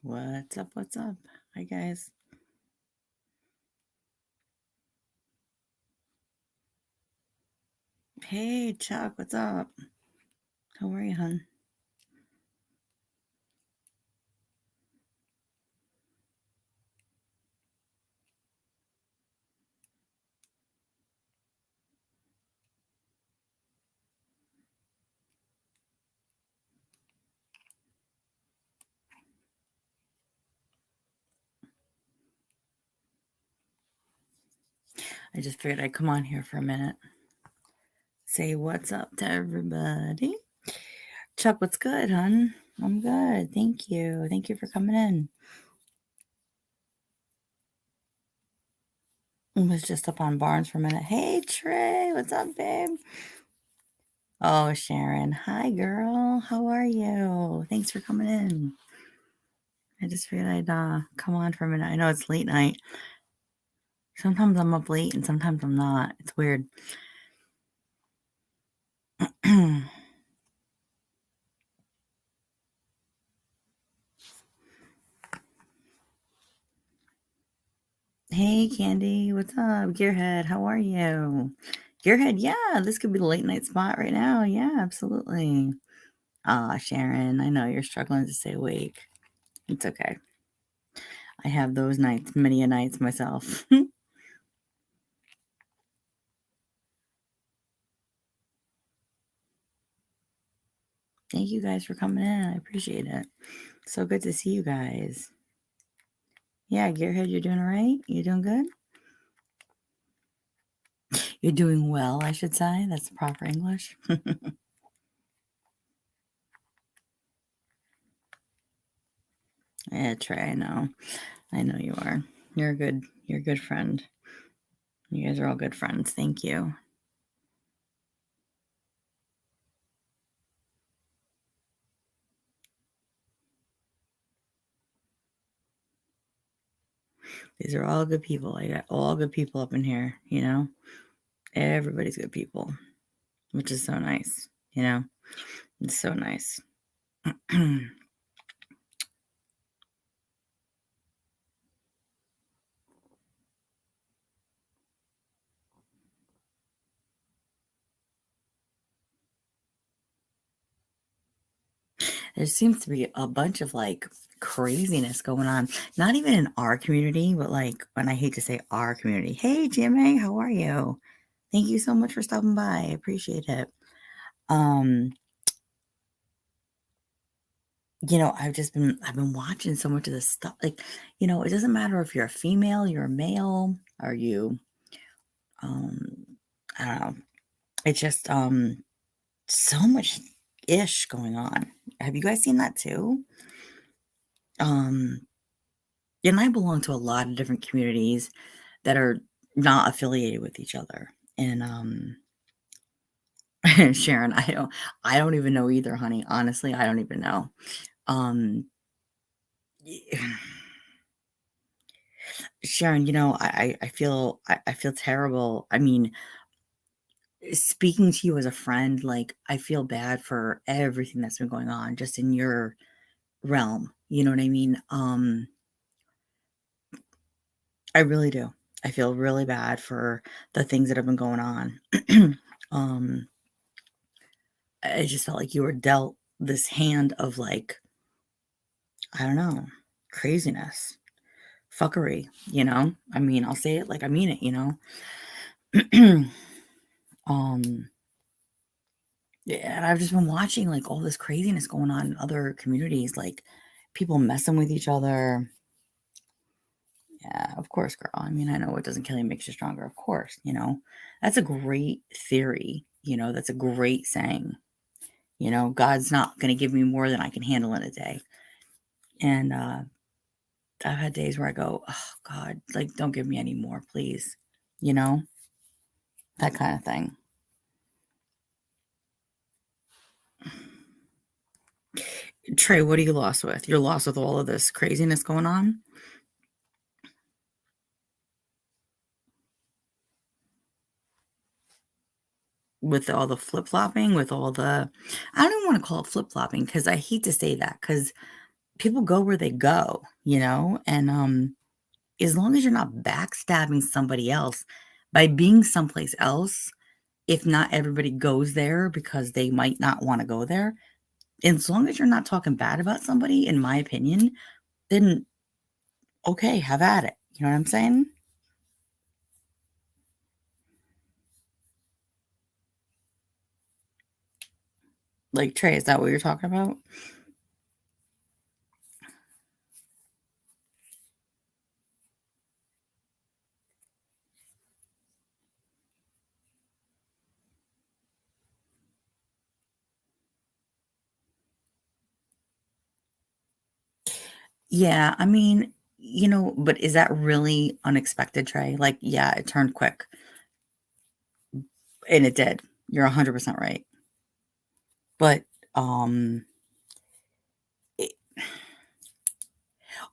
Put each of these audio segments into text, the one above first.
What's up? What's up? Hi, guys. Hey, Chuck. What's up? How are you, hon? I just figured I'd come on here for a minute. Say what's up to everybody. Chuck, what's good, hon? I'm good. Thank you. Thank you for coming in. I was just up on Barnes for a minute. Hey, Trey. What's up, babe? Oh, Sharon. Hi, girl. How are you? Thanks for coming in. I just figured I'd come on for a minute. I know it's late night. Sometimes I'm up late and sometimes I'm not. It's weird. Hey, Candy, what's up? Gearhead, how are you? Gearhead, yeah, this could be the late night spot right now. Yeah, absolutely. Sharon, I know you're struggling to stay awake. It's okay. I have those nights, many a nights myself. Thank you guys for coming in. I appreciate it. So good to see you guys. Yeah, Gearhead, you're doing all right? You doing good? You're doing well, I should say. That's the proper English. Yeah, Trey, I know. I know you are. You're a good friend. You guys are all good friends. Thank you. These are all good people. I got all good people up in here, you know? Everybody's good people, which is so nice, you know? It's so nice. There seems to be a bunch of like craziness going on, not even in our community, but like, and I hate to say our community. Hey, Jimmy, how are you? Thank you so much for stopping by. I appreciate it. Um, I've been watching so much of this stuff. Like, it doesn't matter if you're a female, you're a male, are you um I don't know. It's just so much ish going on. Have you guys seen that too? Um and I belong to a lot of different communities that are not affiliated with each other. And Sharon, I don't even know either, honey. Honestly, I don't even know. Um Sharon, I feel terrible. I mean, speaking to you as a friend, like I feel bad for everything that's been going on just in your realm. You know what I mean? I really do. I feel really bad for the things that have been going on. um, I just felt like you were dealt this hand of like, I don't know, craziness, fuckery, you know? I mean, I'll say it like I mean it, you know? um, yeah, and I've just been watching like all this craziness going on in other communities, like people messing with each other. Yeah, of course, girl. I mean, I know what doesn't kill you makes you stronger. Of course, that's a great theory. That's a great saying. God's not going to give me more than I can handle in a day. And I've had days where I go, oh, God, like, don't give me any more, please. You know, that kind of thing. Trey, what are you lost with? You're lost with all of this craziness going on? With all the flip flopping, with all the, I don't even want to call it flip flopping because I hate to say that because people go where they go, you know? And, as long as you're not backstabbing somebody else by being someplace else, if not everybody goes there because they might not wanna go there, as long as you're not talking bad about somebody, in my opinion, then okay, have at it. You know what I'm saying? Like, Trey, is that what you're talking about? Yeah, I mean, but is that really unexpected, Trey? Like, yeah, it turned quick, and it did. You're 100% right. But, um, it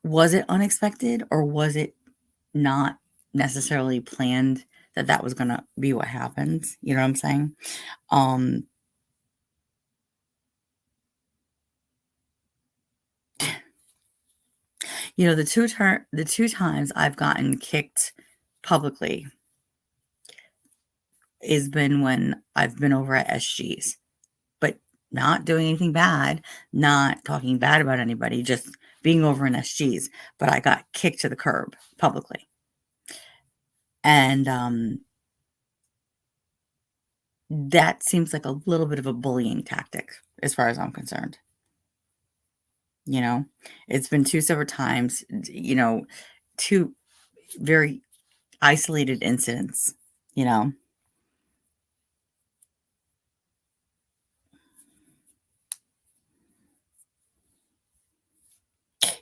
was it unexpected or was it not necessarily planned that that was gonna be what happens? You know what I'm saying? Um, the 2 times I've gotten kicked publicly has been when I've been over at SG's, but not doing anything bad, not talking bad about anybody, just being over in SG's, but I got kicked to the curb publicly. And, that seems like a little bit of a bullying tactic as far as I'm concerned, you know? It's been 2 separate times, 2 very isolated incidents, you know?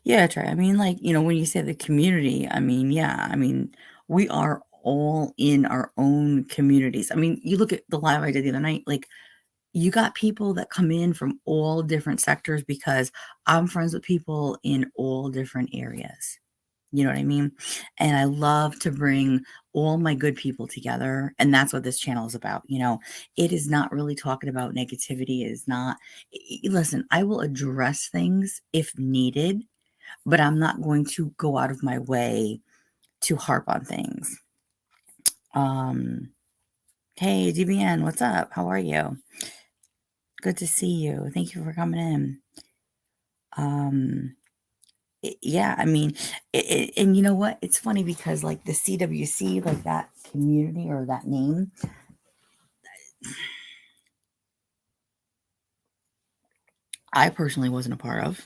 Yeah, Trey. I mean, like, when you say the community, I mean, yeah, I mean, we are all in our own communities. I mean, you look at the live I did the other night, like, you got people that come in from all different sectors because I'm friends with people in all different areas. You know what I mean? And I love to bring all my good people together. And that's what this channel is about. It is not really talking about negativity. It is not, listen, I will address things if needed, but I'm not going to go out of my way to harp on things. Um, hey, DBN, what's up? How are you? Good to see you. Thank you for coming in. Um, yeah, I mean, and you know what? It's funny because like the CWC, like that community or that name, I personally wasn't a part of.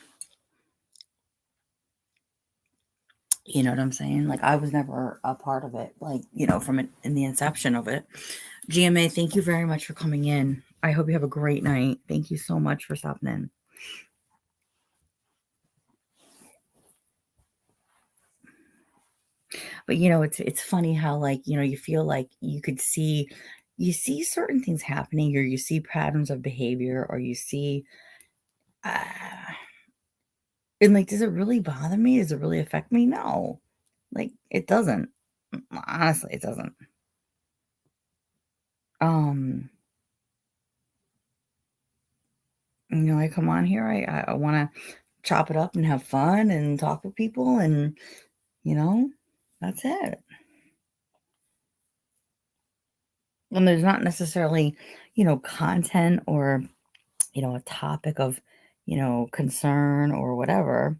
You know what I'm saying? Like I was never a part of it, like, from in the inception of it. GMA, thank you very much for coming in. I hope you have a great night. Thank you so much for stopping in. But it's funny how like, you feel like you see certain things happening or you see patterns of behavior or you see uh, and like does it really bother me? Does it really affect me? No. Like it doesn't. Honestly, it doesn't. Um, I come on here, I want to chop it up and have fun and talk with people and you know, that's it. And there's not necessarily, content or a topic of, concern or whatever.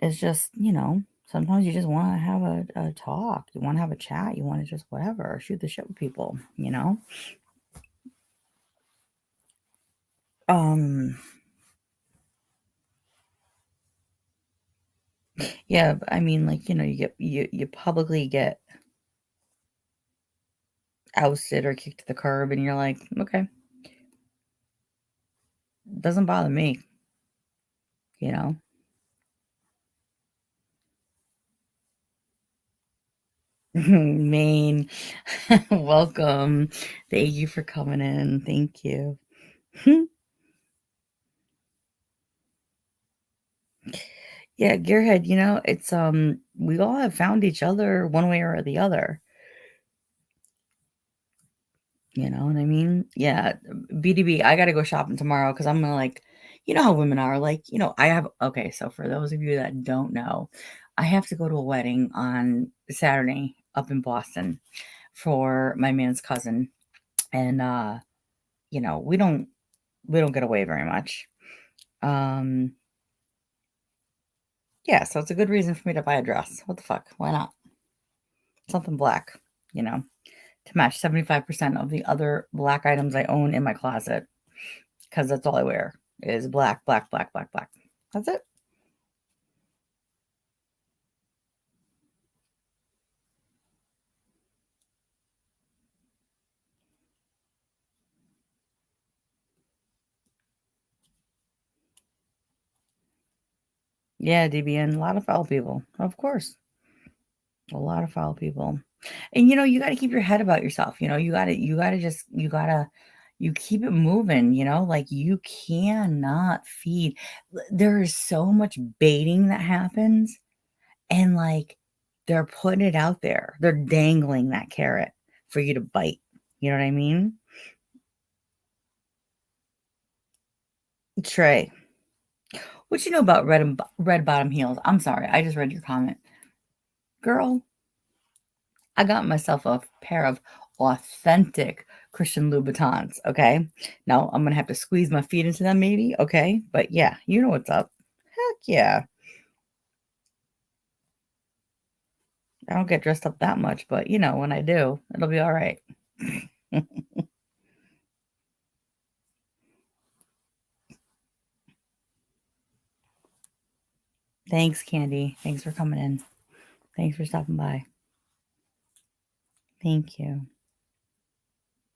It's just, sometimes you just want to have a talk. You want to have a chat. You want to just whatever, shoot the shit with people. Um, yeah, I mean, like, you publicly get ousted or kicked to the curb and you're like, okay, doesn't bother me, you know? Maine, welcome. Thank you for coming in. Thank you. Yeah, Gearhead, it's we all have found each other one way or the other. You know what I mean? Yeah, BDB, I gotta go shopping tomorrow because I'm gonna like You know how women are, like, I have okay, so for those of you that don't know, I have to go to a wedding on Saturday up in Boston for my man's cousin, and, we don't get away very much. Um, yeah, so it's a good reason for me to buy a dress. What the fuck? Why not? Something black, you know, to match 75% of the other black items I own in my closet, because that's all I wear is black, black, black, black, black. That's it. Yeah, DBN, a lot of foul people, of course. A lot of foul people. And you got to keep your head about yourself. You keep it moving, like you cannot feed. There is so much baiting that happens, and like they're putting it out there. They're dangling that carrot for you to bite. You know what I mean? Trey, what you know about red bottom heels? I'm sorry, I just read your comment. Girl, I got myself a pair of authentic Christian Louboutins, okay? Now, I'm gonna have to squeeze my feet into them maybe, okay? But yeah, you know what's up. Heck yeah. I don't get dressed up that much, but when I do, it'll be all right. Thanks, Candy. Thanks for coming in. Thanks for stopping by. Thank you.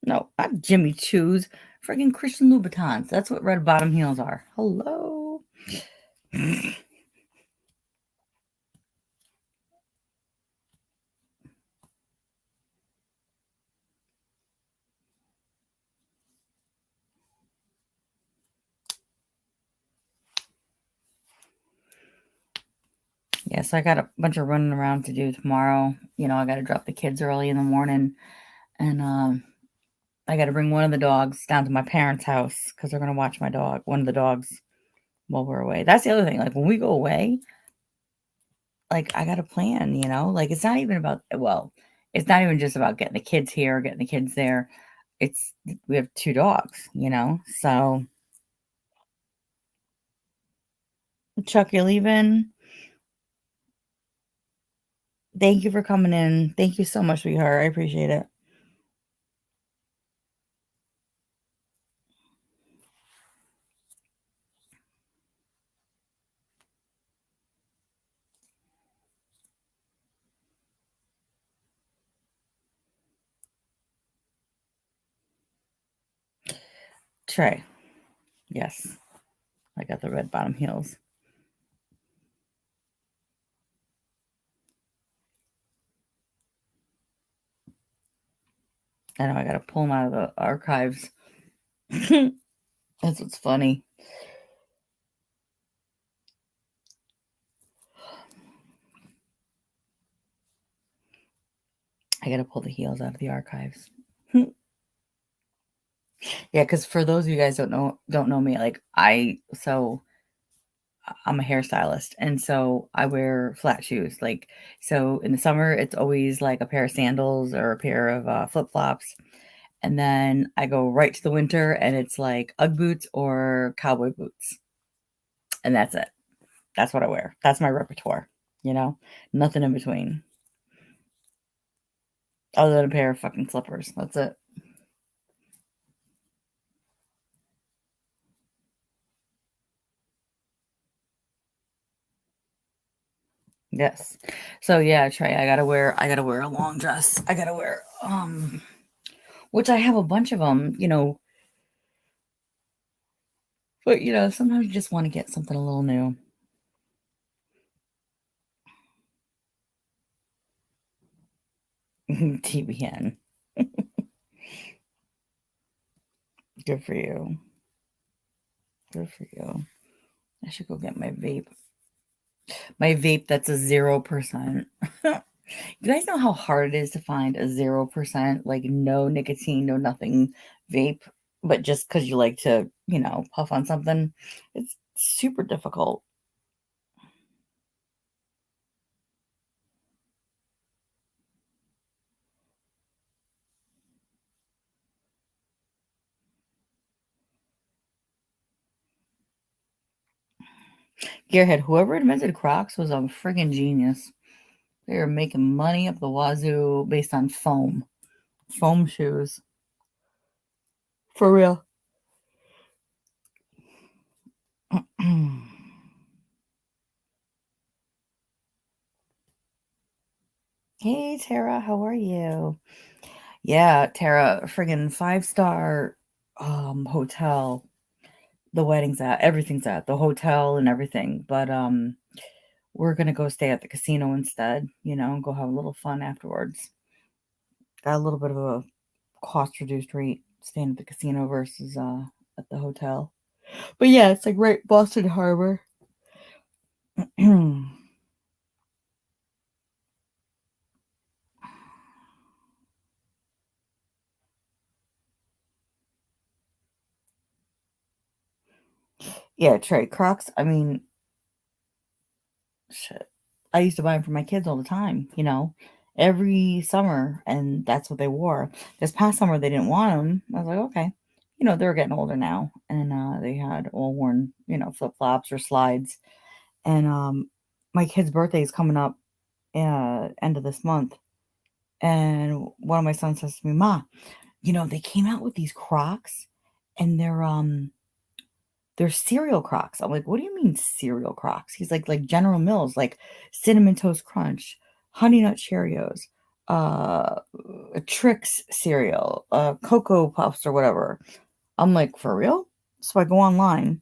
No, not Jimmy Choo's. Friggin' Christian Louboutins. That's what red bottom heels are. Hello. Yeah, so I got a bunch of running around to do tomorrow. I got to drop the kids early in the morning, and I got to bring one of the dogs down to my parents' house because they're going to watch one of the dogs, while we're away. That's the other thing. Like when we go away, like I got to plan. Like it's not even about it's not even just about getting the kids here or getting the kids there. It's we have two dogs. So Chuck, you're leaving. Thank you for coming in. Thank you so much, sweetheart. I appreciate it. Trey. Yes. I got the red bottom heels. I know I gotta pull them out of the archives. That's what's funny. I gotta pull the heels out of the archives. Yeah, because for those of you guys don't know me, like I'm a hairstylist, and so I wear flat shoes. Like so in the summer, it's always like a pair of sandals or a pair of flip flops, and then I go right to the winter, and it's like UGG boots or cowboy boots, and that's it. That's what I wear. That's my repertoire. Nothing in between, other than a pair of fucking slippers. That's it. Yes. So yeah, Trey, I gotta wear a long dress. I gotta wear which I have a bunch of them, but sometimes you just want to get something a little new. TBN. Good for you. Good for you. I should go get my vape. My vape that's a 0%. You guys know how hard it is to find a 0%, like no nicotine, no nothing vape? but just because you like to, puff on something, it's super difficult. Gearhead, whoever invented Crocs was a friggin' genius. They were making money up the wazoo based on foam shoes. For real. Hey, Tara, how are you? Yeah, Tara, friggin' five-star hotel. The wedding's at, everything's at the hotel and everything. But we're gonna go stay at the casino instead, and go have a little fun afterwards. Got a little bit of a cost reduced rate staying at the casino versus at the hotel. But yeah, it's like right Boston Harbor. Yeah, Trey Crocs. I mean, shit. I used to buy them for my kids all the time, every summer, and that's what they wore. This past summer, they didn't want them. I was like, okay. They were getting older now, and they had all worn, flip flops or slides. And my kid's birthday is coming up end of this month. And one of my sons says to me, Ma, they came out with these Crocs and they're cereal Crocs. I'm like, what do you mean cereal Crocs? He's like General Mills, like Cinnamon Toast Crunch, Honey Nut Cheerios, uh, Trix cereal, Cocoa Puffs or whatever. I'm like, for real? So I go online.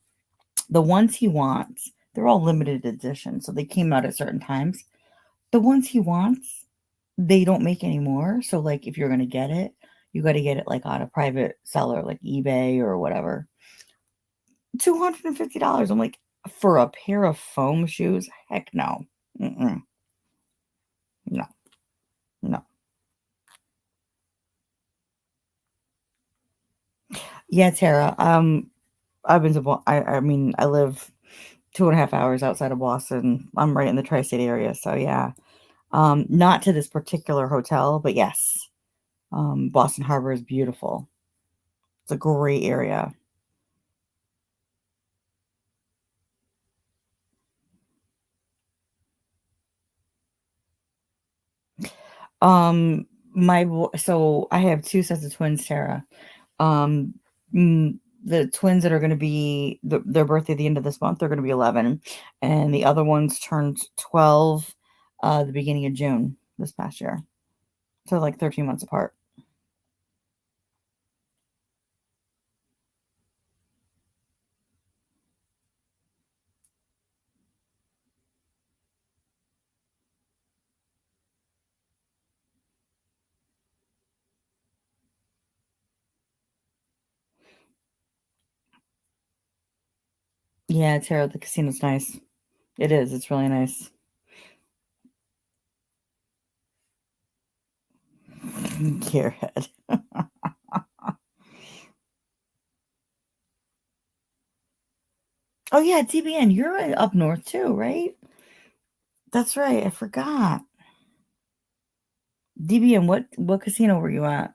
The ones he wants, they're all limited edition, so they came out at certain times. The ones he wants, they don't make anymore. So like if you're gonna get it, you got to get it like on a private seller, like eBay or whatever. $250. I'm like, for a pair of foam shoes? Heck no. Mm-mm. No, no. Yeah, Tara. I've been to. I mean, I live 2.5 hours outside of Boston. I'm right in the tri-state area, so yeah. Not to this particular hotel, but yes. Boston Harbor is beautiful. It's a great area. So I have two sets of twins, Tara. Um, the twins that are going to be their birthday at the end of this month, they're going to be 11, and the other ones turned 12 the beginning of June this past year. So like 13 months apart. Yeah, Tara, the casino's nice. It is. It's really nice. Gearhead. Oh yeah, TBN. You're up north too, right? That's right. I forgot. DBN. What casino were you at?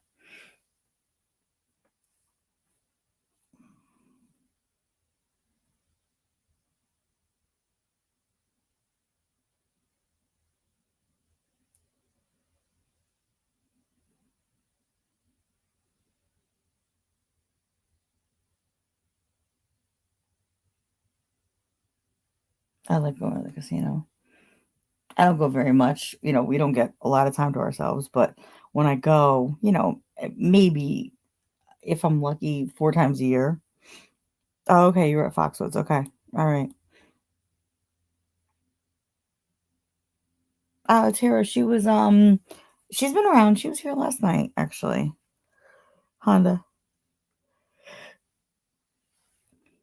I like going to the casino. I don't go very much. We don't get a lot of time to ourselves, but when I go, maybe if I'm lucky, 4 times a year. Oh, okay, you're at Foxwoods. Okay. All right. Tara, she's been around. She was here last night, actually. Honda.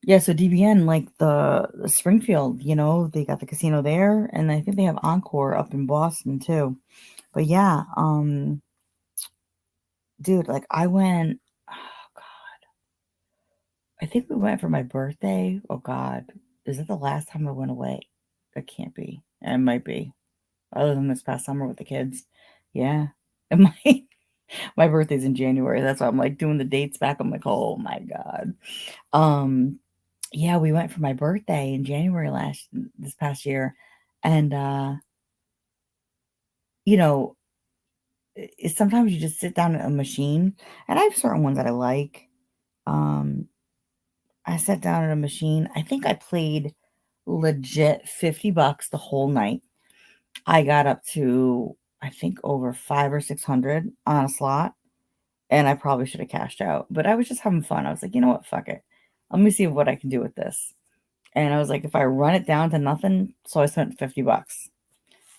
Yeah, so DBN, like the Springfield, they got the casino there, and I think they have Encore up in Boston too. But yeah, dude, like I went. I think we went for my birthday. Oh god. Is it the last time I went away? It can't be. It might be. Other than this past summer with the kids. Yeah. And my birthday's in January. That's why I'm like doing the dates back. I'm like, oh my god. Um, yeah, we went for my birthday in January this past year, and you know, sometimes you just sit down at a machine, and I have certain ones that I like. Um, I sat down at a machine. I think I played legit $50 the whole night. I got up to I think over 5 or 600 on a slot, and I probably should have cashed out, but I was just having fun. I was like, you know what, fuck it. Let me see what I can do with this. And I was like, if I run it down to nothing, so I spent $50.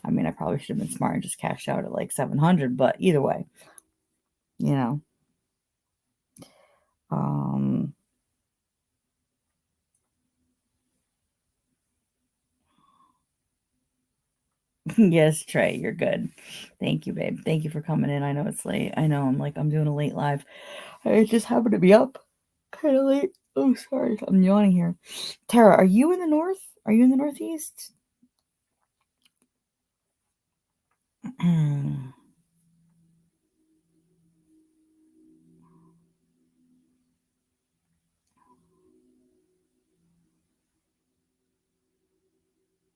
I mean, I probably should have been smart and just cashed out at like 700, but either way, you know. Um, yes, Trey, you're good. Thank you, babe. Thank you for coming in. I know it's late. I know I'm doing a late live. I just happened to be up kind of late. Oh, sorry. I'm yawning here. Tara, are you in the north? Are you in the northeast?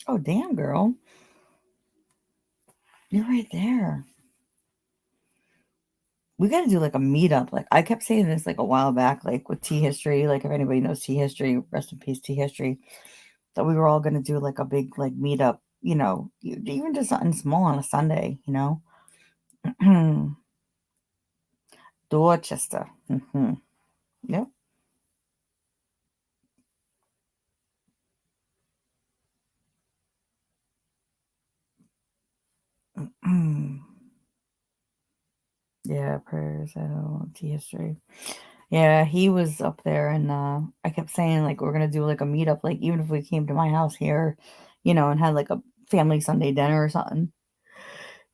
Oh, damn, girl. You're right there. We gotta do like a meetup. Like I kept saying this like a while back, like with Tea History. Like if anybody knows Tea History, rest in peace, Tea History. That we were all gonna do like a big like meetup. Even just something small on a Sunday. Dorchester. Yep. Yeah, prayers. I know Tea History. Yeah, he was up there, and I kept saying like we're gonna do like a meetup. Like even if we came to my house here, and had like a family Sunday dinner or something.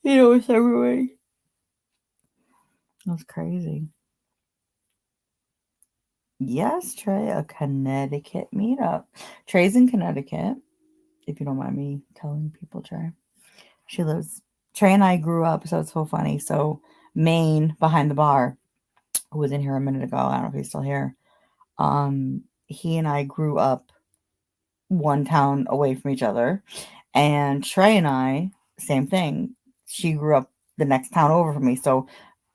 With everybody. That's crazy. Yes, Trey, a Connecticut meetup. Trey's in Connecticut, if you don't mind me telling people, Trey. She lives, Trey and I grew up, so it's so funny. So, Maine, behind the bar, who was in here a minute ago, I don't know if he's still here. He and I grew up one town away from each other. And Trey and I, same thing. She grew up the next town over from me. So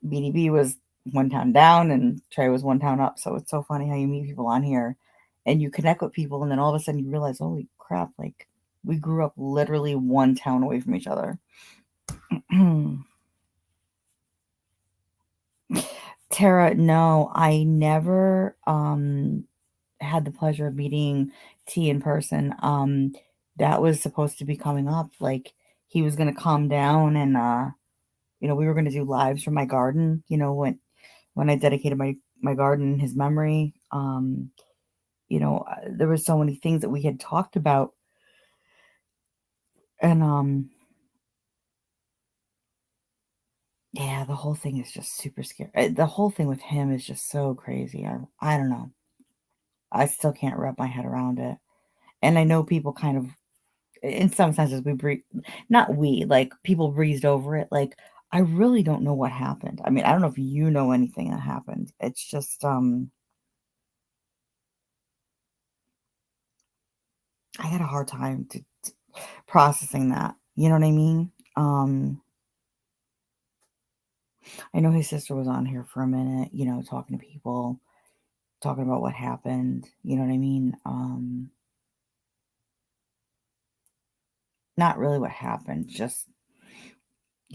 BDB was one town down and Trey was one town up. So it's so funny how you meet people on here and you connect with people and then all of a sudden you realize, holy crap, like we grew up literally one town away from each other. Tara, no, I never had the pleasure of meeting T in person. That was supposed to be coming up. Like he was gonna come down and we were gonna do lives from my garden, when I dedicated my garden in his memory. There were so many things that we had talked about and yeah, the whole thing is just super scary. The whole thing with him is just so crazy. I don't know. I still can't wrap my head around it. And I know people kind of in some senses we breeze not we, like, people breezed over it, like, I really don't know what happened. I mean, I don't know if you know anything that happened. It's just, I had a hard time to processing that, you know what I mean? I know his sister was on here for a minute, talking to people, talking about what happened, you know what I mean? Not really what happened, just,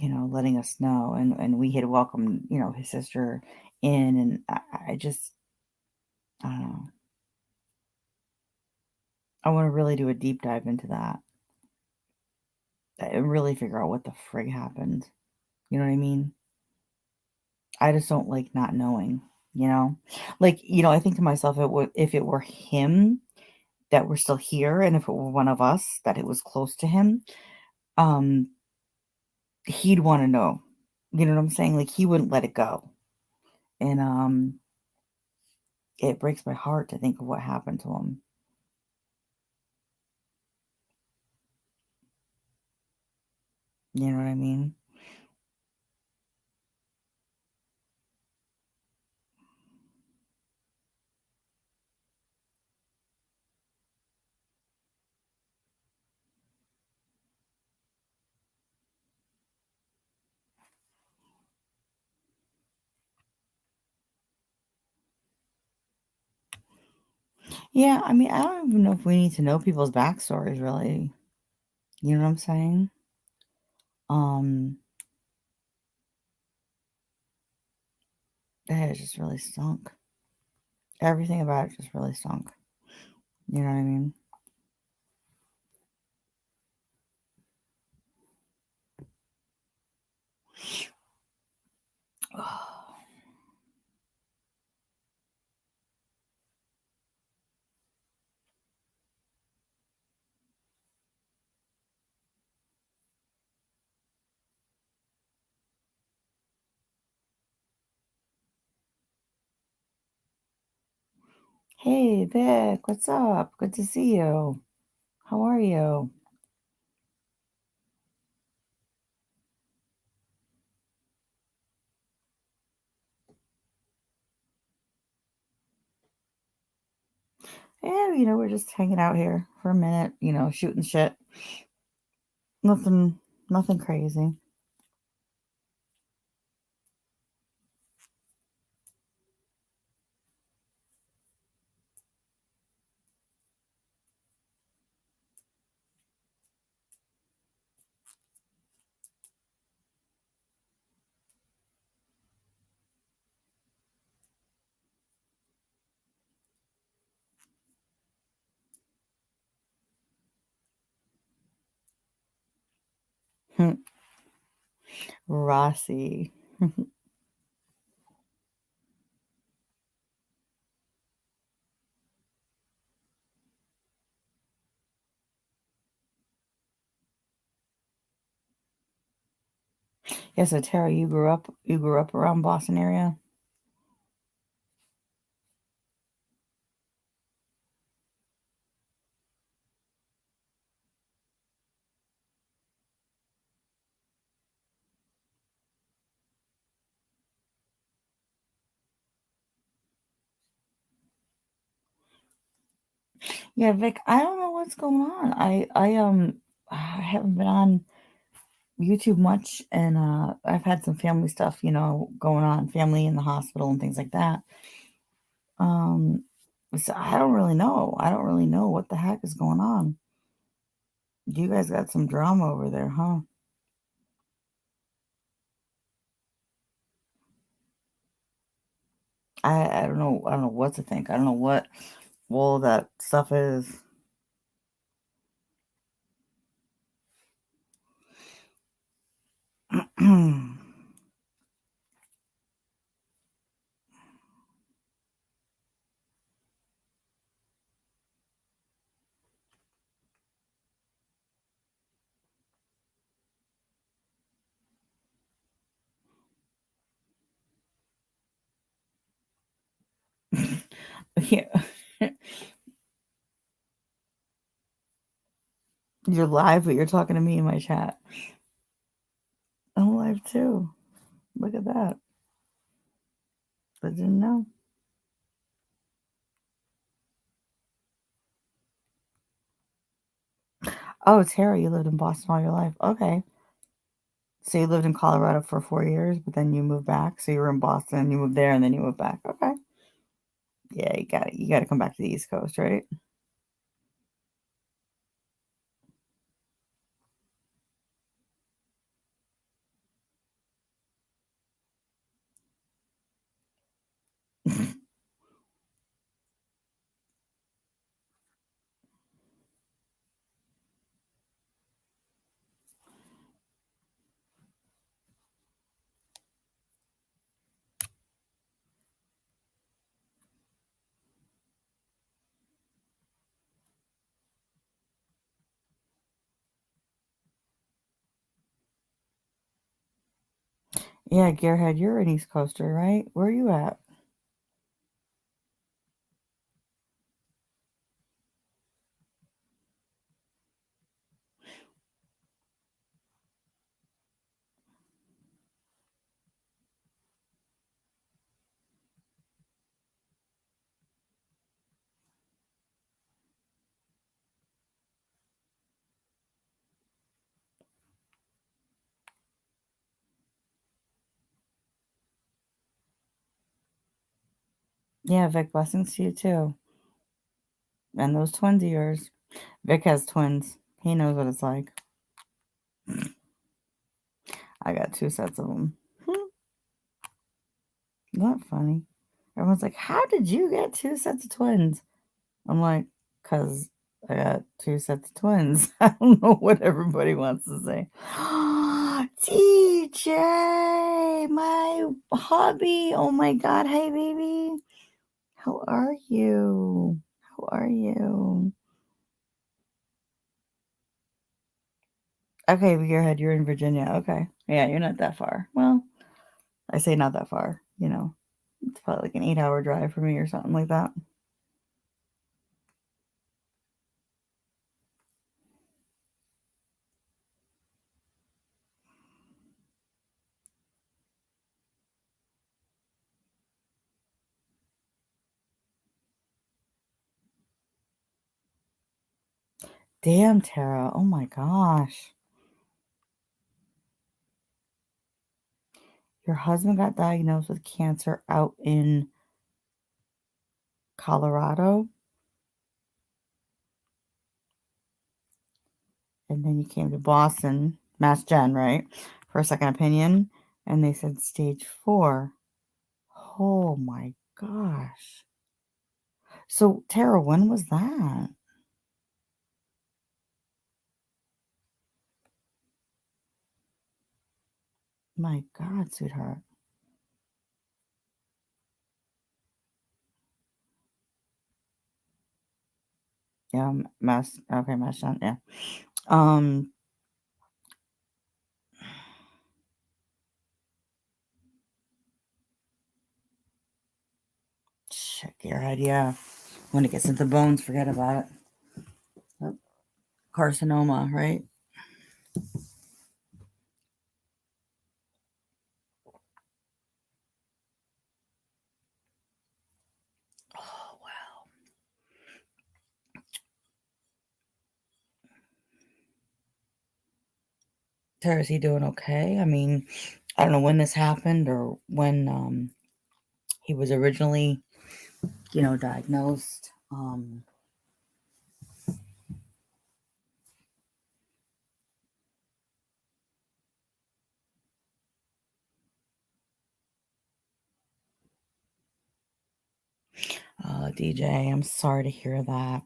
letting us know, and we had welcomed, his sister in, and I just I don't know. I wanna really do a deep dive into that and really figure out what the frig happened, you know what I mean? I just don't like not knowing, you know? Like, I think to myself, if it were him that were still here and if it were one of us that it was close to him, um, he'd wanna know. You know what I'm saying? Like, he wouldn't let it go, and, it breaks my heart to think of what happened to him. You know what I mean? Yeah, I mean, I don't even know if we need to know people's backstories, really. You know what I'm saying? Um, it just really stunk. Everything about it just really stunk. You know what I mean? Hey, Vic, what's up? Good to see you. How are you? Yeah, we're just hanging out here for a minute, shooting shit. Nothing, nothing crazy. Rossi. Yeah, so Tara, you grew up around Boston area? Yeah, Vic, I don't know what's going on. I haven't been on YouTube much, and I've had some family stuff, going on, family in the hospital and things like that. Um, so I don't really know. I don't really know what the heck is going on. You guys got some drama over there, huh? I don't know. I don't know what to think. I don't know what all that stuff is. Yeah. You're live, but you're talking to me in my chat. I'm live too. Look at that. I didn't know. Oh, Tara, you lived in Boston all your life. Okay. So you lived in Colorado for 4 years, but then you moved back. So you were in Boston, you moved there, and then you moved back. Okay. Yeah, you got it. You got to come back to the East Coast, right? Yeah, Gearhead, you're an East Coaster, right? Where are you at? Yeah, Vic, blessings to you too. And those twins of yours. Vic has twins. He knows what it's like. I got 2 sets of them. Not funny. Everyone's like, "How did you get 2 sets of twins?" I'm like, "'Cause I got 2 sets of twins." I don't know what everybody wants to say. TJ, my hubby. Oh my god. Hey, baby. How are you? How are you? Okay, you're in Virginia. Okay. Yeah, you're not that far. Well, I say not that far, you know. It's probably like an 8-hour drive for me or something like that. Damn, Tara. Oh my gosh. Your husband got diagnosed with cancer out in Colorado, and then you came to Boston, Mass Gen, right? For a second opinion, and they said stage 4. Oh my gosh. So, Tara, when was that? My God, sweetheart. Yeah, Mass Gen, yeah. Um, Check your head, yeah. When it gets into bones, forget about it. Yep. Carcinoma, right? Oh, wow. Tara, is he doing okay? I mean, I don't know when this happened or when he was originally, diagnosed. DJ, I'm sorry to hear that.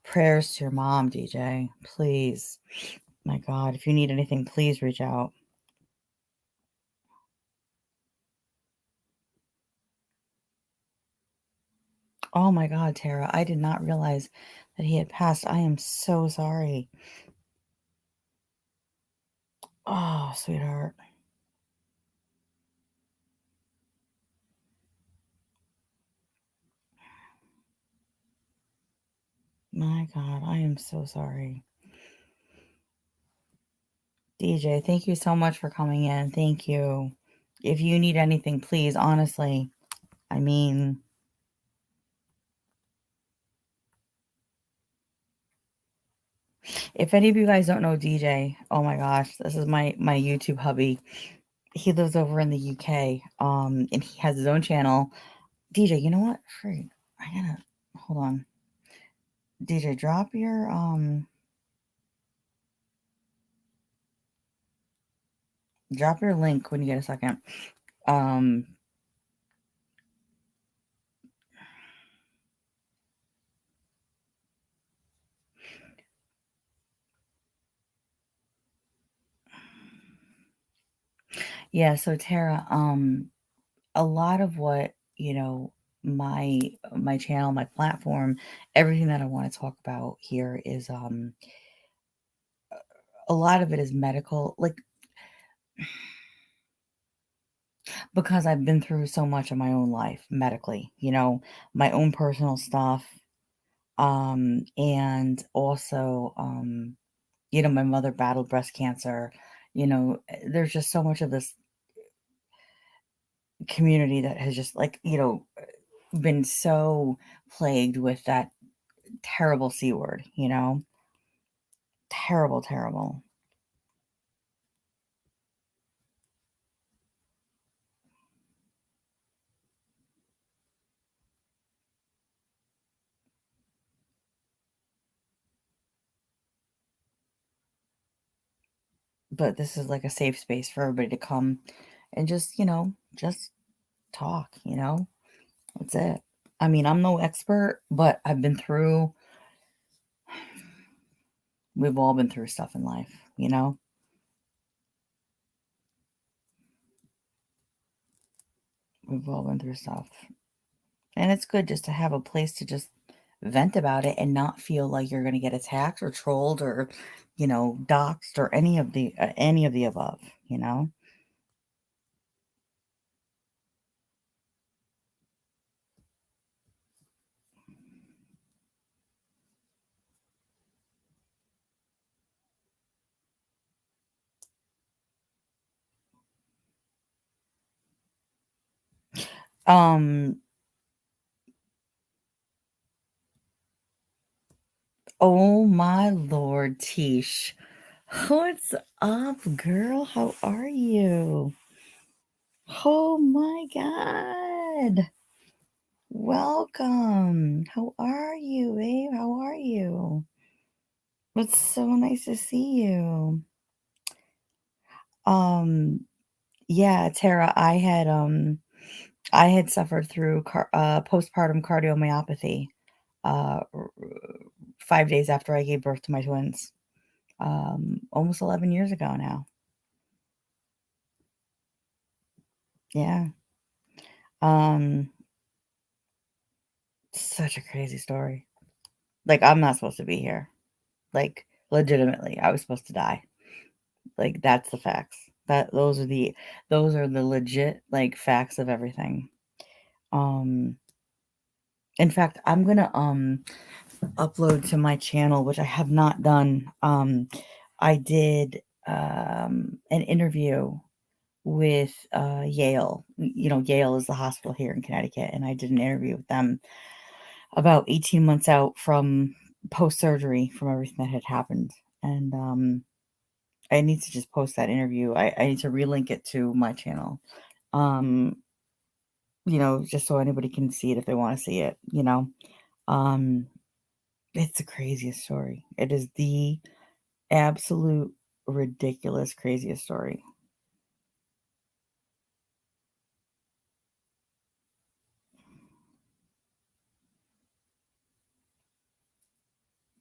Prayers to your mom, DJ. Please. My God, if you need anything, please reach out. Oh my God, Tara, I did not realize that he had passed. I am so sorry. Oh, sweetheart. My God, I am so sorry. DJ, thank you so much for coming in. Thank you. If you need anything, please, honestly, I mean, if any of you guys don't know DJ, oh my gosh, this is my YouTube hubby. He lives over in the UK, and he has his own channel. DJ, you know what? Freak, I gotta hold on. DJ, drop your link when you get a second. Um, yeah, so Tara, a lot of what, my channel, my platform, everything that I want to talk about here is a lot of it is medical, like because I've been through so much of my own life medically, my own personal stuff, and also my mother battled breast cancer. There's just so much of this community that has just like, been so plagued with that terrible C word, terrible, terrible. but this is like a safe space for everybody to come and just, just talk, That's it. I mean, I'm no expert, but we've all been through stuff in life. We've all been through stuff. And it's good just to have a place to just vent about it and not feel like you're going to get attacked or trolled or, doxxed or any of the above, you know? Um, oh my Lord, Tish. What's up, girl? How are you? Oh my God. Welcome. How are you, babe? How are you? It's so nice to see you. Um, yeah, Tara, I had suffered through postpartum cardiomyopathy 5 days after I gave birth to my twins. Almost 11 years ago now. Yeah. Um, Such a crazy story. Like, I'm not supposed to be here. Like, legitimately, I was supposed to die. Like, that's the facts. Those are the legit like facts of everything. Um, in fact, I'm gonna upload to my channel, which I have not done. I did an interview with Yale. Yale is the hospital here in Connecticut, and I did an interview with them about 18 months out from post surgery from everything that had happened. And I need to just post that interview. I need to relink it to my channel. Um, just so anybody can see it if they want to see it. Um, it's the craziest story. It is the absolute ridiculous craziest story.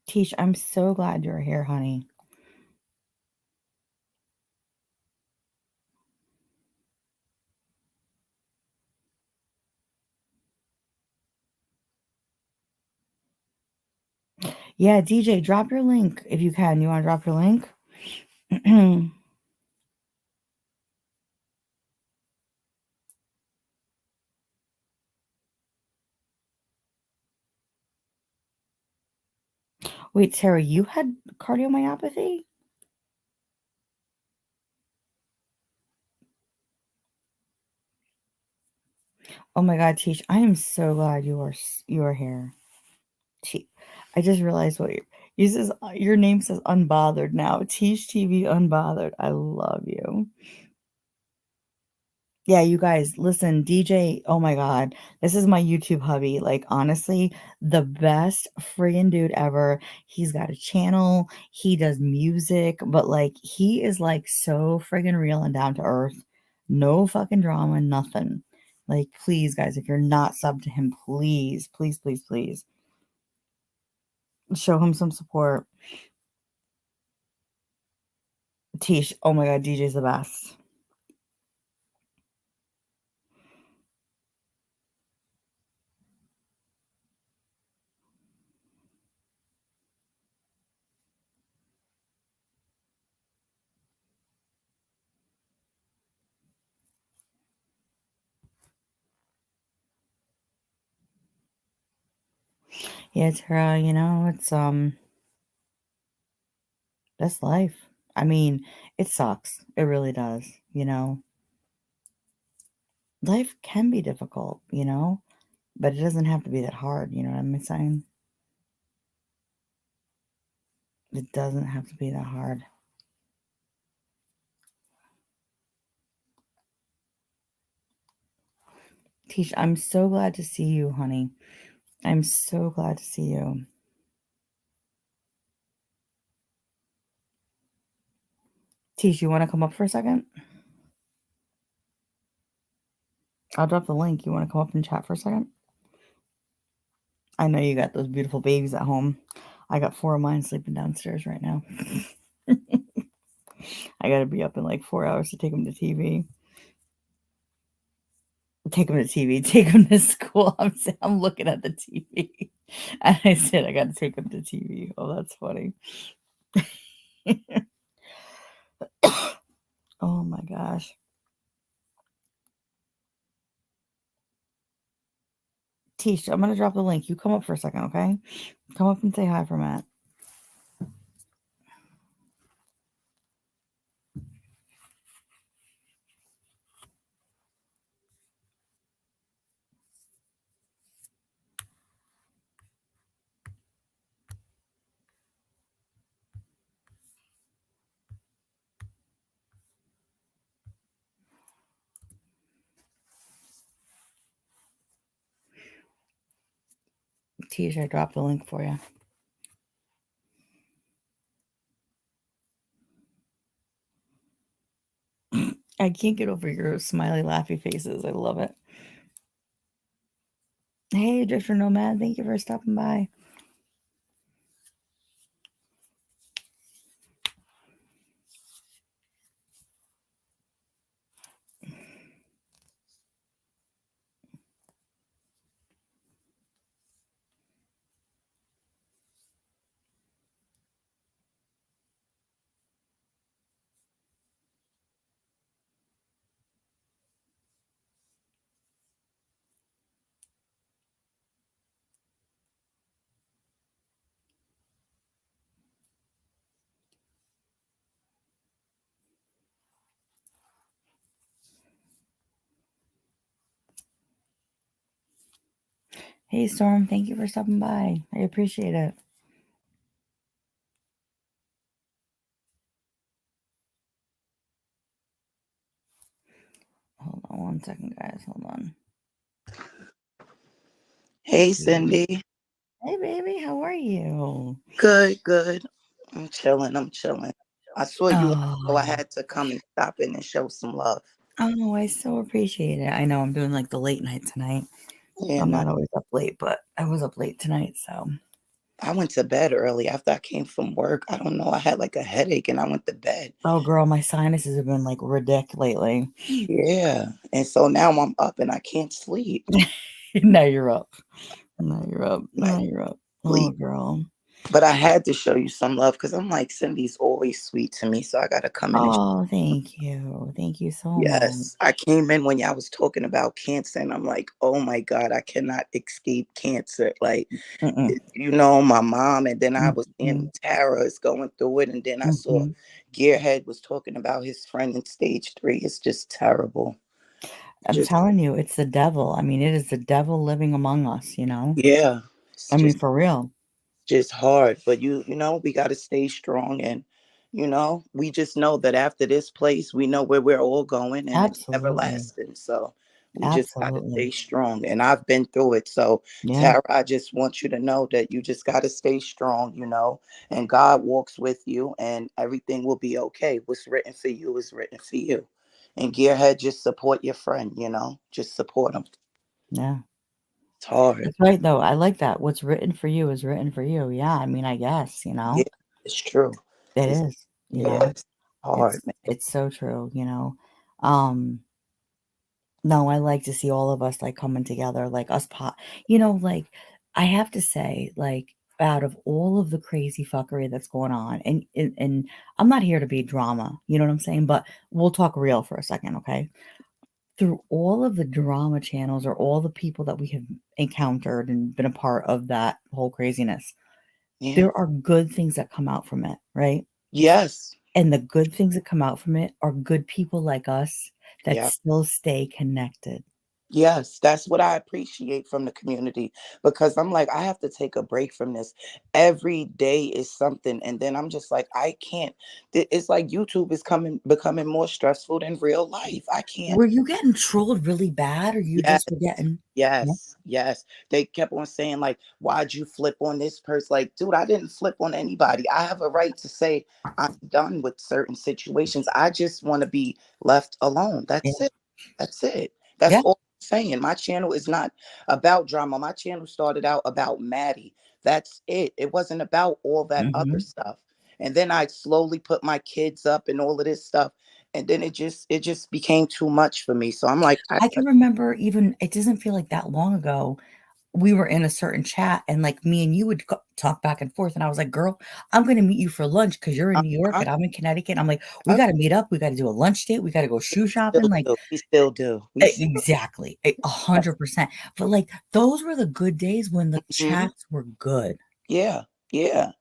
Tish, I'm so glad you're here, honey. Yeah, DJ, drop your link if you can. You want to drop your link? Wait, Sarah, you had cardiomyopathy? Oh my God, Tish, I am so glad you are here. I just realized your name says unbothered now. Tish TV unbothered. I love you. Yeah, you guys, listen, DJ, oh my God, this is my YouTube hubby. Like, honestly, the best friggin' dude ever. He's got a channel, he does music, but like, he is like so friggin' real and down to earth. No fucking drama, nothing. Like, please, guys, if you're not subbed to him, please, please, please, please show him some support. Tish, oh my God, DJ's the best. Yeah, Tara, that's life. I mean, it sucks. It really does. Life can be difficult, but it doesn't have to be that hard, you know what I'm saying? It doesn't have to be that hard. Tish, I'm so glad to see you, honey. I'm so glad to see you. Tish, you wanna come up for a second? I'll drop the link. You wanna come up and chat for a second? I know you got those beautiful babies at home. I got 4 of mine sleeping downstairs right now. I gotta be up in like 4 hours to take them to TV. Take them to TV, take them to school. I'm looking at the TV. And I said, I gotta take them to TV. Oh, that's funny. Oh my gosh. Tish, I'm gonna drop the link. You come up for a second, okay? Come up and say hi for Matt. Tish, I dropped the link for you. I can't get over your smiley, laughy faces. I love it. Hey, Drifter Nomad, thank you for stopping by. Hey, Storm, thank you for stopping by. I appreciate it. Hold on one second, guys. Hold on. Hey, Cindy. Hey, baby, how are you? Good, good. I'm chilling. I'm chilling. I saw you, so I Oh, had to come and stop in and show some love. oh, I so appreciate it. I know I'm doing like the late night tonight. Yeah, I'm no, not always up late, but I was up late tonight, so. I went to bed early after I came from work. I don't know. I had like a headache and I went to bed. Oh, girl, my sinuses have been like ridiculous lately. Yeah. And so now I'm up and I can't sleep. Now you're up. Now you're up. Like, Now you're up. Oh, sleep. girl. But I had to show you some love because I'm like, Cindy's always sweet to me. So I got to come in and Oh, thank you. Thank you so much. yes, I came in when y'all was talking about cancer, and I'm like, oh my God, I cannot escape cancer. Like, Mm-mm. my mom, and then I was seeing Mhm. Tara is going through it, and then I saw Mhm. Gearhead was talking about his friend in stage 3. It's just terrible. I'm Just telling you, it's the devil. I mean, it is the devil living among us, you know? yeah, it's I mean, just for real. just hard. But we got to stay strong, and we just know that after this place, we know where we're all going, and it's Absolutely. everlasting. So we just got to Absolutely. stay strong. And I've been through it. So Yeah. Tara, I just want you to know that you just got to stay strong, and God walks with you, and everything will be okay. What's written for you is written for you. And Gearhead, just support your friend. Just support him. Yeah. It's hard. That's right, though. I like that. What's written for you is written for you. Yeah. I mean, I guess, Yeah, it's true. it It's is, yeah, it's hard, man. it's so true, Um, no, I like to see all of us like coming together, like us like I have to say, like out of all of the crazy fuckery that's going on, and I'm not here to be drama, you know what I'm saying? But we'll talk real for a second, okay? Through all of the drama channels or all the people that we have encountered and been a part of that whole craziness, Yeah. there are good things that come out from it, right? Yes. And the good things that come out from it are good people like us that Yeah. still stay connected. Yes, that's what I appreciate from the community because I'm like, I have to take a break from this. Every day is something. And then I'm just like, I can't. It's like YouTube is becoming more stressful than real life. I can't. Were you getting trolled really bad or you Yes, just were getting yeah. yes, yes. They kept on saying, like, why'd you flip on this person? Like, dude, I didn't flip on anybody. I have a right to say I'm done with certain situations. I just want to be left alone. Yeah. That's it. That's it. That's Yeah. all I'm saying. My channel is not about drama. My channel started out about Maddie. That's it. It wasn't about all that other Mhm. stuff. And then I slowly put my kids up and all of this stuff. And then it just became too much for me. So I'm like, I can remember even it doesn't feel like that long ago, we were in a certain chat and, like, me and you would go talk back and forth, and I was like, "Girl, I'm gonna meet you for lunch because 'cause you're in New York uh-huh, and I'm in Connecticut." I'm like, "We gotta meet up, we gotta do a lunch date, we gotta go shoe still shopping," like do. We still do. We still exactly, do. 100%. But, like, those were the good days when the Mhm. chats were good. Yeah, yeah.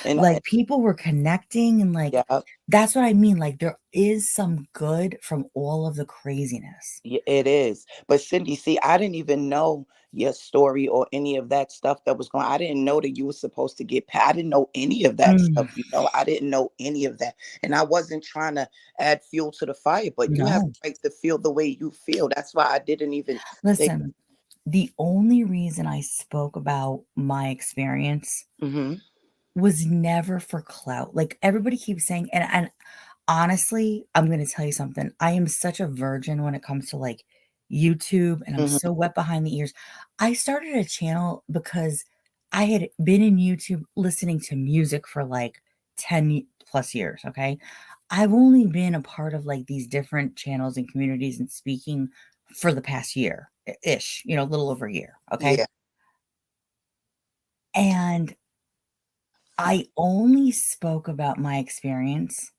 And I Like, people were connecting and, like yeah, that's what I mean, like, there is some good from all of the craziness. it is. But Cindy, see, I didn't even know your story or any of that stuff that was going. I didn't know that you were supposed to get I didn't know any of that Mm, stuff, I didn't know any of that. And I wasn't trying to add fuel to the fire, but you have no. a right to feel the way you feel. That's why I didn't even think. Listen, the only reason I spoke about my experience Mhm. was never for clout. Like, everybody keeps saying and honestly, I'm gonna tell you something. I am such a virgin when it comes to, like, YouTube, and I'm Mhm. so wet behind the ears. I started a channel because I had been in YouTube listening to music for, like, 10 plus years, okay? I've only been a part of, like, these different channels and communities and speaking for the past year, ish, a little over a year, okay? Yeah. And I only spoke about my experience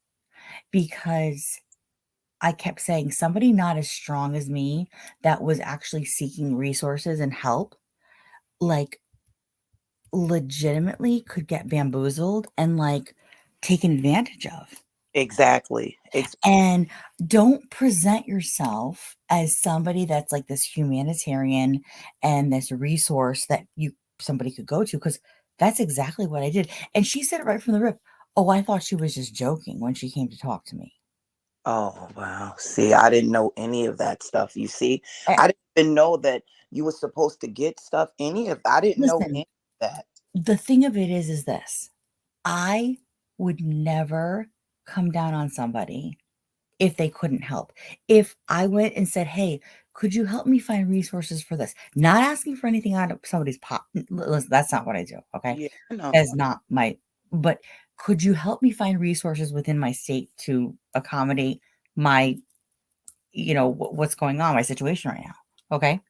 because I kept saying somebody not as strong as me that was actually seeking resources and help, like, legitimately could get bamboozled and, like, taken advantage of. Exactly. And don't present yourself as somebody that's like this humanitarian and this resource that you somebody could go to because that's exactly what I did. And she said it right from the rip. Oh, I thought she was just joking when she came to talk to me. Oh, wow. See, I didn't know any of that stuff. You see, Eh, I didn't even know that you were supposed to get stuff. I didn't know listen, any of that. the thing of it is this. I would never come down on somebody if they couldn't help. If I went and said, "Hey, could you help me find resources for this?" Not asking for anything out of somebody's listen, that's not what I do, okay? Yeah, I know. That's not my but could you help me find resources within my state to accommodate my, what's going on, my situation right now, okay?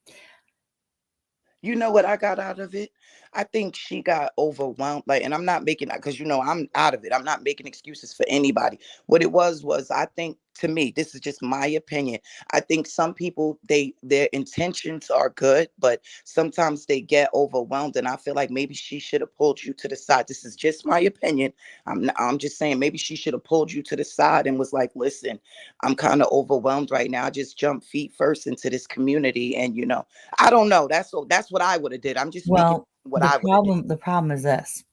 You know what I got out of it? I think she got overwhelmed. Like, and I'm not making that because I'm out of it. I'm not making excuses for anybody. What it was I think, to me, this is just my opinion. I think some people their intentions are good, but sometimes they get overwhelmed. And I feel like maybe she should have pulled you to the side. This is just my opinion. I'm just saying maybe she should have pulled you to the side and was like, listen, I'm kind of overwhelmed right now. I just jumped feet first into this community, and I don't know. That's what I would have did. I'm just speaking Well, what I would have did. the problem is this.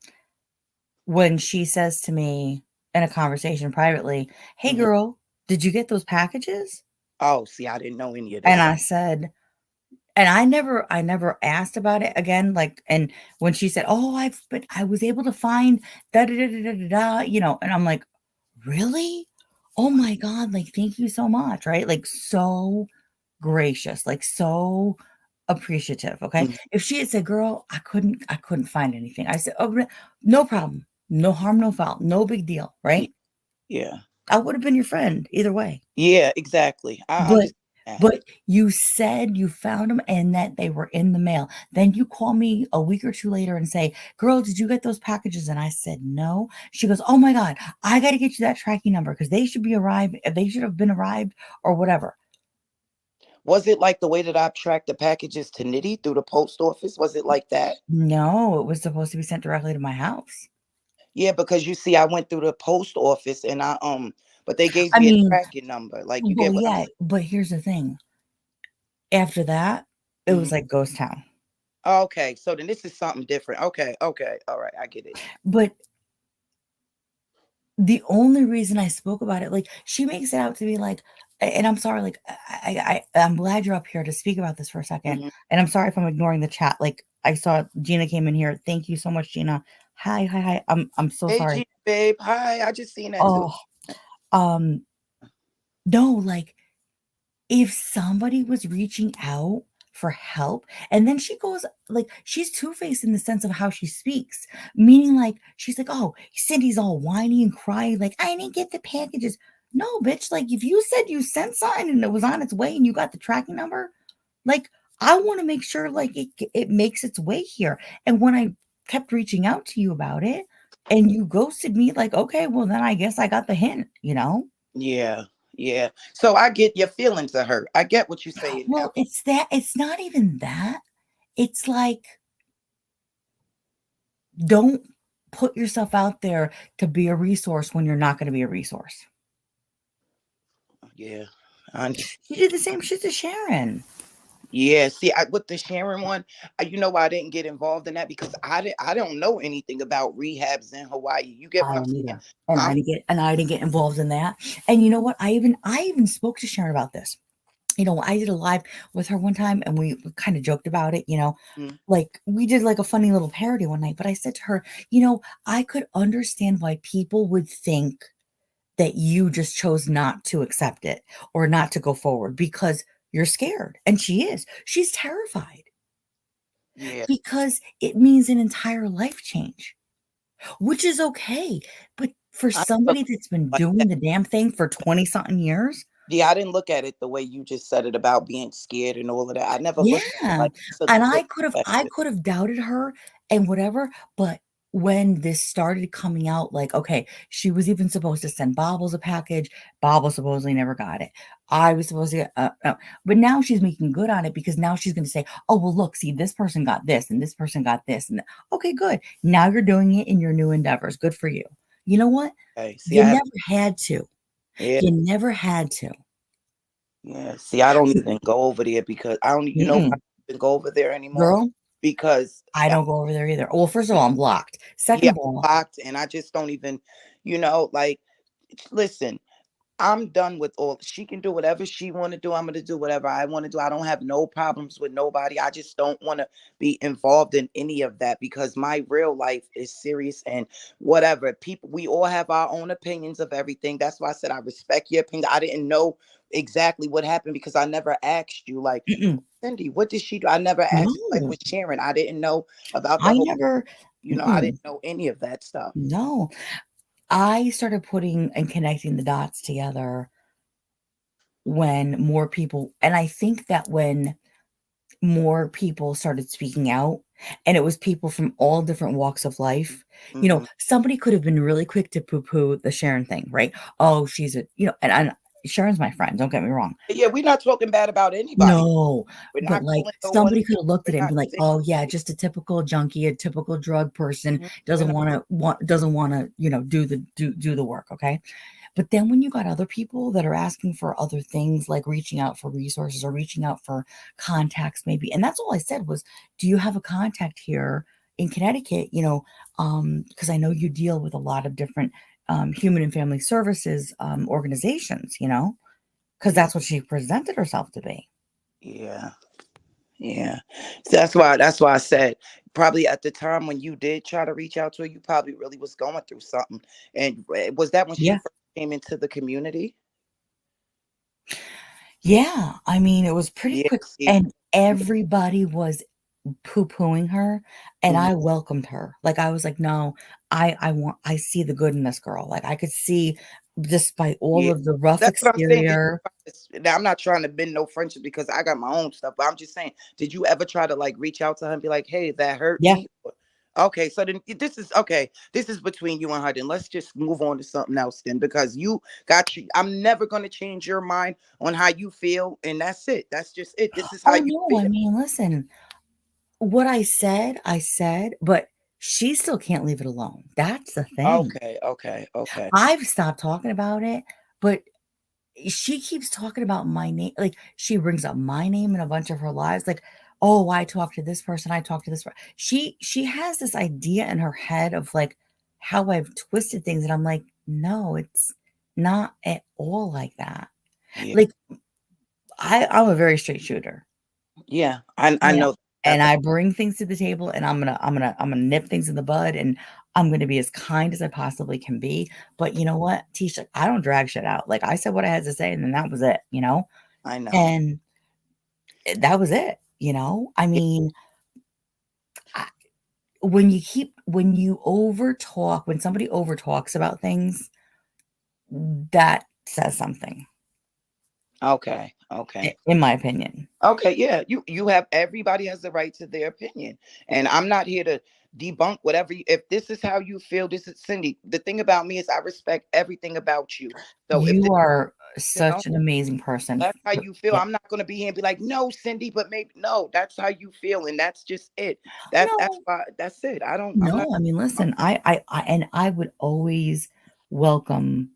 When she says to me in a conversation privately, "Hey Mhm. girl, did you get those packages?" Oh, see, I didn't know any of And this. I said and I never asked about it again, like, and when she said, "Oh, I was able to find da da da da da da da," and I'm like, "Really? Oh my god, like, thank you so much," right? Like, so gracious, like, so appreciative, okay? Mhm. If she had said, "Girl, I couldn't find anything," I said, "Oh, no problem. No harm, no foul. No big deal," Yeah, right? yeah, I would have been your friend either way. yeah, exactly. I But understand that. but you said you found them and that they were in the mail. Then you call me a week or 2 later and say, "Girl, did you get those packages?" And I said, "No." She goes, "Oh my god, I gotta get you that tracking number because they should have been arrived or whatever." Was it like the way that I tracked the packages to Nitty through the post office? Was it like that? No, it was supposed to be sent directly to my house. Yeah, because you see, I went through the post office and but they gave I me a mean, tracking number. Like, you well, get what I'm yeah, saying? but here's the thing. After that, it Mhm. was like ghost town. Okay, so then this is something different. Okay, okay, all right, I get it. But the only reason I spoke about it, like, she makes it out to be like, and I'm sorry, like, I'm glad you're up here to speak about this for a second, Mhm. and I'm sorry if I'm ignoring the chat. Like, I saw Gina came in here. Thank you so much, Gina. Hi, hi, hi. I'm so Hey, sorry. G, babe. Hi, I just seen that too. Oh, um, no, like, if somebody was reaching out for help, and then she goes like, she's two-faced in the sense of how she speaks, meaning like she's like, "Oh, Cindy's all whiny and crying, like I didn't get the packages." No, bitch, like if you said you sent something and it was on its way and you got the tracking number, like I want to make sure like it makes its way here. And when I kept reaching out to you about it and you ghosted me, like, okay, well then I guess I got the hint, you know? Yeah, yeah. So I get your feelings are hurt. I get what you're saying now. Well, it's not even that. It's like, don't put yourself out there to be a resource when you're not gonna be a resource. Yeah. I, You did the same shit to Sharon. yeah, see, with the Sharon one, you know why I didn't get involved in that because I don't know anything about rehabs in Hawaii. You get I what I'm don't saying? either. And I'm I didn't get involved in that. And you know what? I even spoke to Sharon about this. You know, I did a live with her one time and we kind of joked about it, you know. mm, Like we did like a funny little parody one night, but I said to her, I could understand why people would think that you just chose not to accept it or not to go forward because you're scared. And she is. She's terrified yeah. because it means an entire life change, which is okay. But for I never somebody that's been like that. doing the damn thing for 20 something years, Yeah, I didn't look at it the way you just said it about being scared and all of that. I never looked at it yeah, like took and the I good could have I perspective. could have doubted her and whatever, but when this started coming out, like, okay, she was even supposed to send Bobbles a package. Bobble supposedly never got it. I was supposed to get, but now she's making good on it because now she's going to say, "Oh, well, look, see, this person got this and this person got this." And okay, good. Now you're doing it in your new endeavors. Good for you. You know what? Okay. See, You I have never had to. yeah, You never had to. yeah. See, I don't even go over there because I don't, you know, why I Mm-mm. don't even go over there anymore Girl, because I don't go over there either. Well, first of all, I'm blocked. Second yeah, of all, I'm blocked and I just don't even, like, listen. I'm done with all. She can do whatever she want to do. I'm going to do whatever I want to do. I don't have no problems with nobody. I just don't want to be involved in any of that because my real life is serious and whatever. People, we all have our own opinions of everything. That's why I said I respect your opinion. I didn't know exactly what happened because I never asked you like, mm-mm. Cindy, what did she do? I never asked you like No, with Sharon. I didn't know about the I whole, never, I mm-mm, didn't know any of that stuff. no. I started putting and connecting the dots together when more people, and I think that when more people started speaking out, and it was people from all different walks of life. Hmm. Somebody could have been really quick to poo-poo the Sharon thing, right? Oh, she's a, and Sharon's my friend, don't get me wrong. Yeah, we're not talking bad about anybody. No, We're but, not like, calling no one. somebody could have looked We're at it and not been like, saying. "Oh, yeah, just a typical junkie, a typical drug person, Mhm. We're doesn't not. wanna, do the work," okay? But then when you got other people that are asking for other things, like reaching out for resources or reaching out for contacts maybe, and that's all I said was, "Do you have a contact here in Connecticut?" Because I know you deal with a lot of different, human and family services, organizations, because Yeah, that's what she presented herself to be. yeah, yeah. So that's why I said probably at the time when you did try to reach out to her, you probably really was going through something. And was that when she Yeah. first came into the community? Yeah, I mean, it was pretty Yeah. quick, See. and everybody was poo-pooing her, and Mhm. I welcomed her. Like, I was like, "No, I see the good in this girl." Like, I could see despite all Yeah. of the rough That's what I'm saying. exterior. Now I'm not trying to bend no friendship because I got my own stuff, but I'm just saying, did you ever try to like reach out to her and be like, hey, that hurt Yeah. me? Okay, so then this is okay. This is between you and her. Then let's just move on to something else then, because you got you. I'm never gonna change your mind on how you feel, and that's it. That's just it. This is how Oh, you no, I feel. mean, listen, what I said, but she still can't leave it alone. That's the thing. Okay, okay, okay. I've stopped talking about it, but she keeps talking about my name, like, she brings up my name in a bunch of her lives, like, "Oh, I talked to this person, I talked to this per" she has this idea in her head of, like, how I've twisted things, and I'm like, "No, it's not at all like that." Yeah. Like, I'm a very straight shooter, Yeah. I you know, know and that's I bring things to the table, and I'm gonna nip things in the bud, and I'm gonna be as kind as I possibly can be, but you know what, Tisha, I don't drag shit out, like, I said what I had to say, and then that was it, you know? I know. And that was it, you know? I Yeah. mean, I when you overtalk, when somebody overtalks about things, that says something, Okay. Okay. in my opinion. Okay, yeah, you have everybody has the right to their opinion, and I'm not here to debunk whatever. If this is how you feel, this is Cindy. The thing about me is I respect everything about you. So if this, You are you know, such an amazing person. that's how For you feel. yeah. I'm not going to be here and be like, no, Cindy, but maybe no. That's how you feel, and that's just it. That's No, why that's it. I don't. I'm not. no, I mean, listen, I would always welcome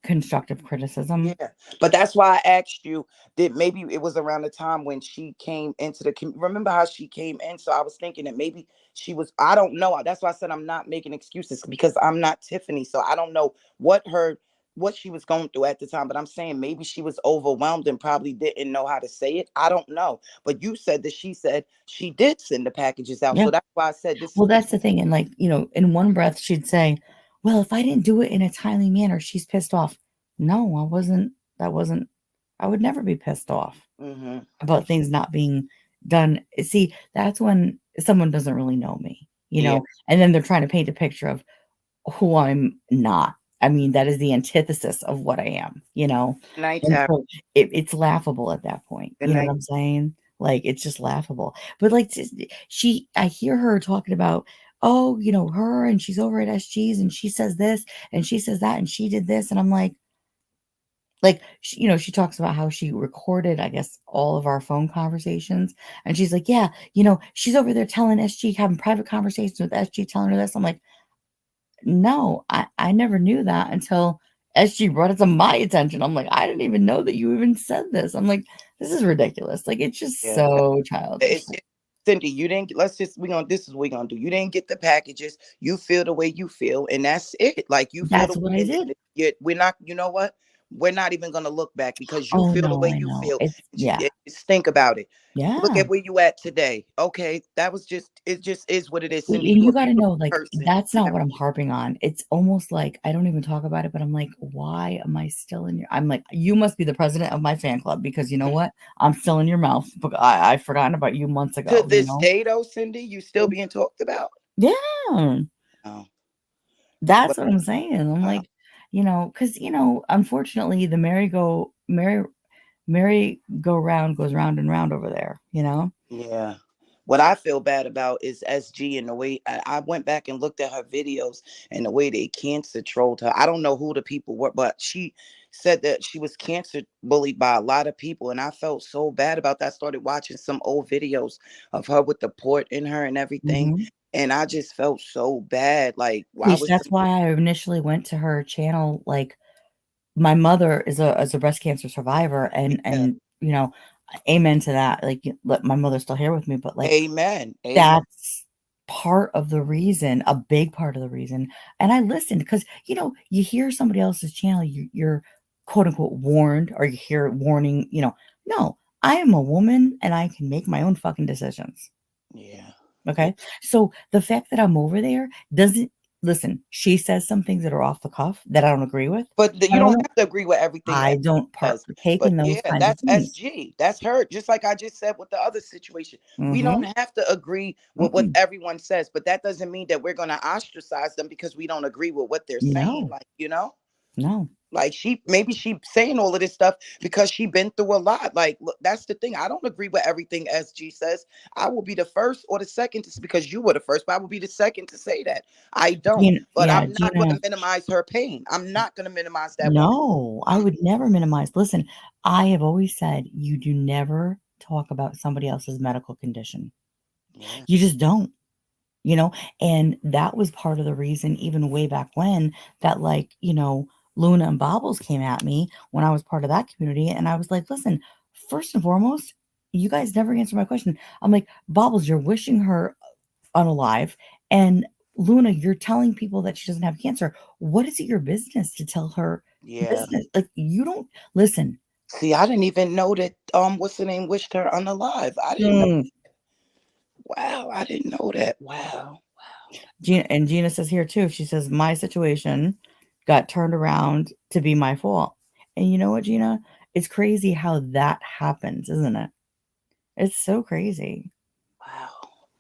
constructive criticism. Yeah, but that's why I asked you that maybe it was around the time when she came into the remember how she came in? So I was thinking that maybe she was, I don't know. That's why I said I'm not making excuses because I'm not Tiffany. So I don't know what she was going through at the time, but I'm saying maybe she was overwhelmed and probably didn't know how to say it. I don't know. But you said that she said she did send the packages out. Yeah. So that's why I said this is Well, between that's the thing, and, like, in one breath, she'd say, "Well, if I didn't do it in a timely manner, she's pissed off." No, that wasn't I would never be pissed off hmm about things not being done. See, that's when someone doesn't really know me, yeah. and then they're trying to paint a picture of who I'm not. I mean, that is the antithesis of what I am. Good night, And Tara. so it's laughable at that point. Good You know what night. I'm saying? Like, it's just laughable. But, like, I hear her talking about, oh, her, and she's over at SG's, and she says this and she says that and she did this. And I'm like, she talks about how she recorded, I guess, all of our phone conversations. And she's like, yeah, she's over there telling SG, having private conversations with SG, telling her this. I'm like, no, I never knew that until SG brought it to my attention. I'm like, "I didn't even know that you even said this." I'm like, "This is ridiculous." Like, it's just Yeah. so childish. It's Cindy, you didn't let's just we gonna this is what we're gonna do. You didn't get the packages. You feel the way you feel, and that's it. Like you feel the That's what way I and did. we're not, you know what? We're not even gonna look back because you Oh, feel the no, way I you know. feel. It's yeah. Just think about it. Look Yeah. at where you at today. Okay. That was just it just is what it is, And Cindy. and You're you a gotta beautiful know, like, person. that's not what I'm harping on. It's almost like I don't even talk about it, but I'm like, "Why am I still in your" I'm like, "You must be the president of my fan club because you know what? I'm still in your mouth, but I've forgotten about you months To ago, you this know?" day though, Cindy, you still being talked about? Yeah. No. That's But what I'm saying. I'm uh, like, because unfortunately, the merry-go-round goes round and round over there. yeah. What I feel bad about is SG and the way I went back and looked at her videos and the way they cancer trolled her. I don't know who the people were, but she said that she was cancer bullied by a lot of people. And I felt so bad about that. I started watching some old videos of her with the port in her and everything. Mhm. And I just felt so bad. Like, why Sheesh, was that's some, why I initially went to her channel, like, my mother is a breast cancer survivor, and yeah, amen to that, like, my mother's still here with me, but, like, amen. Amen. that's part of the reason, a big part of the reason, and I listened because, you hear somebody else's channel, you're quote unquote "warned" or you hear warning. No, I am a woman and I can make my own fucking decisions, Yeah. Yeah. okay? So, the fact that I'm over there doesn't listen, she says some things that are off the cuff that I don't agree with, But and you don't have to agree with everything I don't says. partake But in those yeah, kinds of that's things. SG. That's her. Just like I just said with the other situation. We don't Mhm. have to agree with what Mm-mm. everyone says, but that doesn't mean that we're gonna ostracize them because we don't agree with what they're saying. No, Like, no. like she saying all of this stuff because she been through a lot. Like, look, that's the thing. I don't agree with everything SG says. I will be the first or the second to, because you were the first, but I will be the second to say that. I don't. But Yeah, I'm not Gina. gonna minimize her pain. I'm not gonna minimize that woman. No, I would never minimize. Listen, I have always said you do never talk about somebody else's medical condition. Yeah. You just don't, you know? And that was part of the reason, even way back when, that, like, Luna and Bobbles came at me when I was part of that community, and I was like, "Listen, first and foremost, you guys never answer my question." I'm like, "Bobbles, you're wishing her unalive, and Luna, you're telling people that she doesn't have cancer. What is it your business to tell her Yeah. business? Like, you don't listen." See, I didn't even know that what's the name wished her unalive. I didn't know. Mm. Wow, I didn't know that. Wow. Gina says here too, she says, "My situation got turned around to be my fault." And you know what, Gina? It's crazy how that happens, isn't it? It's so crazy. Wow.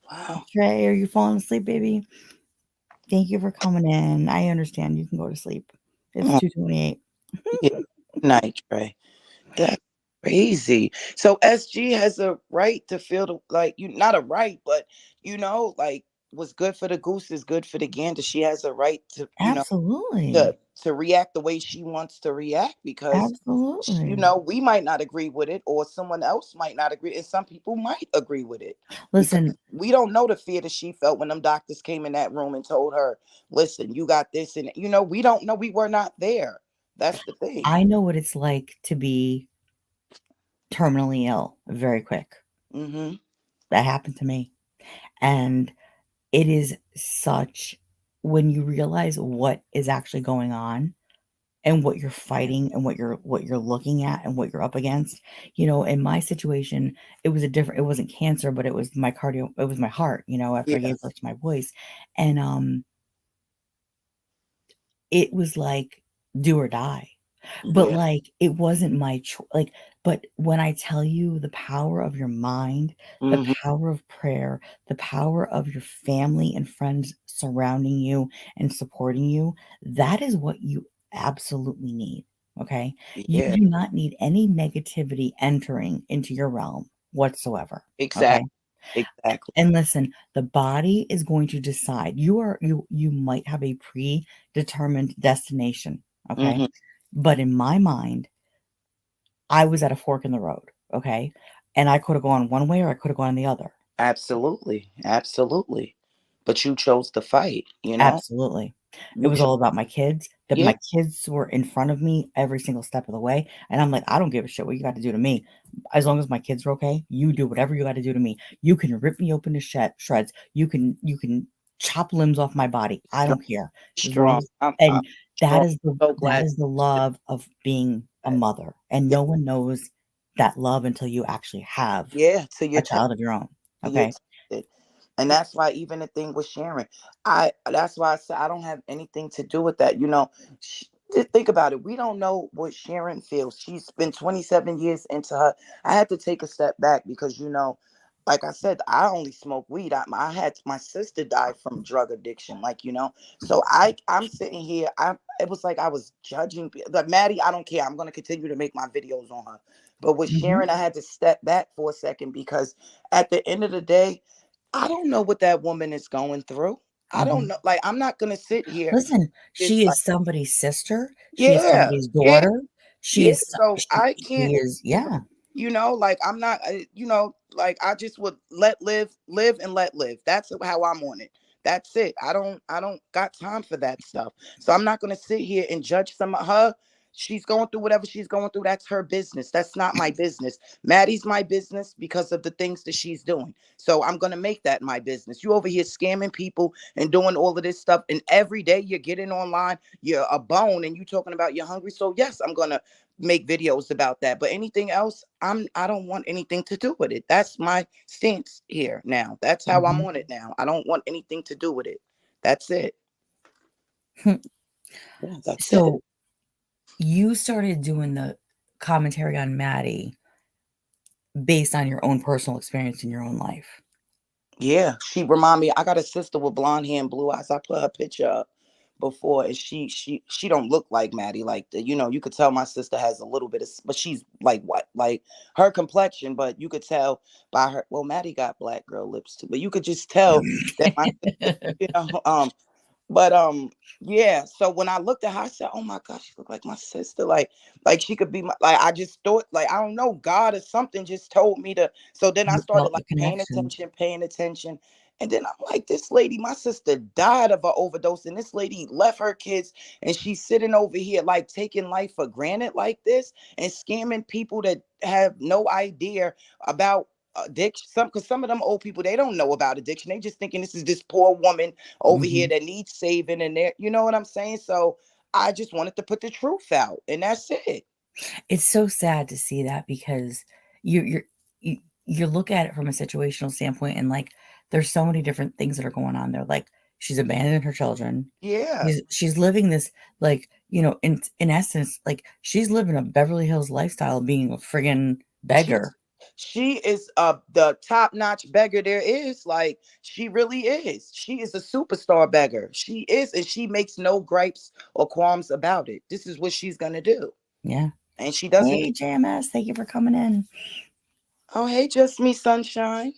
Wow. Trey, are you falling asleep, baby? Thank you for coming in. I understand you can go to sleep. It's Oh, 2:28. yeah. Night, Trey. That's crazy. So SG has a right to feel like you not a right, but like what's good for the goose is good for the gander. She has a right to, Absolutely. to react the way she wants to react because Absolutely. we might not agree with it or someone else might not agree and some people might agree with it because Listen, we don't know the fear that she felt when them doctors came in that room and told her, listen, you got this, and we don't know, we were not there. That's the thing. I know what it's like to be terminally ill very quick. Hmm. That happened to me. And it is such when you realize what is actually going on and what you're fighting and what you're looking at and what you're up against. In my situation, it wasn't cancer, but it was my heart, after I Yeah. gave birth to my boys. And it was like do or die. But, Yeah. like, it wasn't my like, but when I tell you the power of your mind, the Hmm. power of prayer, the power of your family and friends surrounding you and supporting you, that is what you absolutely need, okay? You Yeah. do not need any negativity entering into your realm whatsoever, okay? Exactly. Exactly. And listen, the body is going to decide. You might have a predetermined destination, okay? Hmm. But in my mind, I was at a fork in the road, okay? And I could have gone one way or I could have gone the other. Absolutely. Absolutely. But you chose to fight. Absolutely. It You was chose. all about my kids, that Yeah. my kids were in front of me every single step of the way, and I'm like, "I don't give a shit what you got to do to me. As long as my kids are okay, you do whatever you gotta do to me. You can rip me open to shreds. You can chop limbs off my body. I Strong. don't care. As long Strong. as" I'm and strong. So that glad is the love of being a that. mother, and Yeah. no one knows that love until you actually have Yeah. So you're a child of your own, you're okay? tested. And that's why even the thing with Sharon, that's why I said I don't have anything to do with that. Just think about it. We don't know what Sharon feels. She's been 27 years into her. I had to take a step back because like I said, I only smoke weed. I had my sister die from drug addiction, So I'm sitting here. It was like I was judging. Like Maddie, I don't care. I'm gonna continue to make my videos on her. But with Mhm. Sharon, I had to step back for a second because at the end of the day, I don't know what that woman is going through. I don't Mhm. know. Like, I'm not gonna sit here Listen, just she like, is somebody's sister, she is yeah, somebody's yeah, daughter, she yeah. is so So I she can't, is yeah. like I'm not, like I just would live and let live. That's how I'm on it. That's it. I don't got time for that stuff. So I'm not gonna sit here and judge some of her. She's going through whatever she's going through. That's her business. That's not my business. Maddie's my business because of the things that she's doing. So I'm gonna make that my business. You over here scamming people and doing all of this stuff, and every day you're getting online, you're a bone, and you talking about you're hungry. So yes, I'm gonna make videos about that. But anything else, I don't want anything to do with it. That's my stance here now. That's how I'm Mhm. on it now. I don't want anything to do with it. That's it. Yeah, that's it. So, you started doing the commentary on Maddie based on your own personal experience in your own life. Yeah, she remind me. I got a sister with blonde hair and blue eyes. I put her picture up before, and she don't look like Maddie. Like you could tell my sister has a little bit of, but she's like what, like her complexion. But you could tell by her. Well, Maddie got black girl lips too, but you could just tell that my sister, you know, but yeah, so when I looked at her, I said, "Oh my gosh, she looked like my sister. Like she could be my like." I just thought, like, I don't know, God or something just told me to. So then I You started felt like the connection. paying attention, And then I'm like, this lady, my sister died of an overdose, and this lady left her kids, and she's sitting over here like taking life for granted like this and scamming people that have no idea about addiction. Some of them old people, they don't know about addiction. They just thinking this is this poor woman over here Mhm. that needs saving, and there, you know what I'm saying? So I just wanted to put the truth out, and that's it. It's so sad to see that because you're you you look at it from a situational standpoint and, like, there's so many different things that are going on there, like, she's abandoned her children. Yeah. She's living this, like, in essence, like, she's living a Beverly Hills lifestyle of being a friggin' She's beggar. she is the top notch beggar there is. Like, she really is. She is a superstar beggar. She is, and she makes no gripes or qualms about it. This is what she's gonna do, Yeah. and she doesn't. Hey, JMS, thank you for coming in. Oh, hey, just me, sunshine.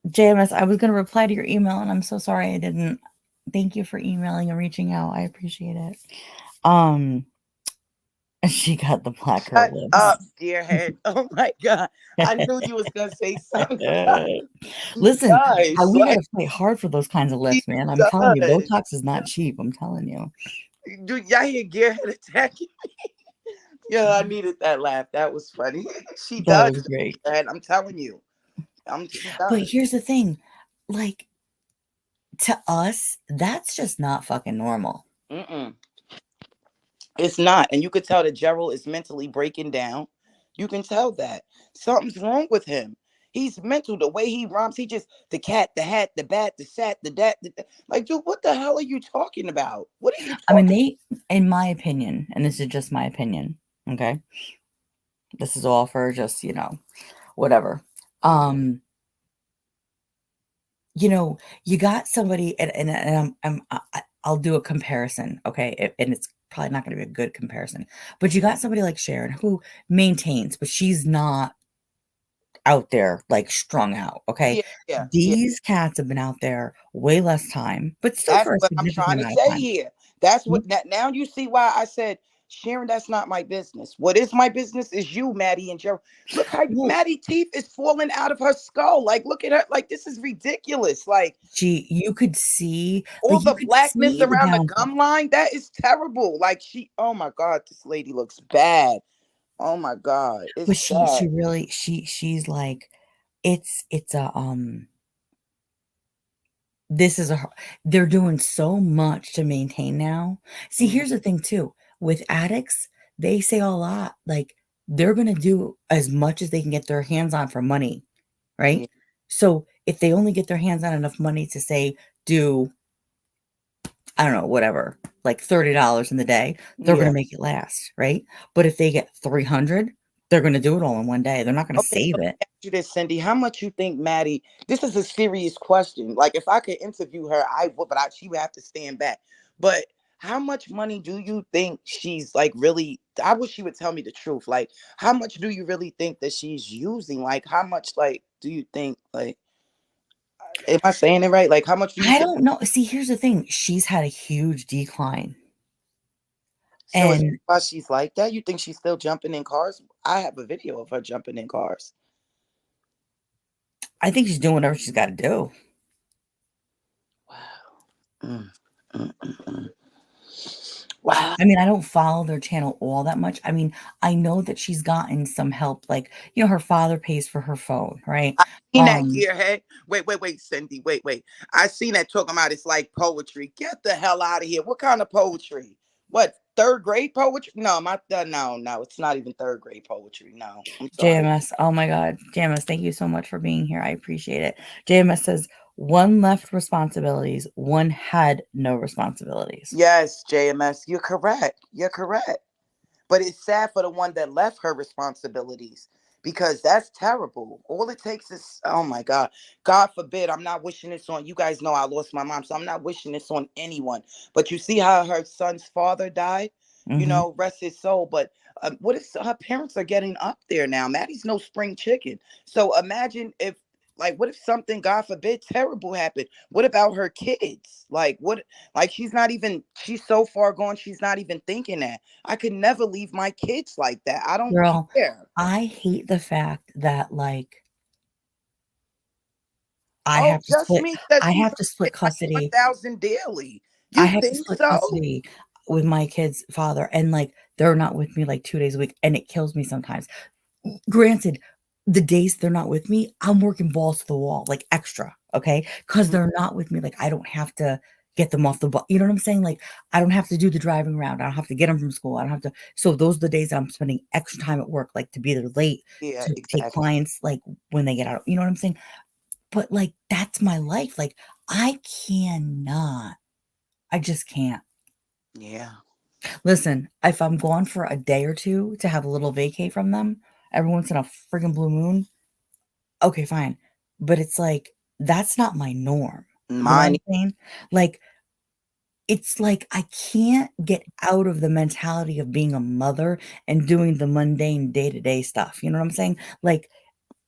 JMS, I was gonna reply to your email, and I'm so sorry I didn't. Thank you for emailing and reaching out. I appreciate it. Um, she got the black girl Shut lips. up, dearhead. Oh my god, I knew you was gonna say something. She Listen, does. we Like, gotta fight hard for those kinds of she lips, man. I'm telling you, does. Botox is not cheap. I'm telling you. Do y'all hear Gearhead attacking? Yeah, I needed that laugh. That was funny. She That does, was great. Gearhead. I'm telling you. She But does. here's the thing, like, to us, that's just not fucking normal. Mm-mm. It's not. And you could tell that Gerald is mentally breaking down. You can tell that. Something's wrong with him. He's mental. The way he romps, he just, the cat, the hat, the bat, the sat, the dat. Like, dude, what the hell are you talking about? What are you I mean, talking in my opinion, and this is just my opinion, okay? This is all for just, whatever. about? Um, you got somebody, and I'll do a comparison, okay? And it's probably not going to be a good comparison, but you got somebody like Sharon who maintains, but she's not out there like strung out, okay? Yeah, yeah, yeah. These cats have been out there way less time, but still That's for a what I'm significant trying to amount of say time. here. That's Mhm. what now you see why I said, Sharon, that's not my business. What is my business is you, Maddie and Joe. Look how Well, Maddie teeth is falling out of her skull. Like, look at her. Like, this is ridiculous. Like, you could see, all like, you the could blackness see the around the downfall. gum line, that is terrible. Like, oh my God, this lady looks bad. Oh my God, But it's she sad. really she's like, it's a, this is a har they're doing so much to maintain now. See, Mhm. here's the thing too, with addicts, they say a lot, like, they're gonna do as much as they can get their hands on for money, right? Yeah, So, if they only get their hands on enough money to say, do, I don't know, whatever, like $30 in the day, they're gonna yeah. make it last, right? But if they get 300, they're gonna do it all in one day, they're not gonna Okay, so save let it. me ask you this, Cindy. How much you think Maddie? This is a serious question. Like, if I could interview her, I would, but she would have to stand back. But how much money do you think she's like really? I wish she would tell me the truth. Like, how much do you really think that she's using? Like, how much like do you think? Like, am I saying it right? Like, how much do you I think? don't know, see, here's the thing, she's had a huge decline, So is that and why she's like that? You think she's still jumping in cars? I have a video of her jumping in cars. I think she's doing whatever she's gotta do. Wow. Mm, mm, mm, mm. Wow. I mean, I don't follow their channel all that much. I mean, I know that she's gotten some help, like, her father pays for her phone, right? Seen that Um, gearhead. Wait, Cindy. Wait. I seen that talking about it's like poetry. Get the hell out of here. What kind of poetry? What, third grade poetry? No, no. It's not even third grade poetry. No, I'm sorry. JMS, oh my god, JMS, thank you so much for being here, I appreciate it. JMS says, "One left responsibilities, one had no responsibilities." Yes, JMS, you're correct. You're correct. But it's sad for the one that left her responsibilities, because that's terrible. All it takes is, oh my God. God forbid, I'm not wishing this on, you guys know I lost my mom, so I'm not wishing this on anyone. But you see how her son's father died? Mhm. Rest his soul. But what if her parents are getting up there now? Maddie's no spring chicken. So imagine if, like, what if something, God forbid, terrible happened? What about her kids? Like, what? Like, she's so far gone, she's not even thinking that. I could never leave my kids like that. I don't Girl, care. I hate the fact that, like, I Oh, have to just split me says I he's have to split getting like custody. 1,000 daily. I You have to think split so? custody with my kid's father, and, like, they're not with me, like, 2 days a week, and it kills me sometimes. Granted, the days they're not with me, I'm working balls to the wall, like, extra, okay? Because 'Cause Mm, they're not with me, like, I don't have to get them off the bus. You know what I'm saying? Like, I don't have to do the driving around, I don't have to get them from school, I don't have to so those are the days I'm spending extra time at work, like, to be there late, yeah, to take exactly. clients, like, when they get out, you know what I'm saying? But, like, that's my life, like, I cannot, I just can't. Yeah. Listen, if I'm gone for a day or 2 to have a little vacay from them every once in a friggin' blue moon, okay, fine. But it's like, that's not my norm. You know what Mine, I'm saying? Like, it's like I can't get out of the mentality of being a mother and doing the mundane day-to-day stuff, you know what I'm saying? Like,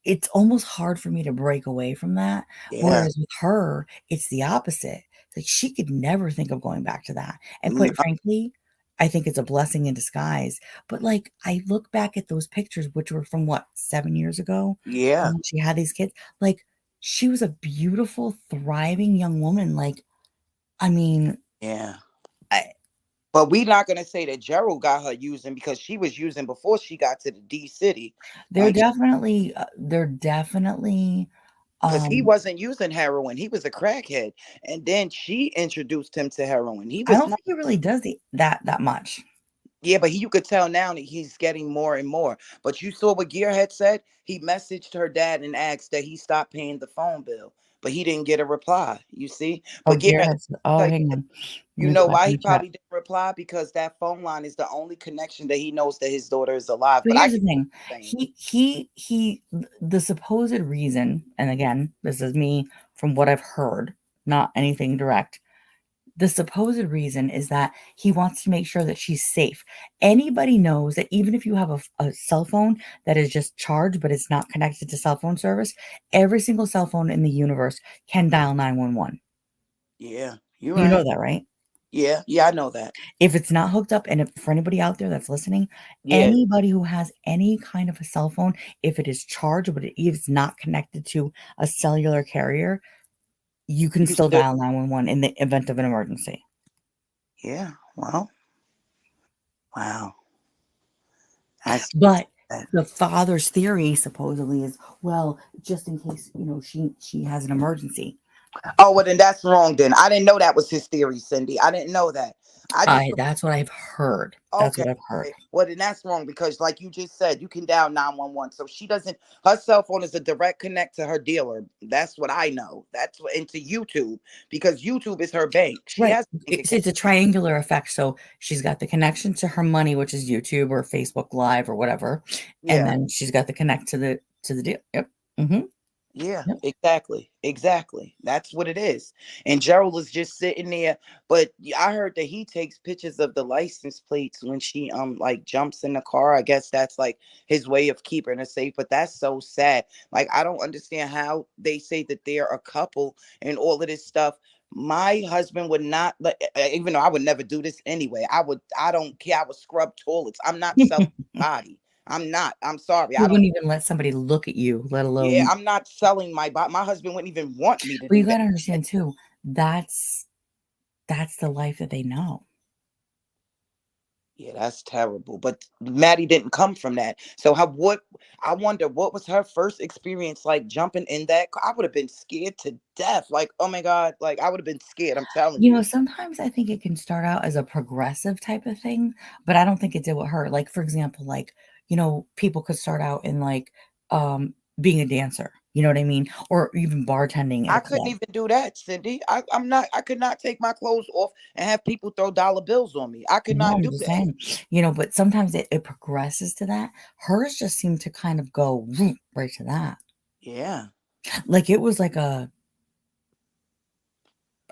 it's almost hard for me to break away from that, yeah. whereas with her, it's the opposite. Like, she could never think of going back to that, and No, quite frankly, I think it's a blessing in disguise, but, like, I look back at those pictures, which were from, what, 7 years ago, yeah, when she had these kids, like, she was a beautiful, thriving young woman, like, I mean, yeah. I But we not gonna say that Gerald got her using because she was using before she got to the D city. Like, they're definitely, because he um wasn't using heroin, he was a crackhead, and then she introduced him to heroin. He I was don't not. think it really does that much. Yeah, but you could tell now that he's getting more and more. But you saw what Gearhead said. He messaged her dad and asked that he stop paying the phone bill, but he didn't get a reply. You see, Oh, but Gear Gearhead, has oh, tell hang on. Let you me go know back why in he the chat. probably didn't reply, because that phone line is the only connection that he knows that his daughter is alive. But But I here's the get thing, what you're saying. the supposed reason, and again, this is me from what I've heard, not anything direct. The supposed reason is that he wants to make sure that she's safe. Anybody knows that even if you have a cell phone that is just charged, but it's not connected to cell phone service, every single cell phone in the universe can dial 911. Yeah, you're You know right. that, right? Yeah, yeah, I know that. If it's not hooked up, and if for anybody out there that's listening, Yeah, anybody who has any kind of a cell phone, if it is charged, but it is not connected to a cellular carrier, you can you still still. dial 911 in the event of an emergency. Yeah, well, wow, that's But that. the father's theory supposedly is, well, just in case, she has an emergency. Oh, well, then that's wrong. Then I didn't know that was his theory, Cindy. I didn't know that. I just I That's what I've heard. That's Okay. what I've heard. Okay. Well, then that's wrong because, like you just said, you can dial 911. So she doesn't, her cell phone is a direct connect to her dealer. That's what I know. That's what, into YouTube, because YouTube is her bank. She Right. has a bank It's account. it's a triangular effect, so she's got the connection to her money, which is YouTube or Facebook Live or whatever, and Yeah. then she's got the connect to the deal. Yep. Mhm. Yeah, Yep. exactly. Exactly. That's what it is. And Gerald was just sitting there, but I heard that he takes pictures of the license plates when she like jumps in the car. I guess that's like his way of keeping her safe, but that's so sad. Like, I don't understand how they say that they're a couple and all of this stuff. My husband would not let, even though I would never do this anyway. I don't care. I would scrub toilets. I'm not selling my body. I'm not. I'm sorry. I You don't. wouldn't even let somebody look at you, let Yeah, alone I'm not selling my body. My husband wouldn't even want me to well, you do that. gotta understand too, that's the life that they know. Yeah, that's terrible. But Maddie didn't come from that. So how what I wonder what was her first experience like jumping in that car? I would have been scared to death. Like, oh my God, like I would have been scared. I'm telling You know, you. sometimes I think it can start out as a progressive type of thing, but I don't think it did with her. Like, for example, like, people could start out in like being a dancer, you know what I mean? Or even bartending at I a couldn't club. even do that, Cindy. I could not take my clothes off and have people throw dollar bills on me. I could No, not I'm do just that. saying, but sometimes it progresses to that. Hers just seemed to kind of go right to that. Yeah. Like it was like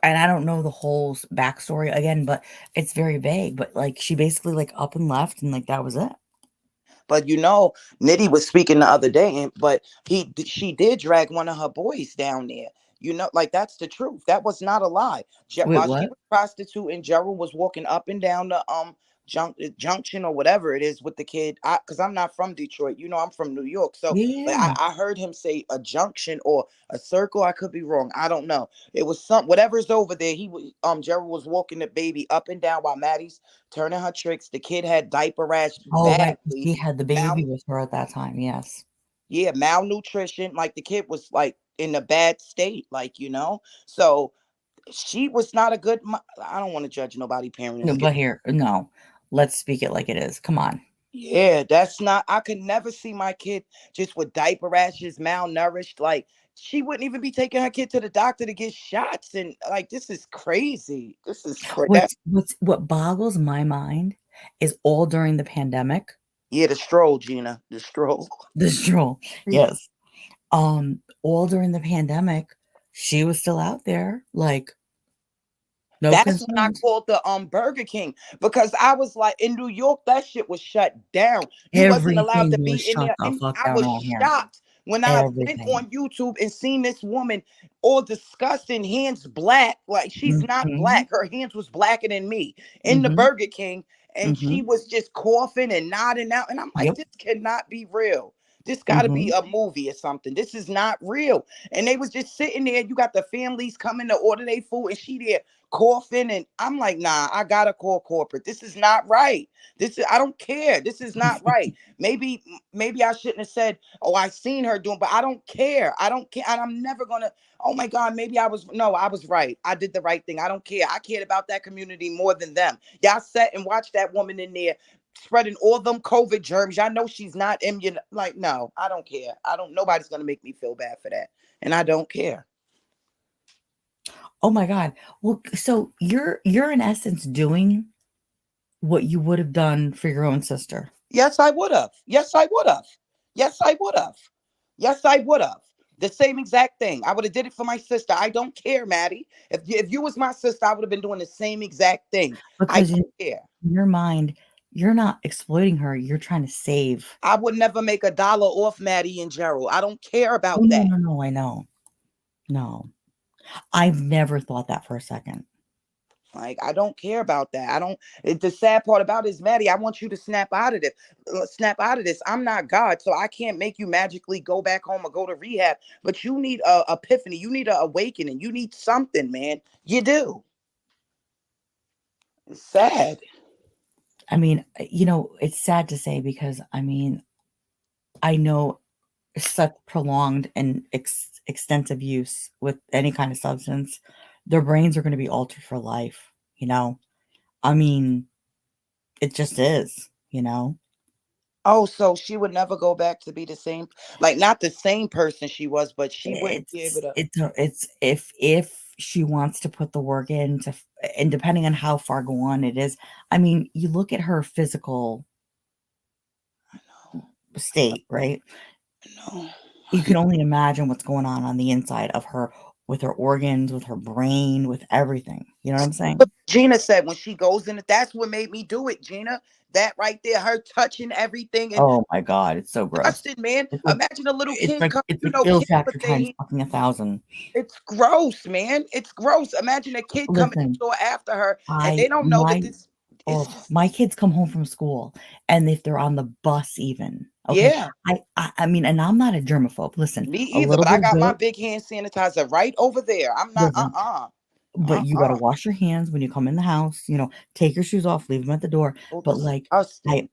and I don't know the whole backstory again, but it's very vague. But like she basically like up and left, and like that was it. But Nitty was speaking the other day, but she did drag one of her boys down there. Like that's the truth. That was not a lie. Wait, While she what? was prostituting, Gerald was walking up and down junction or whatever it is with the kid. Because I'm not from Detroit, I'm from New York. So, but Yeah. I heard him say a junction or a circle. I could be wrong. I don't know. It was whatever's over there. Gerald was walking the baby up and down while Maddie's turning her tricks. The kid had diaper rash Oh, right, 'cause badly. she had the Mal, baby with her at that time, yes. yeah, malnutrition. Like the kid was like in a bad state. So she was not a good. I don't want to judge nobody parenting No, a kid. but here no, let's speak it like it is, come on. Yeah, that's not. I could never see my kid just with diaper rashes, malnourished. Like she wouldn't even be taking her kid to the doctor to get shots, and like this is crazy. This is crazy. What boggles my mind is all during the pandemic, Yeah, the stroll, Gina, the stroll. the stroll, yes, all during the pandemic, she was still out there, like, no That's when I concerns. called the Burger King because I was like in New York that shit was shut down. You wasn't allowed to Everything be was in shut there, the and fuck I down was all here. shocked when I went Everything. on YouTube and seen this woman all disgusting, hands black, like she's not Mhm, black. Her hands was blacker than me in the mhm, Burger King, and she mhm. was just coughing and nodding out, and I'm like, Yep. this cannot be real. This got to be Mhm. a movie or something. This is not real. And they was just sitting there. You got the families coming to order their food, and she there coughing, and I'm like, nah, I gotta call corporate. This is not right. I don't care. This is not right. Maybe I shouldn't have said, oh, I seen her doing, but I don't care. I don't care, and I'm never gonna. Oh my God, maybe I was no, I was right. I did the right thing. I don't care. I cared about that community more than them. Y'all sat and watched that woman in there spreading all them COVID germs. Y'all know she's not immune. Like, no, I don't care. I don't. Nobody's gonna make me feel bad for that, and I don't care. Oh my god. Well, so you're in essence doing what you would have done for your own sister. Yes, I would have. Yes, I would have. Yes, I would have. Yes, I would have. The same exact thing. I would have did it for my sister. I don't care, Maddie. If you was my sister, I would have been doing the same exact thing. I Because don't in care. your mind, you're not exploiting her, you're trying to save. I would never make a dollar off Maddie and Gerald. I don't care Oh, about no, that. no, no, I know. No. I've never thought that for a second. Like, I don't care about that. I don't. The sad part about it is, Maddie, I want you to snap out of this. Snap out of this. I'm not God, so I can't make you magically go back home or go to rehab. But you need a epiphany. You need an awakening. You need something, man. You do. It's sad. I mean, it's sad to say because, I mean, I know such prolonged and extensive use with any kind of substance, their brains are gonna be altered for life, you know? I mean, it just is, you know? Oh, so she would never go back to be the same, like not the same person she was, but she wouldn't be able to. It's if she wants to put the work in and depending on how far gone it is, I mean, you look at her physical state, right? No. You can only imagine what's going on the inside of her with her organs, with her brain, with everything. You know what I'm saying? Gina said when she goes in, that's what made me do it, Gina. That right there, her touching everything and Oh my god, it's so gross. disgusting, man. It's like Imagine a little it's kid like come, it's like ill kids factor put their times hand. fucking 1,000. It's gross, man. It's gross. Imagine a kid coming in Listen, the door after her and I they don't know that my this it's oh, just my kids come home from school, and if they're on the bus even, okay, yeah, I mean, and I'm not a germaphobe. Listen, me a either. little But I bit of got my dirt, big hand sanitizer right over there. I'm not listen, but you gotta uh-uh. wash your hands when you come in the house, take your shoes off, leave them at the door, Oh, but, like, disgusting.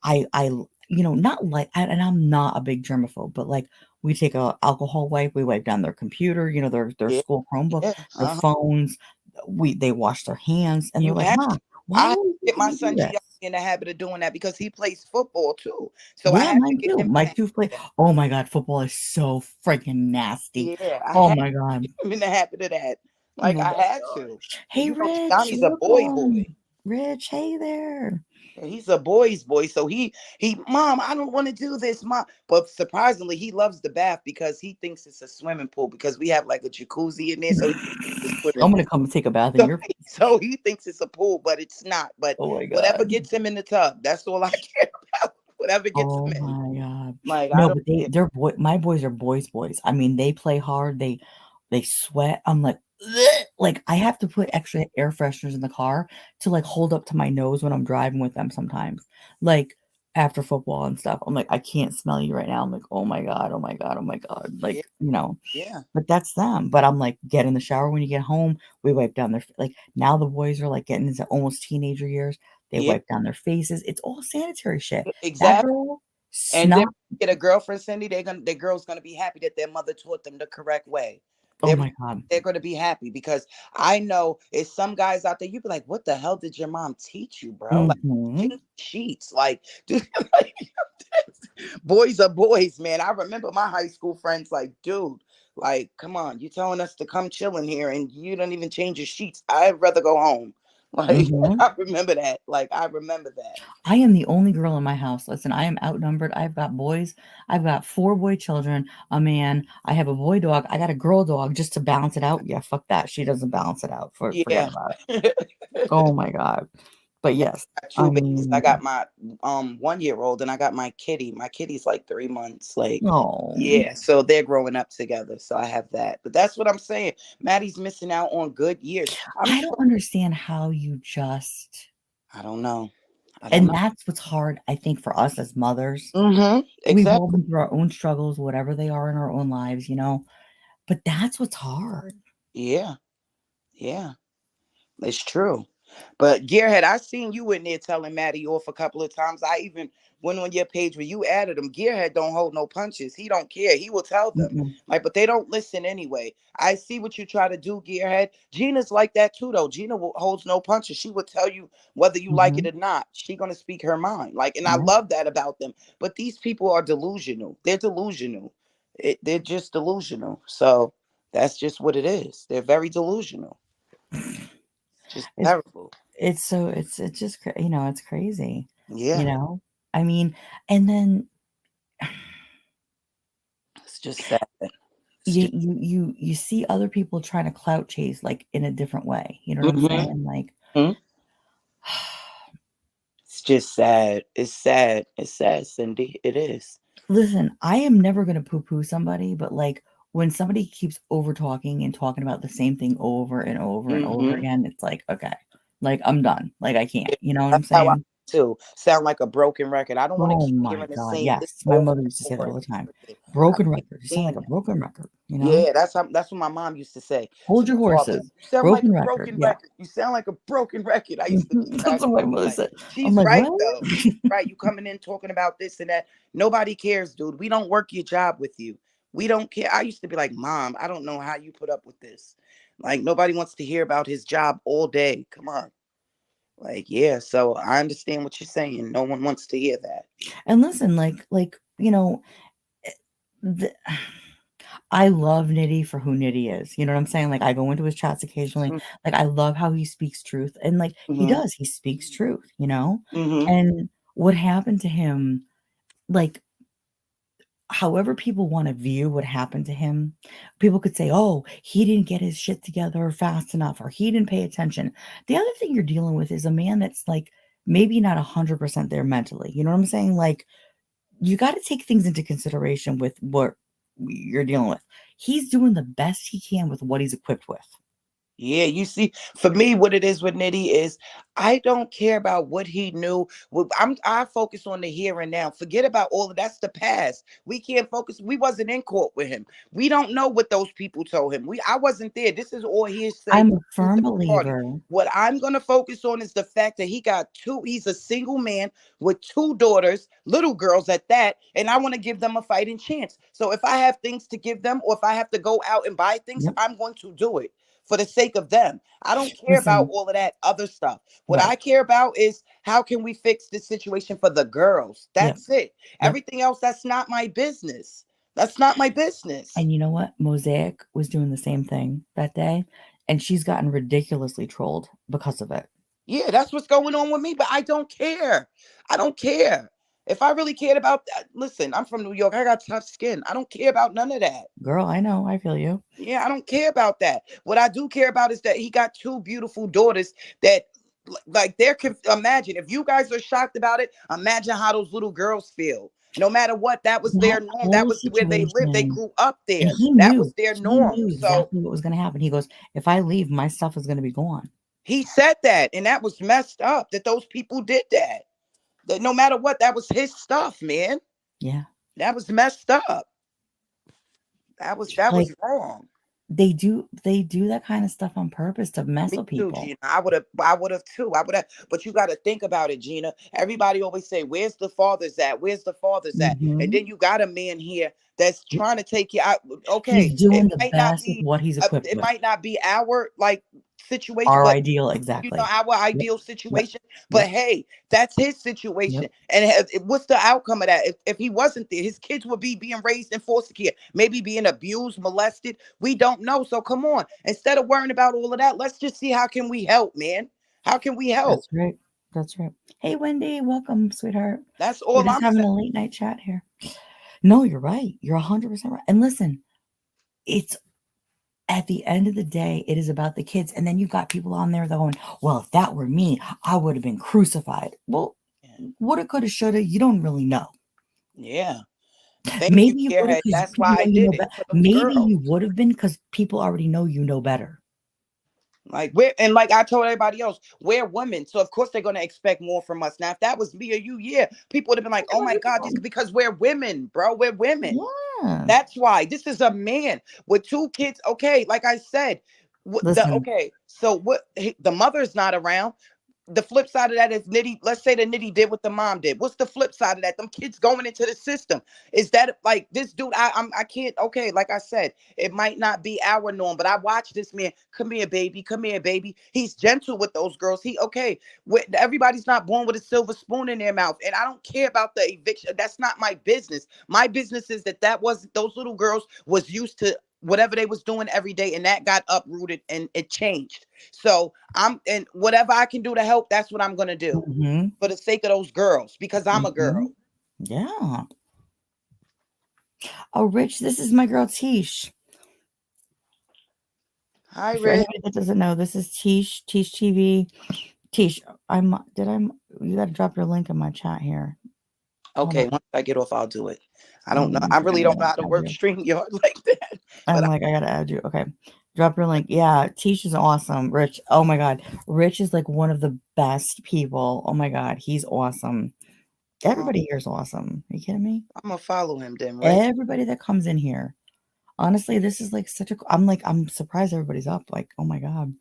not like and I'm not a big germaphobe, but, like, we take a alcohol wipe, we wipe down their computer, their Yeah, school Chromebook, yeah. their phones, they wash their hands, and they're You like, have "Ma, to. why I have are to we get making my you do son Gianni this?" in the habit of doing that because he plays football too. So I Yeah, have to mine get too. him My in 2 play the habit. oh my god, football is so freaking nasty. Yeah, I Oh had my god. him in the habit of that. Like Oh I my had to. gosh. And "Hey, Rich, Gianni's a boy boy. welcome. Rich, hey there." And he's a boy's boy. So he mom, I don't want to do this, mom. But surprisingly, he loves the bath because he thinks it's a swimming pool because we have like a jacuzzi in there. So he thinks it's a swimming I'm gonna pool. come and take a bath in So, your so he thinks it's a pool, but it's not. But oh my whatever god. gets him in the tub, that's all I care about. Whatever gets Oh him in. my god. Like I No, don't but care. my boys are boys. I mean, they play hard, they sweat. I'm like, "Bleh," like, I have to put extra air fresheners in the car to, like, hold up to my nose when I'm driving with them sometimes. Like, after football and stuff, I'm like, "I can't smell you right now." I'm like, "Oh my god, oh my god, oh my god." Yeah, Like, you know? yeah, But that's them. But I'm like, "Get in the shower when you get home." We wipe down their like, now the boys are, like, getting into almost teenager years. They yeah, wipe down their faces. It's all sanitary shit. That exactly. girl And then snot get a girlfriend, Cindy. Their girl's gonna be happy that their mother taught them the correct way. oh They're my god. they're gonna be happy because I know it's some guys out there. You be like, "What the hell did your mom teach you, bro?" Like, Mhm. change sheets, like, dude, like, boys are boys, man. I remember my high school friends, like, dude, like, come on, you telling us to come chill in here and you don't even change your sheets. I'd rather go home. Like, Mhm. I remember that. Like, I remember that. I am the only girl in my house. Listen, I am outnumbered. I've got boys. I've got 4 boy children, a man. I have a boy dog. I got a girl dog just to balance it out. Yeah, fuck that. She doesn't balance it out. Forget Yeah. about it. Oh my god. But Yeah, yes, I got I two babies. I got mean, my 1 year old and I got my kitty. My kitty's like 3 months. Like, oh, yeah, so they're growing up together. So I have that. But that's what I'm saying. Maddie's missing out on good years. I'm I sure. don't understand how you just I don't know. I don't and know. that's what's hard, I think, for us as mothers. We've all Exactly. been through our own struggles, whatever they are in our own lives, you know? But that's what's hard. Yeah. Yeah. It's true. But Gearhead, I seen you in there telling Maddie off a couple of times. I even went on your page where you added him. Gearhead don't hold no punches. He don't care. He will tell them. Mm-mm, Like, but they don't listen anyway. I see what you try to do, Gearhead. Gina's like that too, though. Holds no punches. She will tell you whether you like it mhm, or not. She gonna speak her mind. Like, and I yeah. love that about them. But these people are delusional. They're delusional. They're just delusional. So that's just what it is. They're very delusional. Just It's terrible. it's just you know, it's crazy, you Yeah. know? I mean, and then It's just sad. It's you just you you see other people trying to clout chase, like, in a different way, you know what I'm mhm, saying? Like, mhm. It's just sad. It's sad. It's sad, Cindy. It is. listen, I am never gonna poo-poo somebody, but, like, when somebody keeps over talking and talking about the same thing over and over and over Mhm. again, it's like, "Okay, like, I'm done." Like, I can't, Yeah, you know what I'm that's how I saying? too. Sound like a broken record. I don't want to Oh keep my hearing the god, same thing yes. My over mother and used to say over that and all the time. over again. I "Broken can't record. You sound like stand a that. broken record," you know? Yeah, that's what my mom used to say. She "Hold your would talk. horses. You sound like Broken a record." broken Yeah. record. You sound like a broken record. I used to be Mhm. That's cracking what my up. mother Like, said. I'm she's like, right "What?" though. She's right. You coming in talking about this and that. Nobody cares, dude. We don't work your job with you. We don't care. I used to be like, Mom, I don't know how you put up with this. Like, nobody wants to hear about his job all day. Come on. Like, yeah. So I understand what you're saying. No one wants to hear that. And listen, you know, the I love Nitty for who Nitty is, you know what I'm saying? Like, I go into his chats occasionally, like, I love how he speaks truth, and, like, he Mm-hmm. does, he speaks truth, you know? Mm-hmm. And what happened to him, like, however people wanna view what happened to him, people could say, "Oh, he didn't get his shit together fast enough," or "He didn't pay attention." The other thing you're dealing with is a man that's, like, maybe not 100% there mentally, you know what I'm saying? Like, you gotta take things into consideration with what you're dealing with. He's doing the best he can with what he's equipped with. Yeah, you see, for me, what it is with Nitty is I don't care about what he knew. I focus on the here and now. Forget about all of that's the past. We can't focus. We wasn't in court with him. We don't know what those people told him. I wasn't there. This is all hearsay I'm a from firm third party. believer. What I'm gonna focus on is the fact that he's a single man with 2 daughters, little girls at that, and I want to give them a fighting chance. So if I have things to give them, or if I have to go out and buy things, Yep. I'm going to do it for the sake of them. I don't care about Listen, all of that other stuff. What right. I care about is how can we fix this situation for the girls? Yep. That's it. Yep. Everything else, that's not my business. That's not my business. And you know what? Mosaic was doing the same thing that day, and she's gotten ridiculously trolled because of it. Yeah, that's what's going on with me, but I don't care. I don't care. If I really cared about that, listen, I'm from New York. I got tough skin. I don't care about none of that. Girl, I know, I feel you. Yeah, I don't care about that. What I do care about is that he got 2 beautiful daughters that like imagine if you guys are shocked about it, imagine how those little girls feel. No matter what, that was That their norm. That whole was where they lived. They situation, grew up and there. That was their he norm. knew So exactly what was gonna happen. He goes, "If I leave, my stuff is gonna be gone." he said that, and that was messed up that those people did that. That no matter what, that was his stuff, man. Yeah. That was messed up. That Like, was wrong. they do that kinda stuff on purpose to mess Me with too, people. Gina. I would have too. I would have, but you got to think about it, Gina. Everybody always say, "Where's the fathers at? Where's the fathers at?" And Mhm. then you got a man here that's He trying to take you out. Okay, he's doing the best with what he's equipped it with. might not be our like situation, Our but ideal, you know, exactly. our Yep, ideal yep, situation. But yep, hey, that's his yep. situation. And what's the outcome of that? If he wasn't there, his kids would be being raised in foster care, maybe being abused, molested. We don't know. So come on. Instead of worrying about all of that, let's just see how can we help, man. How can we help? That's right. That's right. Hey, Wendy, welcome, sweetheart. That's We're all just I'm having saying. a late night chat here. No, you're right. You're 100% right. And listen, it's at the end of the day, it is about the kids. And then you've got people on there that going, well, if that were me, I would have been crucified. Well, Yeah. woulda, coulda, shoulda, you don't really know. Yeah. Thank you, Maybe you would have Gearhead. because That's people why know I you know did it better. for those Maybe girls. you would have been because people already know you know better. Like we're and like I told everybody else, we're women, so of course they're gonna expect more from us. Now, if that was me or you, yeah, people would have been like, "Oh my God," just because we're women, bro, we're women. Yeah. That's why this is a man with two kids. Okay, like I said, Listen, so what? The mother's not around. The flip side of that is Nitty. Let's say that Nitty did what the mom did. What's the flip side of that? Them kids going into the system. Is that like this dude? I can't. Okay, like I said, it might not be our norm, but I watch this man. Come here, baby. Come here, baby. He's gentle with those girls. He okay. Everybody's not born with a silver spoon in their mouth, and I don't care about the eviction. That's not my business. My business is that was those little girls was used to whatever they was doing every day, and that got uprooted and it changed. So and whatever I can do to help, that's what I'm gonna do mhm, for the sake of those girls because I'm a girl. mhm. Yeah. Oh, Rich, this is my girl Tish. Hi, For Rich. anybody that doesn't know, this is Tish, Tish TV. Tish, you got to drop your link in my chat here. Hold on. Okay, once I get off, I'll do it. I don't Hold know. on one I second. really I don't know gotta how to add work you. StreamYard like that. I'm But like, I gotta add you. Okay. Drop your link. Yeah, Tish is awesome. Rich, oh my God. Rich is like one of the best people. Oh my God. He's awesome. I'm Everybody here is awesome. Are you kidding me? gonna follow him then, right? Everybody that comes in here. Honestly, this is like such a. I'm surprised everybody's up. Like, oh my God.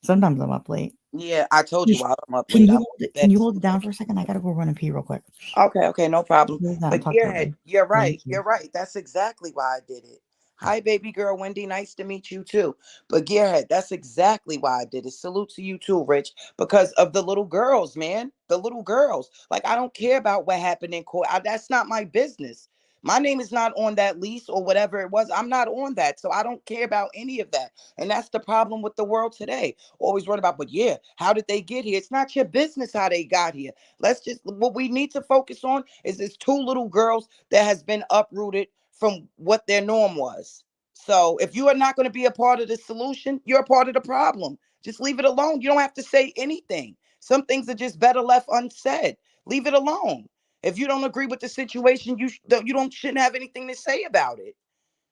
Sometimes I'm up late. Yeah, I told you Tish, while I'm up late. I went to can bed. you hold it down for a second? I gotta go run and pee real quick. Okay, okay, no problem. Hold it down. But Talk to you Gearhead, later. you're Thank right. you. You're right. That's exactly why I did it. Hi, baby girl Wendy. Nice to meet you too. But Gearhead, that's exactly why I did it. Salute to you too, Rich, because of the little girls, man. The little girls. Like I don't care about what happened in court. That's not my business. My name is not on that lease or whatever it was. I'm not on that. So I don't care about any of that. And that's the problem with the world today. Always worried about, but yeah, how did they get here? It's not your business how they got here. Let's just what we need to focus on is this two little girls that has been uprooted from what their norm was. So if you are not going to be a part of the solution, you're a part of the problem. Just leave it alone. You don't have to say anything. Some things are just better left unsaid. Leave it alone. If you don't agree with the situation, you don't shouldn't have anything to say about it,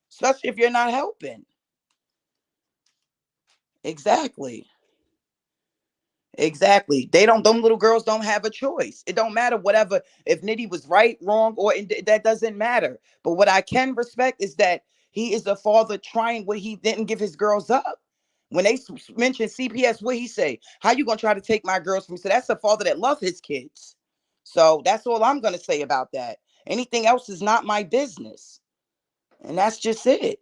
especially if you're not helping. Exactly. Exactly. They don't. Them little girls don't have a choice. It don't matter whatever. If Nitty was right, wrong, or that doesn't matter. But what I can respect is that he is a father trying what he didn't give his girls up. When they mention CPS, what he say? How you gonna try to take my girls from me? So that's a father that loves his kids. So that's all I'm gonna say about that. Anything else is not my business, and that's just it.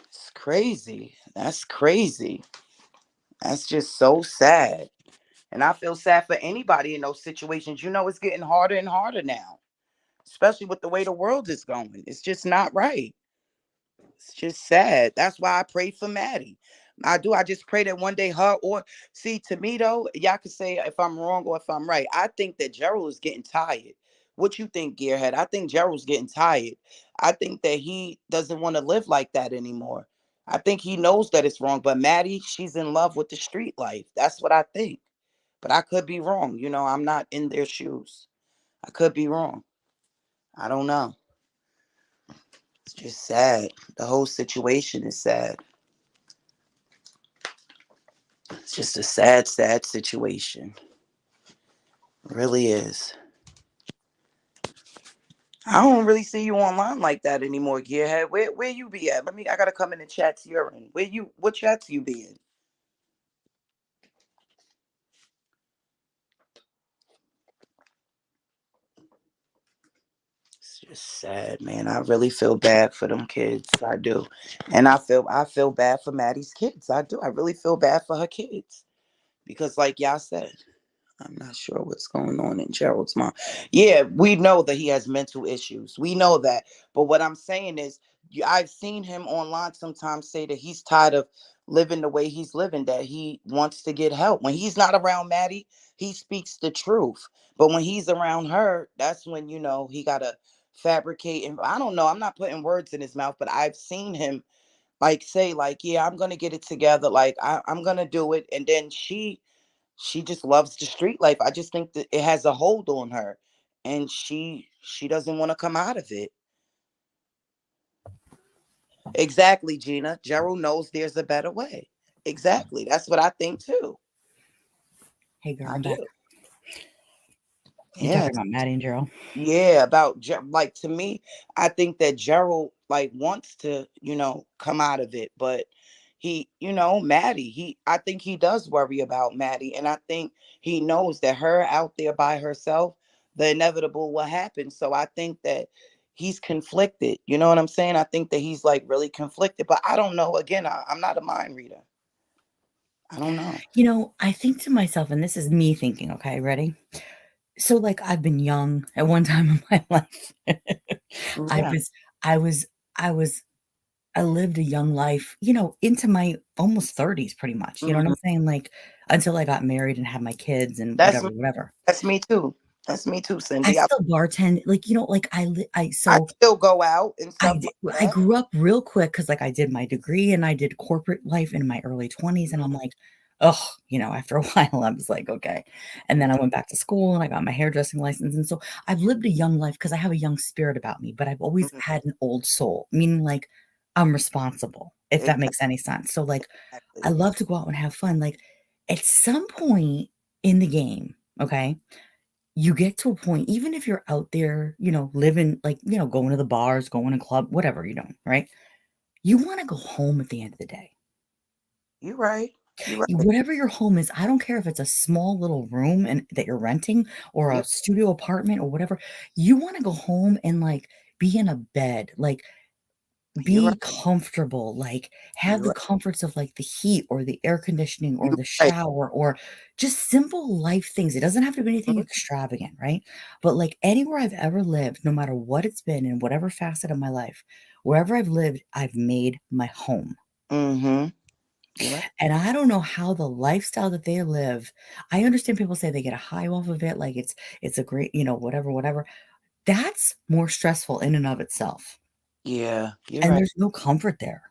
It's crazy. That's crazy. That's just so sad. And I feel sad for anybody in those situations. You know, it's getting harder and harder now, especially with the way the world is going. It's just not right. It's just sad. That's why I pray for Maddie. I do. I just pray that one day her or see to me though, y'all can say if I'm wrong or if I'm right. I think that Gerald is getting tired. What you think, Gearhead? I think Gerald's getting tired. I think that he doesn't want to live like that anymore. I think he knows that it's wrong. But Maddie, she's in love with the street life. That's what I think. But I could be wrong. You know, I'm not in their shoes. I could be wrong. I don't know. It's just sad. The whole situation is sad. It's just a sad, sad situation. It really is. I don't really see you online like that anymore, Gearhead. Where you be at? I gotta come in the chats you're in. What chats you be in? It's just sad, man. I really feel bad for them kids. I do. And I feel bad for Maddie's kids. I do. I really feel bad for her kids. Because like y'all said, I'm not sure what's going on in Gerald's mom. Yeah, we know that he has mental issues. We know that. But what I'm saying is, I've seen him online sometimes say that he's tired of living the way he's living, that he wants to get help. When he's not around Maddie, he speaks the truth. But when he's around her, that's when, he got to fabricate. And I don't know, I'm not putting words in his mouth, but I've seen him like say, like, yeah, I'm going to get it together. Like, I'm going to do it. And then she just loves the street life. I just think that it has a hold on her, and she doesn't want to come out of it. Exactly, Gina. Gerald knows there's a better way. Exactly. That's what I think too. Hey, girl, I I'm back. do. You Yeah. talking about Maddie and Gerald? Yeah, about like to me, I think that Gerald like wants to, come out of it, but Maddie, I think he does worry about Maddie, and I think he knows that her out there by herself, the inevitable will happen. So I think that he's conflicted. You know what I'm saying? I think that he's like really conflicted, but I don't know. Again, I'm not a mind reader. I don't know. I think to myself, and this is me thinking, okay, ready? So, like, I've been young at one time in my life. I Yeah. was, I was, I was, I lived a young life, into my almost 30s pretty much. You know what I'm Mhm. saying? Like, until I got married and had my kids and That's whatever, me. whatever. That's me too. That's me too, I Cindy. I still bartend, like, I so still go out and I stuff did like I that. grew up real quick because, like, I did my degree and I did corporate life in my early 20s, and I'm Mhm. like, "Ugh," after a while, I was like, "Okay." And then I went back to school and I got my hairdressing license, and so I've lived a young life because I have a young spirit about me, but I've always Mhm. had an old soul, meaning, like, I'm responsible, if that makes any sense. So, like, I Exactly. love to go out and have fun, like, at some point in the game, okay, you get to a point, even if you're out there, living, like, going to the bars, going to club, whatever you're doing, right? You wanna go home at the end of the day. You're right. You're right. Whatever your home is, I don't care if it's a small little room and that you're renting or a Yep. studio apartment or whatever. You wanna go home and, like, be in a bed, like, You're be right. comfortable, like, have You're the right. comforts of, like, the heat or the air conditioning or You're the right. shower or just simple life things. It doesn't have to be anything extravagant, right? But, like, anywhere I've ever lived, no matter what it's been in whatever facet of my life, wherever I've lived, I've made my home. Mm-hmm. You're right. And I don't know how the lifestyle that they live, I understand people say they get a high off of it, like it's a great, whatever, whatever. That's more stressful in and of itself. Yeah. You're And right. there's no comfort there.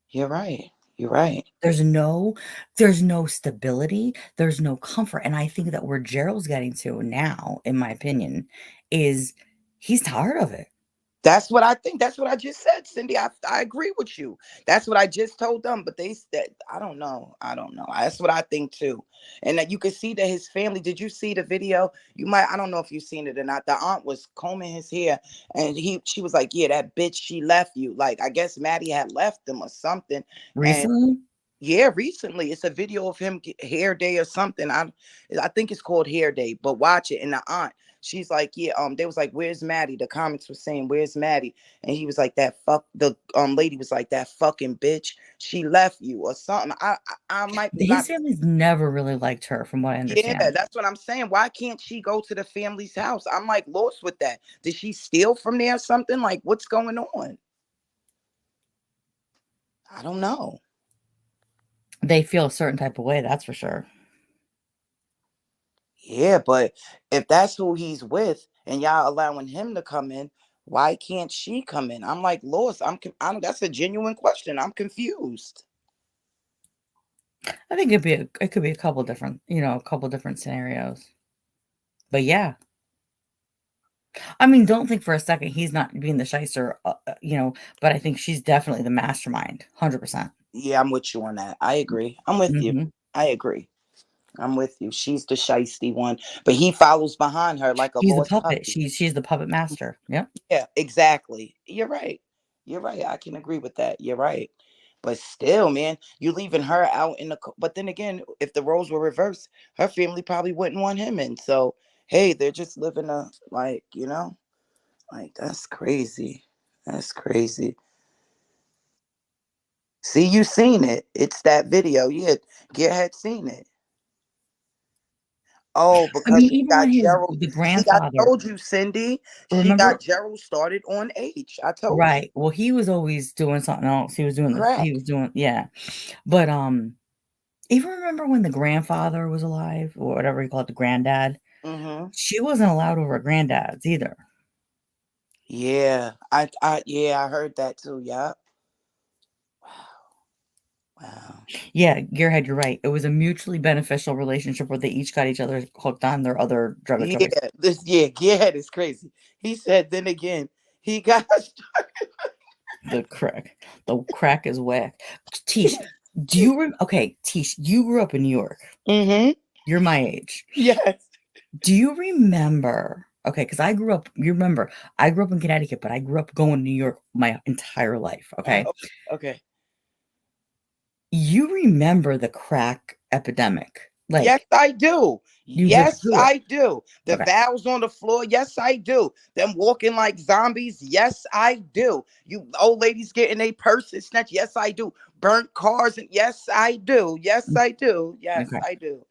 You're right. You're right. There's no there's no stability, there's no comfort. And I think that where Gerald's getting to now, in my opinion, is he's tired of it. That's what I think. That's what I just said, Cindy. I agree with you. That's what I just told them. But they said, I don't know. I don't know. That's what I think too. And that you could see that his family. Did you see the video? You might. I don't know if you've seen it or not. The aunt was combing his hair, and she was like, "Yeah, that bitch. She left you. Like, I guess Maddie had left him or something." And Recently, yeah, recently it's a video of him hair day or something. I think it's called hair day, but watch it. And the aunt, she's like, yeah, they was like, where's Maddie? The comments were saying, where's Maddie? And he was like, that fuck. The lady was like, that fucking bitch. She left you or something. I might his not. family's never really liked her, from what I Yeah, understand. that's what I'm saying. Why can't she go to the family's house? I'm like lost with that. Did she steal from there or something? Like, what's going on? I don't know. They feel a certain type of way, that's for sure. Yeah, but if that's who he's with and y'all allowing him to come in, why can't she come in? I'm like, Lois, I'm that's a genuine question. I'm confused. I think it could be a couple different, a couple different scenarios. But yeah, I mean, don't think for a second he's not being the shyster, but I think she's definitely the mastermind, 100%. Yeah, I'm with you on that. I agree. I'm with you. Mhm. I agree. I'm with you. She's the shisty one, but he follows behind her like a She's the lost puppet. puppy. She's the puppet master. Yep. Yeah, exactly. You're right. You're right. I can agree with that. You're right. But still, man, you leaving her out in the. But then again, if the roles were reversed, her family probably wouldn't want him in. So, hey, they're just living a like, like that's crazy. That's crazy. See, you seen it. It's that video. Yeah, Gear had seen it. Oh, I because mean, she even got when Gerald. the See, I grandfather, told you, Cindy. She got remember? Gerald started on H. I told you. Right. Well, he was always doing something else. He Crack. was doing, yeah. But, even remember when the grandfather was alive or whatever you call it, the granddad? Mm-hmm. She wasn't allowed over granddad's either. Yeah. Yeah, I heard that too. Yeah. Wow. Yeah, Gearhead, you're right. It was a mutually beneficial relationship where they each got each other hooked on their other drug of choice. Yeah, Gearhead is crazy. He said then again, he got The crack. The crack is whack. Tish, okay, Tish, you grew up in New York. mm-hmm. You're my age. Yes. Do you remember? Okay, because you remember, I grew up in Connecticut, but I grew up going to New York my entire life. Okay. Okay. Okay. You remember the crack epidemic. Yes, Like, I do. you lived Yes, through it. I do. The Okay. valves on the floor. Yes, I do. Them walking like zombies. Yes, I do. You old ladies getting a purses snatched. Yes, I do. Burnt cars. And yes, I do. Yes, Mm, I do. Yes, okay. I do.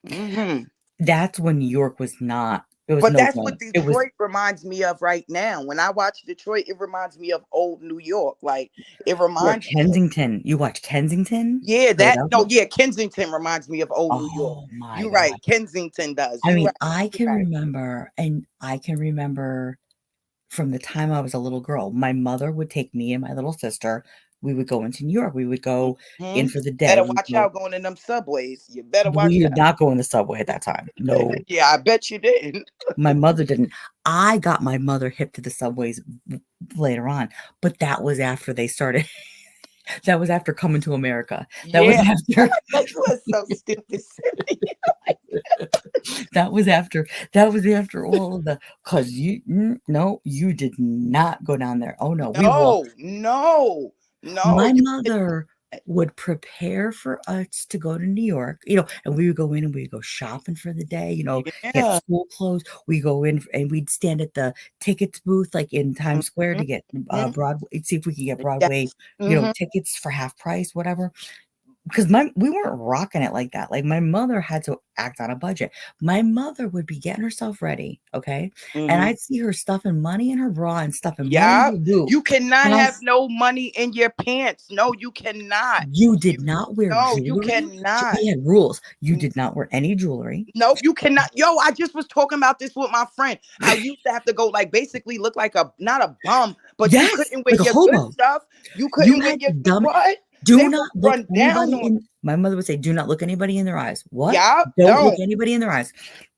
Hmm. That's when New York was not, it was But no that's what bueno. It was Detroit reminds me of right now. When I watch Detroit, it reminds me of old New York. Like it or reminds me of, Kensington. You watch Kensington? yeah, that no, Philadelphia? yeah, Kensington reminds me of old New York. Oh my You're god. right. Kensington does. I You're mean, right. You're right. I can remember from the time I was a little girl, my mother would take me and my little sister. We would go into New York. We would go in Mhm. for the day. Better watch out going in them subways. You better We watch did out. not go in the subway at that time. No, Yeah, I bet you didn't. my mother didn't. I got my mother hip to the subways later on, but that was after they started. That was after Coming to America. That was Yeah, after. you are so stupid, Cindy. That was after all of the, cause no, you did not go down there. Oh no, we walked. No, no, no. My You mother would prepare for us to go to New York, and we would go in and we'd go shopping for the day, get yeah. school clothes. We go in and we'd stand at the tickets booth, like in Times Square, Mhm, to get mhm. Broadway, see if we could get Yes. Broadway, Hmm. tickets for half price, whatever. Because we weren't rocking it like that. Like my mother had to act on a budget. My mother would be getting herself ready, okay? And Hmm. I'd see her stuffing money in her bra and stuffing money in Yeah. her boot. You cannot And have no money in your pants. No, you cannot. you You did not wear no, you jewelry. cannot. We had rules. You did not wear any jewelry. No, you cannot. Yo, I just was talking about this with my friend. How you used to have to go like basically look like a not a bum, but you Yes, couldn't wear like a your good hobo. stuff. You You couldn't wear had your to good dumb it. what? They Do will not look run down anybody on in my mother would say, "Do not look anybody in their eyes." What? yeah, Don't look don't. anybody in their eyes.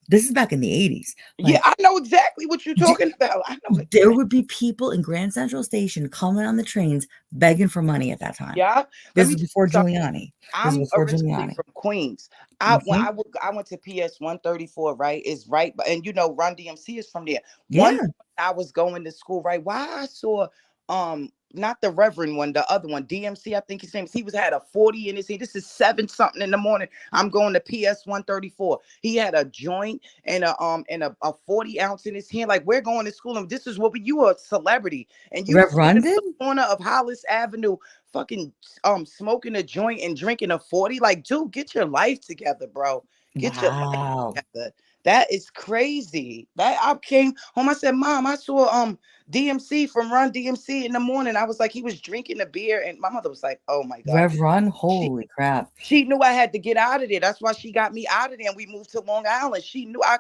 This is back in the '80s. Yeah, Like, I know exactly what you're d talking about. I know there exactly. would be people in Grand Central Station coming on the trains begging for money at that time. Yeah. Let This me is tell you before something. Giuliani. This is I'm before originally Giuliani. from Queens. Mhm. I went to PS 134, right? It's right, and Run DMC is from there. One Yeah. I was going to school, right? Why I saw not the Reverend one, the other one, DMC, I think his name is. He was had a 40 in his hand. This is 7 something in the morning. I'm going to PS 134. He had a joint and a 40 ounce in his hand. Like we're going to school, and this is what you are a celebrity, and you Rev sitting Run in did? the corner of Hollis Avenue fucking smoking a joint and drinking a 40. Like, dude, get your life together, bro. Get your life Wow. together. That is crazy. That I came home. I said, Mom, I saw DMC from Run DMC in the morning. I was like, he was drinking a beer, and my mother was like, oh my God. Rev Run? She Holy crap. she knew I had to get out of there. That's why she got me out of there. And we moved to Long Island. She knew I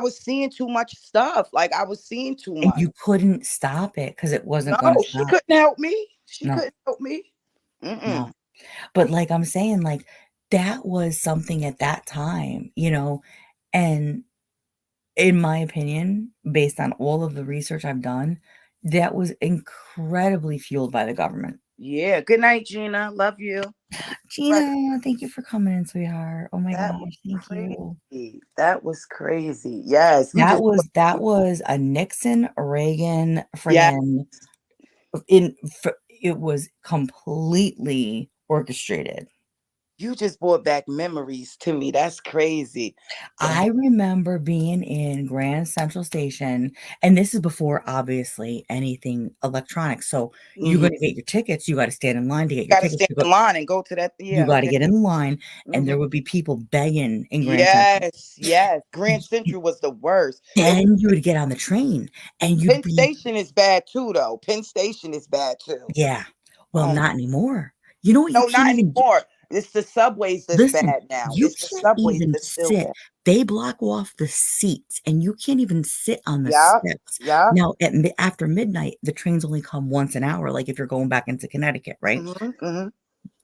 was seeing too much stuff. Like I was seeing too And much. you couldn't stop it because it wasn't No, gonna she stop. couldn't help me. She No, couldn't help me. no. Mm-mm. But, like I'm saying, like, that was something at that time, and in my opinion, based on all of the research I've done, that was incredibly fueled by the government. Yeah. Good night, Gina. Love you. Right. Gina, thank you for coming in, sweetheart. Oh my That was gosh, thank you. crazy. That was crazy. Yes. You That just was that was a Nixon, Reagan, yeah. friggin' in it was completely orchestrated. You just brought back memories to me. That's crazy. The I remember being in Grand Central Station, and this is before obviously anything electronic. So you're mhm. gonna get your tickets, you gotta stand in line to get your Gotta tickets stand to go. in line and go to that. You Yeah. gotta Okay. get in line, and Hmm. there would be people begging in Grand Central. Yes. Yes. Grand Central was the worst. It was Then you would get on the train, and you'd Penn be Station is bad too, though. Penn Station is bad too. yeah. Well, Oh not anymore. You know what? You no, can't not even anymore. It's the subways that's listen, bad now. you It's the can't subways even that's still sit. bad. They block off the seats, and you can't even sit on the Yeah. steps. Yeah. Now, after midnight, the trains only come once an hour, like if you're going back into Connecticut, right? Hmm. Hmm.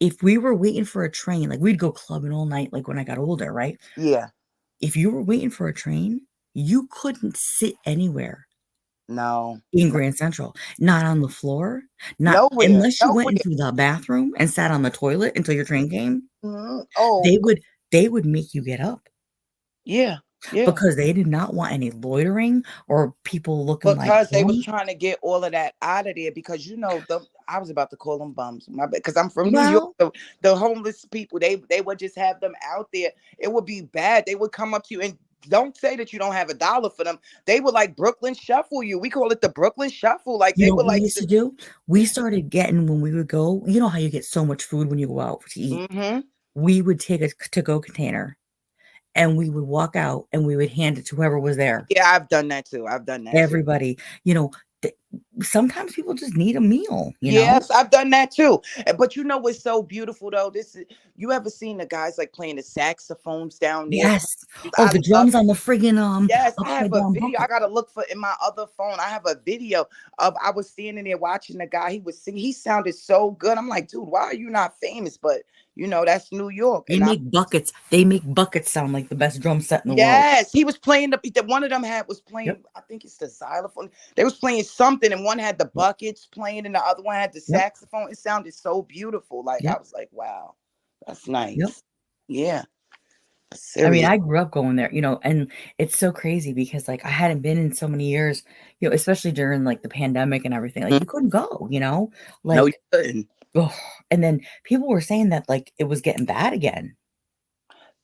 If we were waiting for a train, like we'd go clubbing all night, like when I got older, right? Yeah. If you were waiting for a train, you couldn't sit anywhere No. in No. Grand Central, not on the floor, not Nowhere. unless you went Nowhere. into the bathroom and sat on the toilet until your train came. Mhm. Oh, They would they would make you get up yeah. Yeah. because they did not want any loitering or people looking like Because they was bums. trying to get all of that out of there because the I was about to call them bums, my bad, because I'm from New York. Well, The homeless people, they would just have them out there. It would be bad. They would come up to you and don't say that you don't have a dollar for them. They would like Brooklyn shuffle you. We call it the Brooklyn shuffle. Like you they know were what we like used to do? We started getting when we would go, you know how you get so much food when you go out to eat? mm-hmm. We would take a to-go container and we would walk out and we would hand it to whoever was there. Yeah, I've done that too. I've done that too. Everybody, you know, th sometimes people just need a meal, you know? Yes, I've done that too. But you know what's so beautiful though? This is you ever seen the guys like playing the saxophones down there? Yes. Oh, I the love drums on the friggin', Yes, I have upside a down video. I bucket. gotta look for in my other phone. I have a video of I was standing there watching the guy. He was singing. He sounded so good. I'm like, dude, why are you not famous? But that's New York. And I They make buckets sound like the best drum set in the world. yes, he was playing the one of them had was Yep, playing. I think it's the xylophone. They was playing something, and one had the yep, buckets playing, and the other one had the yep, saxophone. It sounded so beautiful. Like I yep, was like, wow, that's yep. nice. Yeah, I mean, serious. I grew up going there, and it's so crazy because, like, I hadn't been in so many years, especially during, like, the pandemic and everything, like, Mhm. you couldn't go, No, you like, couldn't. ugh, and then people were saying that, like, it was getting bad again.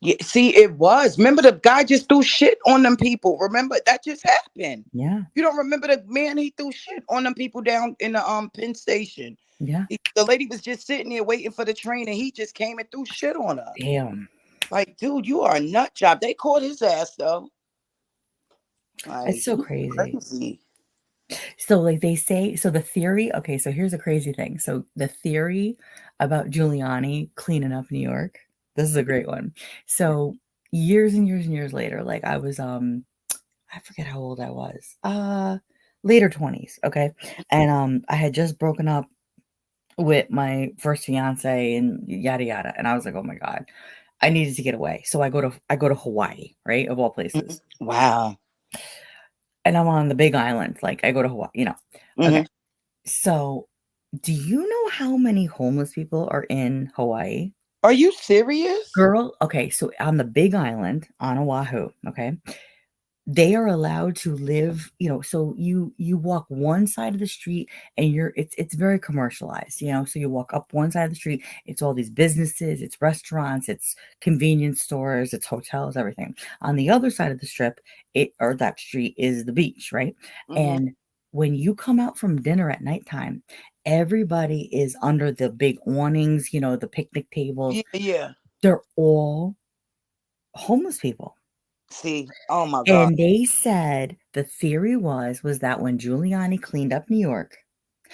Yeah, see, it was. Remember the guy just threw shit on them people. Remember that just happened. Yeah, You don't remember the man he threw shit on them people down in the Penn Station. yeah, The lady was just sitting there waiting for the train and he just came and threw shit on her. damn. Like, dude, you are a nut job. They caught his ass though. It's Like, so he's crazy. crazy. So, like, they say so the theory okay, so here's a crazy thing. So, the theory about Giuliani cleaning up New York, this is a great one. So, years and years and years later, like, I was, I forget how old I was, later 20s, okay? And, I had just broken up with my first fiance and yada yada, and I was like, "Oh my god, I needed to get away." So, I go to Hawaii, right, of all Mhm. places, Wow. and I'm on the Big Island, like, I go to Hawaii, Okay. Hmm. So, do you know how many homeless people are in Hawaii? Are you serious? Girl, okay, so on the Big Island on Oahu, okay, they are allowed to live, so you walk one side of the street and it's very commercialized, so you walk up one side of the street, it's all these businesses, it's restaurants, it's convenience stores, it's hotels, everything. On the other side of the strip, that street is the beach, right? Hmm. And when you come out from dinner at nighttime, everybody is under the big awnings, the picnic tables. Yeah, yeah. They're all homeless people. See, oh my God. And they said the theory was that when Giuliani cleaned up New York,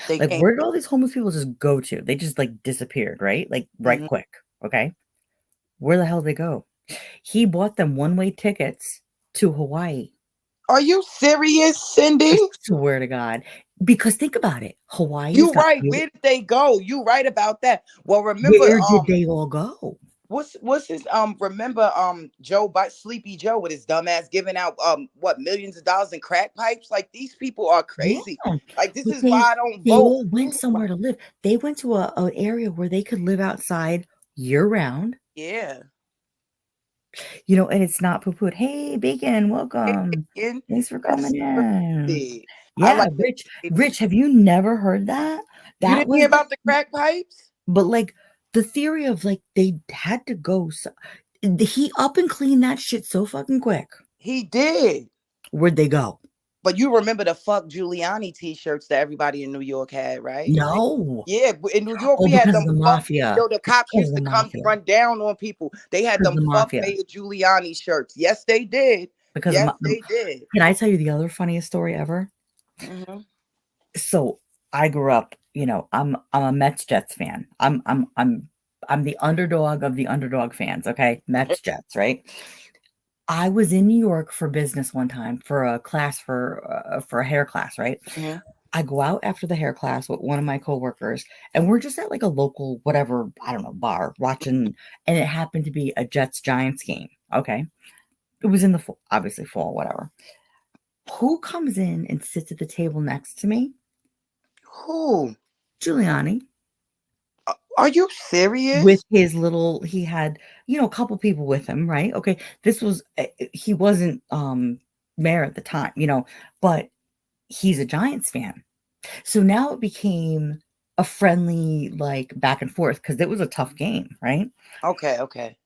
They like, came. where did all these homeless people just go to? They just, like, disappeared, right? Like, right Mhm. quick, okay? Where the hell did they go? He bought them one-way tickets to Hawaii. Are you serious, I Cindy? swear to God. Because think about it, Hawaii's You got right. beauti Where did they go? You right about that. Well, remember, where did they all go? what's his remember Sleepy Joe with his dumb ass giving out what millions of dollars in crack pipes? Like these people are Yeah, crazy. Like this but is why I don't they vote. all went somewhere to live. They went to a area where they could live outside year round, Yeah. and it's not poo-pooed. "Hey, Bacon, Hey, welcome. and Thanks for that's coming in." crazy. I Yeah, like that they do. Rich, have you never heard that? You That didn't hear was about the crack pipes? but, like, the theory of, like, they had to go he up and cleaned that shit so fucking quick. He did. Where'd they go? But you remember the fuck Giuliani t-shirts that everybody in New York had, right? No. Yeah, in New York Oh, we had because of them the fuck. mafia. Yo, the cops Because of used the to come mafia. run down on people. They had Because of them the fuck mafia. Mayor Giuliani shirts. Yes, they did. Because of Yes, the they did. Can I tell you the other funniest story ever? Hmm. So, I grew up, I'm a Mets Jets fan. I'm the underdog of the underdog fans, okay? Mets Jets, right? I was in New York for business one time for a class for a hair class, right? Hmm. I go out after the hair class with one of my coworkers, and we're just at like a local whatever, I don't know, bar watching, and it happened to be a Jets Giants game. Okay. It was in the fall, obviously fall, whatever. Who comes in and sits at the table next to me? Who? Giuliani Are you with serious? his little, he had, a couple people with him, right? Okay. This was, he wasn't mayor at the time, but he's a Giants fan. So now it became a friendly, like, back and forth because it was a tough game, right? Okay, okay.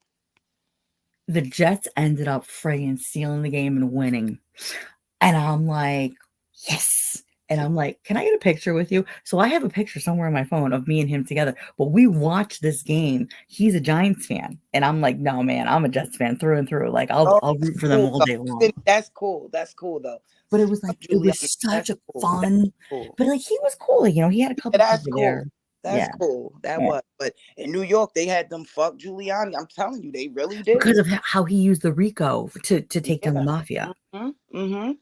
The Jets ended up friggin' stealing the game and winning. And I'm like, yes. And I'm like, can I get a picture with you? So I have a picture somewhere on my phone of me and him together. But we watched this game. He's a Giants fan. And I'm like, no, man, I'm a Jets fan through and through. Like, I'll Oh, I'll that's root for them cool all though. day long. That's cool. That's cool though. But it was Fuck like, it was Giuliani. such That's a cool. That's fun, cool. but like he was cool. He had a Yeah, couple that's people there. cool. That's Yeah. cool. That Yeah. was. But in New York, they had them fuck Giuliani. I'm telling you, they really did. Because of how he used the RICO to take down the Yeah. mafia.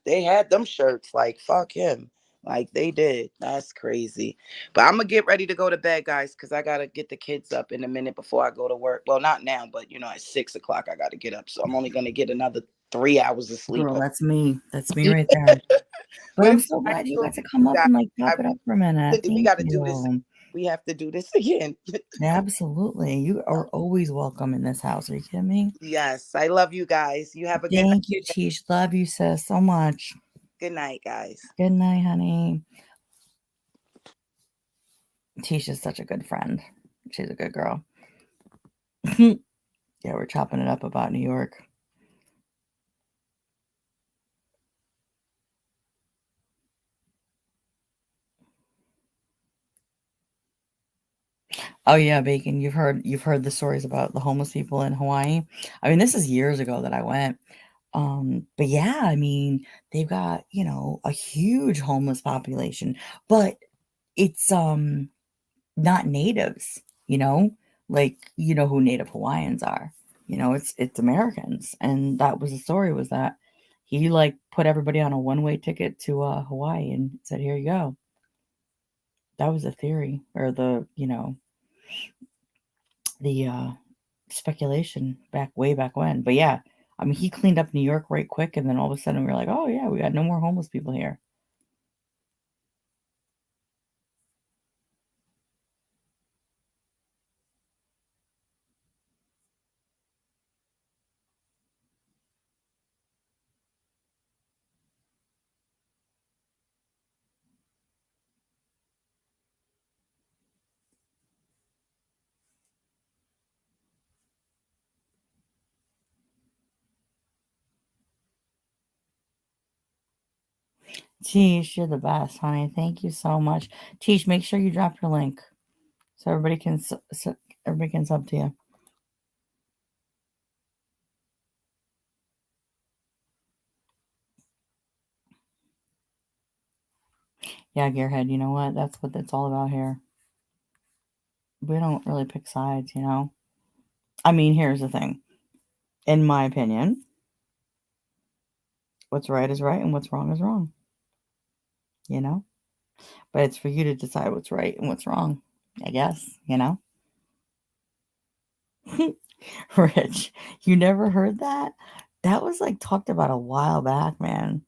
They had them shirts. Like fuck him. Like they did. That's crazy. But I'm gonna get ready to go to bed, guys, because I gotta get the kids up in a minute before I go to work. Well, not now, but at 6 o'clock I gotta get up. So I'm only gonna get another 3 hours of sleep. Girl, that's me. That's me right there. But But it I'm was so nice glad you got talking to to come you up guys. and like I talk it up for a minute. we Thank got to do this. you. We have to do this again. Absolutely. You are always welcome in this house. Are you kidding me? Yes, I love you guys. You have a good night. Thank you, Tish. Love you, sis, so much. Good night, guys. Good night, honey. Tish is such a good friend. She's a good girl. Yeah, we're chopping it up about New York. Oh yeah, Bacon. You've heard the stories about the homeless people in Hawaii. I mean, this is years ago that I went. But yeah, I mean, they've got, a huge homeless population, but it's not natives, you know? Like, you know who Native Hawaiians are. It's Americans. And that was the story, was that he like put everybody on a one-way ticket to Hawaii and said, "Here you go." That was the theory, or the speculation way back when. But yeah, I mean, he cleaned up New York right quick, and then all of a sudden we are like, "Oh yeah, we got no more homeless people here." Tish, you're the best, honey. Thank you so much. Tish, make sure you drop your link so everybody can sub to you. Yeah, Gearhead, you know what? That's what it's all about here. We don't really pick sides. I mean, here's the thing. In my opinion, what's right is right and what's wrong is wrong, you know? But it's for you to decide what's right and what's wrong, I guess. Rich, you never heard that? That was, like, talked about a while back, man.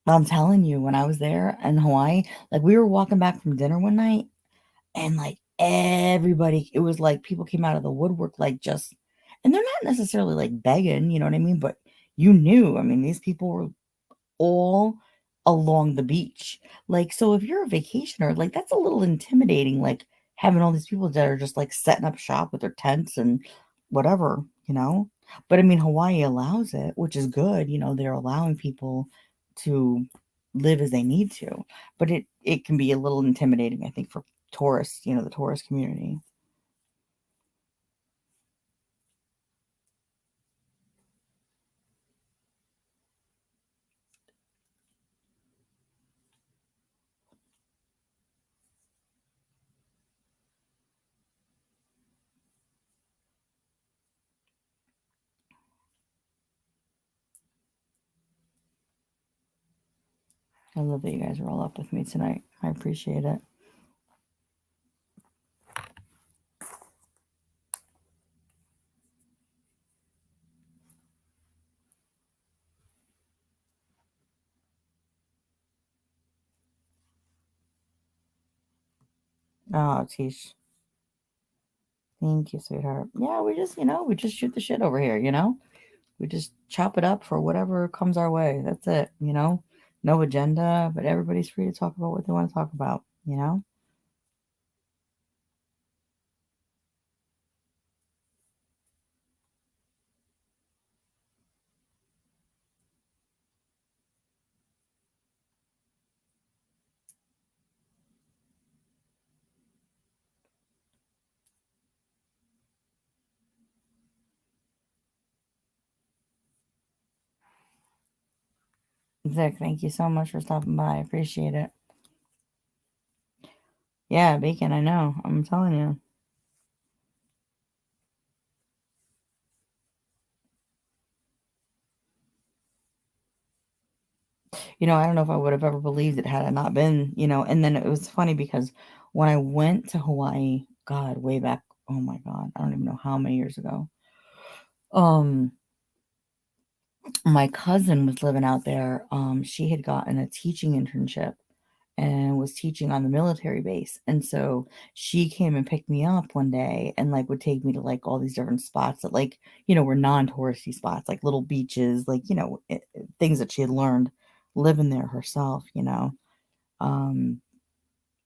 I'm telling you, when I was there in Hawaii, like, we were walking back from dinner one night, and, like, everybody it was like people came out of the woodwork, like, just and they're not necessarily, like, begging, you know what I mean? But you knew, I mean, these people were all along the beach. Like, so if you're a vacationer, like, that's a little intimidating, like, having all these people that are just, like, setting up shop with their tents and whatever, you know? But, I mean, Hawaii allows it, which is good, you know, they're allowing people to live as they need to, but it can be a little intimidating, I think, for tourists, you know, the tourist community. I love that you guys are all up with me tonight. I appreciate it. Oh, Tish. Thank you, sweetheart. Yeah, we just, we just shoot the shit over here, you know? We just chop it up for whatever comes our way. That's it, you know? No agenda, but everybody's free to talk about what they want to talk about, you know? Vic, thank you so much for stopping by. I appreciate it. Yeah, bacon, I know. I'm telling you. I don't know if I would have ever believed it had it not been, and then it was funny because when I went to Hawaii, God, way back, oh my God, I don't even know how many years ago. Um, my cousin was living out there. She had gotten a teaching internship and was teaching on the military base. And so she came and picked me up one day and like would take me to like all these different spots that like, were non-touristy spots, like little beaches, like, things that she had learned living there herself, Um,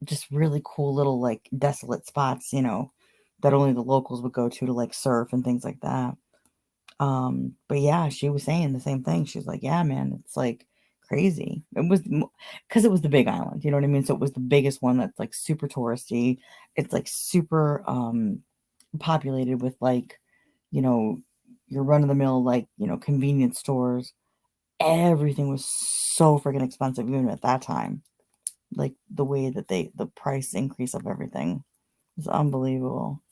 just really cool little like desolate spots, that only the locals would go to like surf and things like that. But yeah, she was saying the same thing. She's like, "Yeah, man, it's like crazy." It was because it was the Big Island, you know what I mean? So it was the biggest one that's like super touristy. It's like super populated with like, you know, your run of the mill like, convenience stores. Everything was so freaking expensive even at that time. Like the way that the price increase of everything is unbelievable.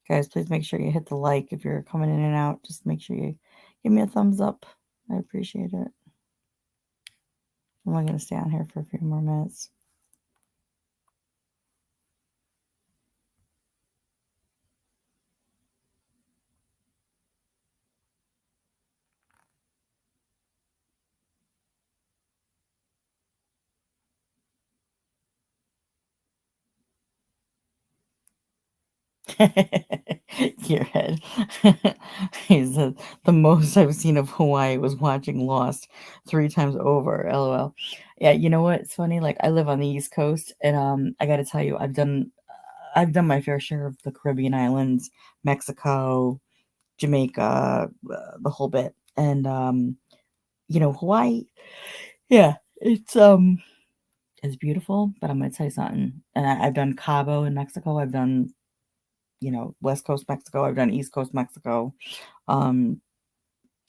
Guys, please make sure you hit the like if you're coming in and out. Just make sure you give me a thumbs up. I appreciate it. I'm only going to stay on here for a few more minutes. Gearhead. He said, the most I've seen of Hawaii was watching Lost 3 times over. LOL. Yeah, you know what? It's funny. Like I live on the East Coast, and I got to tell you, I've done my fair share of the Caribbean islands, Mexico, Jamaica, the whole bit, and Hawaii. Yeah, it's beautiful, but I'm gonna tell you something. And I've done Cabo in Mexico. I've done, West Coast Mexico. I've done East Coast Mexico. Um,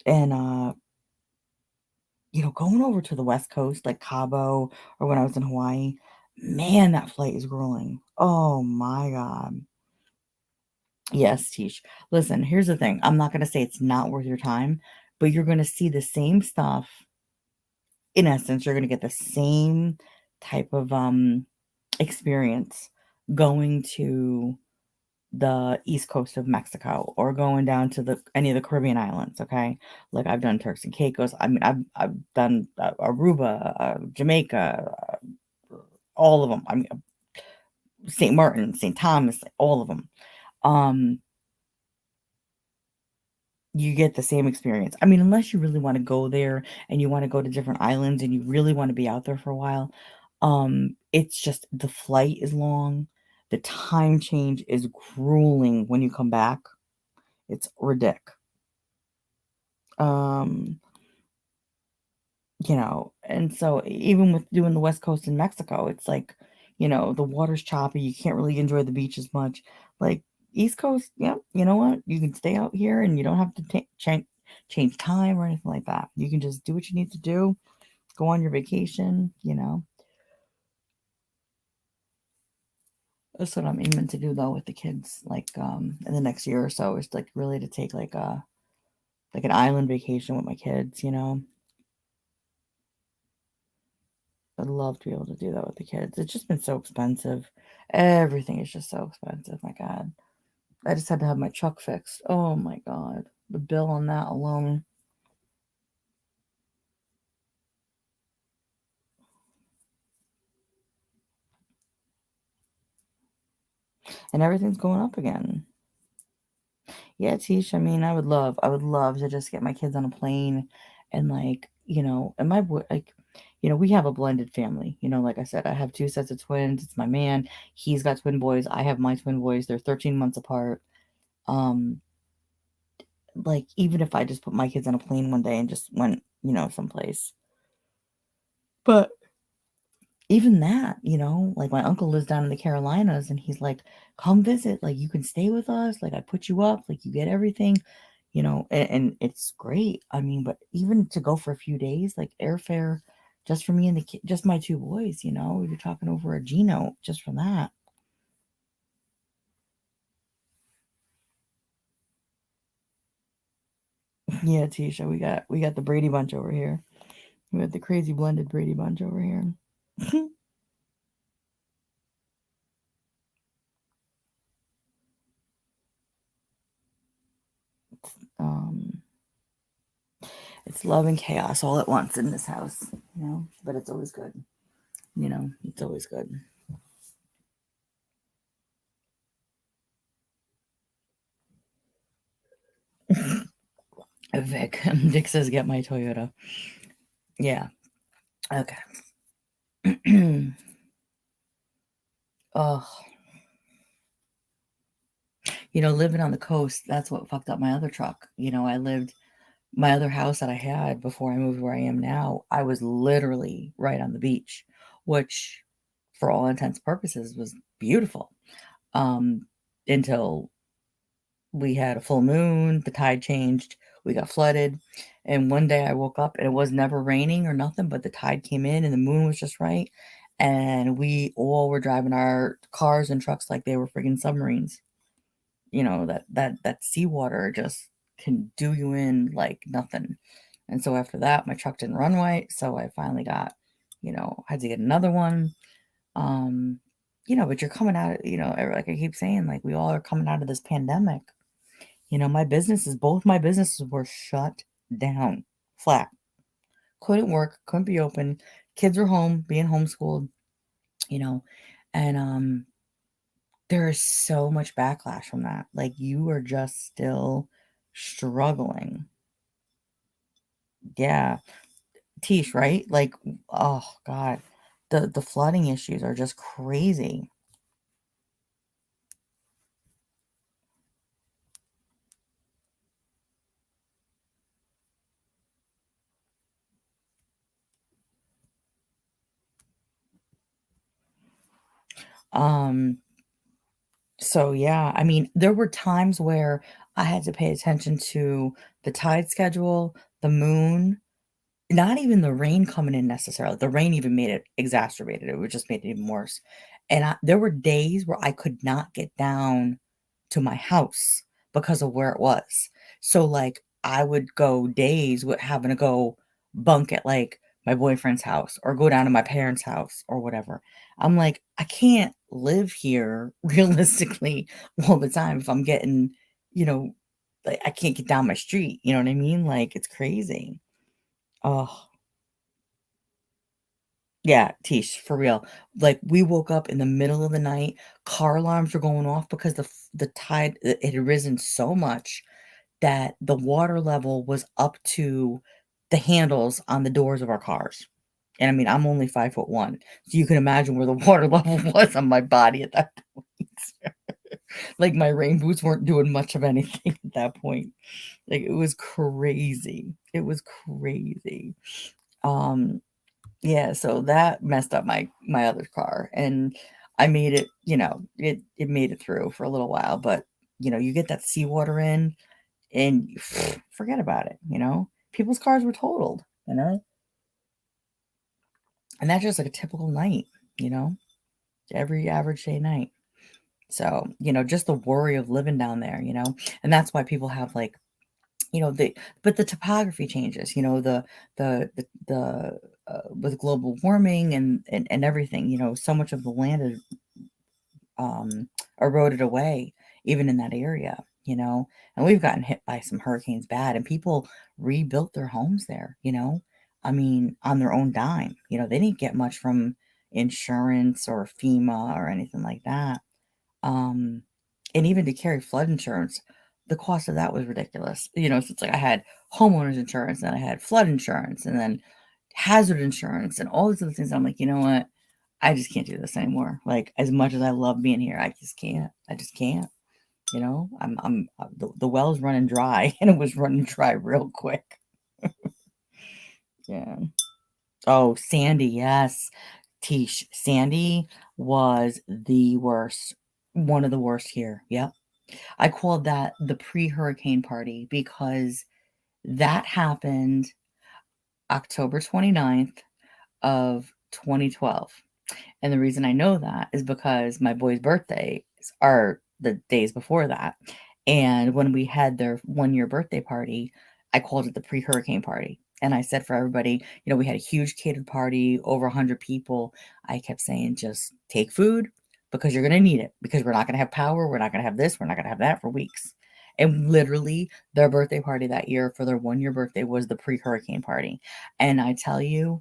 and going over to the West Coast, like Cabo, or when I was in Hawaii, man, that flight is grueling. Oh my God. Yes, Tish. Listen, here's the thing. I'm not gonna say it's not worth your time, but you're gonna see the same stuff. In essence, you're gonna get the same type of experience going to the east coast of Mexico or going down to the any of the Caribbean islands. Okay, like I've done Turks and Caicos. I mean, I've done Aruba, Jamaica, all of them. I mean, St. Martin, St. Thomas, all of them. Um, you get the same experience. I mean, unless you really want to go there and you want to go to different islands and you really want to be out there for a while. It's just the flight is long. The time change is grueling when you come back. It's ridiculous. Um, and so even with doing the West Coast in Mexico, it's like, the water's choppy. You can't really enjoy the beach as much. Like East Coast, yeah, you know what? You can stay out here and you don't have to change time or anything like that. You can just do what you need to do, go on your vacation. That's what I'm aiming to do though with the kids, like in the next year or so, is like really to take like an island vacation with my kids. I'd love to be able to do that with the kids. It's just been so expensive. Everything is just so expensive. My God. I just had to have my truck fixed. Oh my God. The bill on that alone. And everything's going up again. Yeah, Tish, I mean, I would love to just get my kids on a plane and and we have a blended family. Like I said, I have two sets of twins. It's my man. He's got twin boys. I have my twin boys. They're 13 months apart. Um, like even if I just put my kids on a plane one day and just went, someplace. But even that, like my uncle lives down in the Carolinas and he's like, come visit, like you can stay with us, like I put you up, like you get everything, and it's great. I mean, but even to go for a few days, like airfare just for me and just my two boys, you're talking over a Gino just for that. Yeah, Tisha, we got the Brady Bunch over here. We got the crazy blended Brady Bunch over here. um it's love and chaos all at once in this house. But it's always good. It's always good. Vic. Vic says, get my Toyota. Yeah. Okay. Oh, living on the coast, that's what fucked up my other truck. My other house that I had before I moved where I am now, I was literally right on the beach, which for all intents and purposes was beautiful. Um, until we had a full moon, the tide changed, we got flooded, and one day I woke up and it was never raining or nothing, but the tide came in and the moon was just right, and we all were driving our cars and trucks like they were friggin' submarines. That seawater just can do you in like nothing. And so after that, my truck didn't run right, so I finally had to get another one. Um, but you're coming out, like I keep saying, like we all are coming out of this pandemic. Both my businesses were shut down flat. Couldn't work, couldn't be open. Kids were home, being homeschooled, you know, and there is so much backlash from that. Like you are just still struggling. Yeah. Tish, right? Like, oh God. The flooding issues are just crazy. Um, so yeah, I mean, there were times where I had to pay attention to the tide schedule, the moon, not even the rain coming in necessarily. The rain even made it exacerbated. It would just made it even worse. And there were days where I could not get down to my house because of where it was. So, like, I would go days with having to go bunk at, like, my boyfriend's house or go down to my parents' house or whatever. I'm like, I can't live here realistically all the time if I'm getting, you know, like, I can't get down my street, you know what I mean? Like, it's crazy. Oh, yeah, Tish, for real. Like, we woke up in the middle of the night, car alarms were going off because the tide it had risen so much that the water level was up to the handles on the doors of our cars. And I mean, I'm only 5'1", so you can imagine where the water level was on my body at that point. Like, my rain boots weren't doing much of anything at that point. Like, it was crazy. It was crazy. Um, yeah, so that messed up my other car, and I made it, it made it through for a little while, but, you get that seawater in, and forget about it, you know? People's cars were totaled, you know? And that's just like a typical night, you know? Every average day night. So, just the worry of living down there, and that's why people have like, but the topography changes, with global warming and everything, so much of the land is eroded away, even in that area, and we've gotten hit by some hurricanes bad, and people rebuilt their homes there, I mean, on their own dime, they didn't get much from insurance or FEMA or anything like that. um, and even to carry flood insurance, the cost of that was ridiculous. So it's like I had homeowners insurance, and I had flood insurance, and then hazard insurance, and all these other things. I'm like, you know what? I just can't do this anymore. Like, as much as I love being here, I just can't. I just can't. The well's running dry, and it was running dry real quick. Yeah. Oh, Sandy, yes. Tish, Sandy was the worst. One of the worst here. Yep. I called that the pre-hurricane party because that happened October 29th of 2012. And the reason I know that is because my boys' birthdays are the days before that. And when we had their 1-year birthday party, I called it the pre-hurricane party. And I said for everybody, we had a huge catered party, over 100 people. I kept saying, just take food because you're going to need it, because we're not going to have power. We're not going to have this. We're not going to have that for weeks. And literally, their birthday party that year for their 1-year birthday was the pre-hurricane party. And I tell you,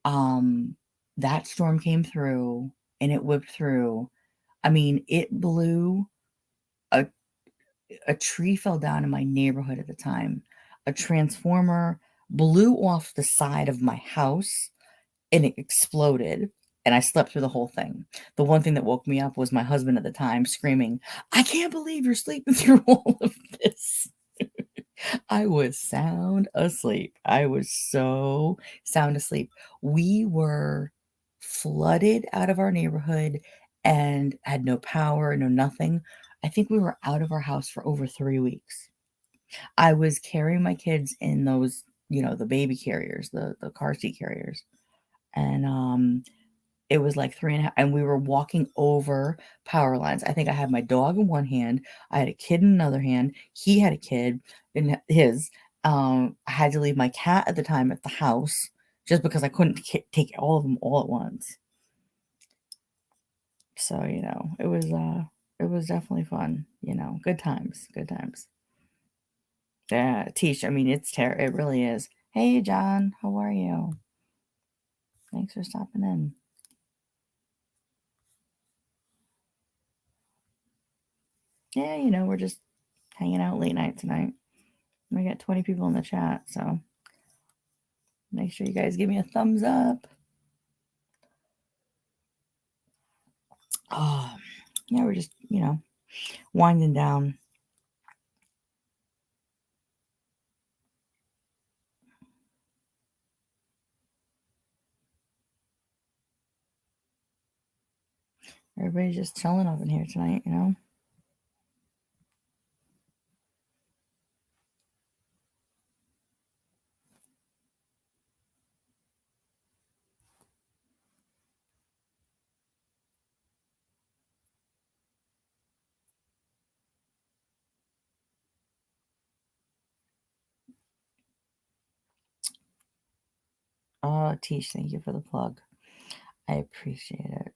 um, that storm came through and it whipped through. I mean, it blew a a tree fell down in my neighborhood at the time. A transformer blew off the side of my house and it exploded. And I slept through the whole thing. The one thing that woke me up was my husband at the time screaming, I can't believe you're sleeping through all of this. I was sound asleep. I was so sound asleep. We were flooded out of our neighborhood and had no power, no nothing. I think we were out of our house for over 3 weeks. I was carrying my kids in those, the baby carriers, the car seat carriers. And it was like 3.5, and we were walking over power lines. I think I had my dog in one hand, I had a kid in another hand, he had a kid in his. I had to leave my cat at the time at the house just because I couldn't take all of them all at once. So, it was definitely fun, good times, good times. Yeah, Tish, I mean, it really is. Hey, John, how are you? Thanks for stopping in. Yeah, we're just hanging out late night tonight. We got 20 people in the chat, so make sure you guys give me a thumbs up. Oh, yeah, we're just, winding down. Everybody's just chilling up in here tonight. Oh, Tish, thank you for the plug. I appreciate it.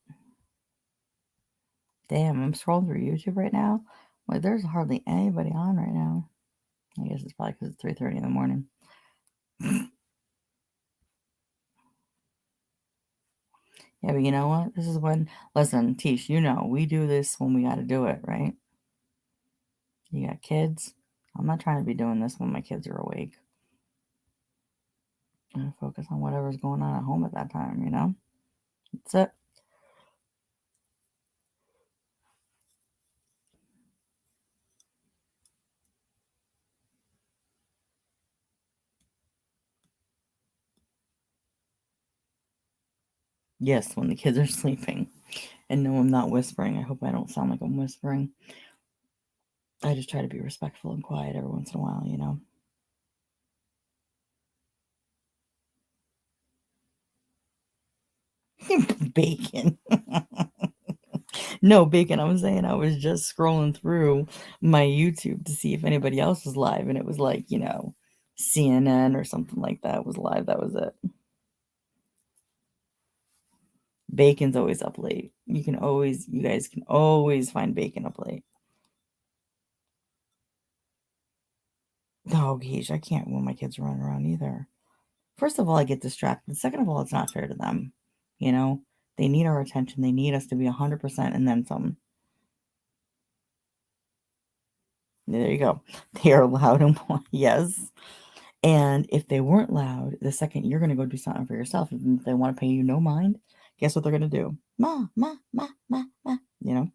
Damn, I'm scrolling through YouTube right now. Like, there's hardly anybody on right now. I guess it's probably because it's 3:30 in the morning. Yeah, but you know what? This is when, listen, Tish, you know, we do this when we got to do it, right? You got kids. I'm not trying to be doing this when my kids are awake. I'm going to focus on whatever's going on at home at that time, you know? That's it. Yes, when the kids are sleeping. And no, I'm not whispering. I hope I don't sound like I'm whispering. I just try to be respectful and quiet every once in a while, you know? Bacon. No, bacon. I'm saying I was just scrolling through my YouTube to see if anybody else was live, and it was like, you know, CNN or something like that was live. That was it. Bacon's always up late. You guys can always find bacon up late. Oh, geez, I can't when my kids are running around either. First of all, I get distracted. Second of all, it's not fair to them. You know, they need our attention. They need us to be 100% and then some. There you go. They are loud and yes. And if they weren't loud, the second you're going to go do something for yourself, even if they want to pay you no mind, guess what they're going to do? Ma, ma, ma, ma, ma. You know?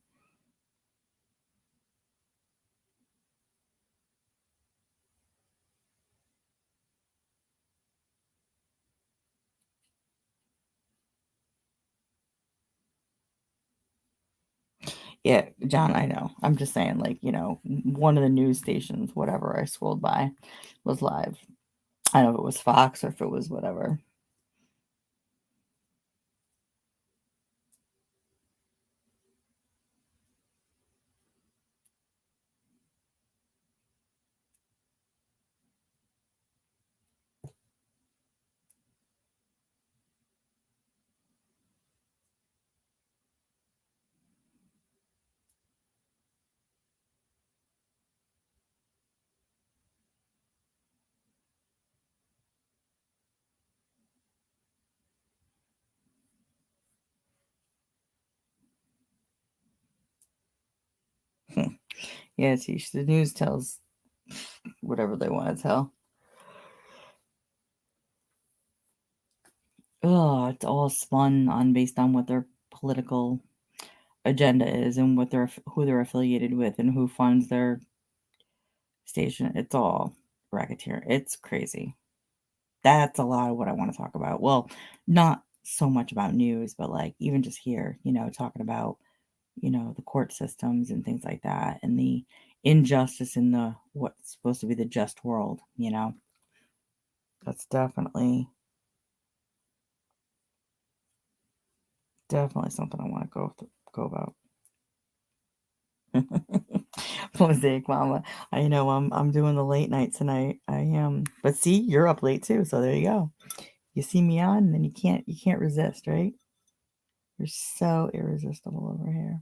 Yeah, John, I know. I'm just saying, like, you know, one of the news stations, whatever I scrolled by, was live. I don't know if it was Fox or if it was whatever. Yeah, Tish, the news tells whatever they want to tell. Oh, it's all spun on based on what their political agenda is and what they're who they're affiliated with and who funds their station. It's all racketeer. It's crazy. That's a lot of what I want to talk about. Well, not so much about news, but like even just here, you know, talking about, you know, the court systems and things like that and the injustice in the what's supposed to be the just world, you know. That's definitely something I want to go about. Mosaic Mama. I know I'm doing the late night tonight. I am. But see, you're up late too, so there you go. You see me on and then you can't resist, right? You're so irresistible over here.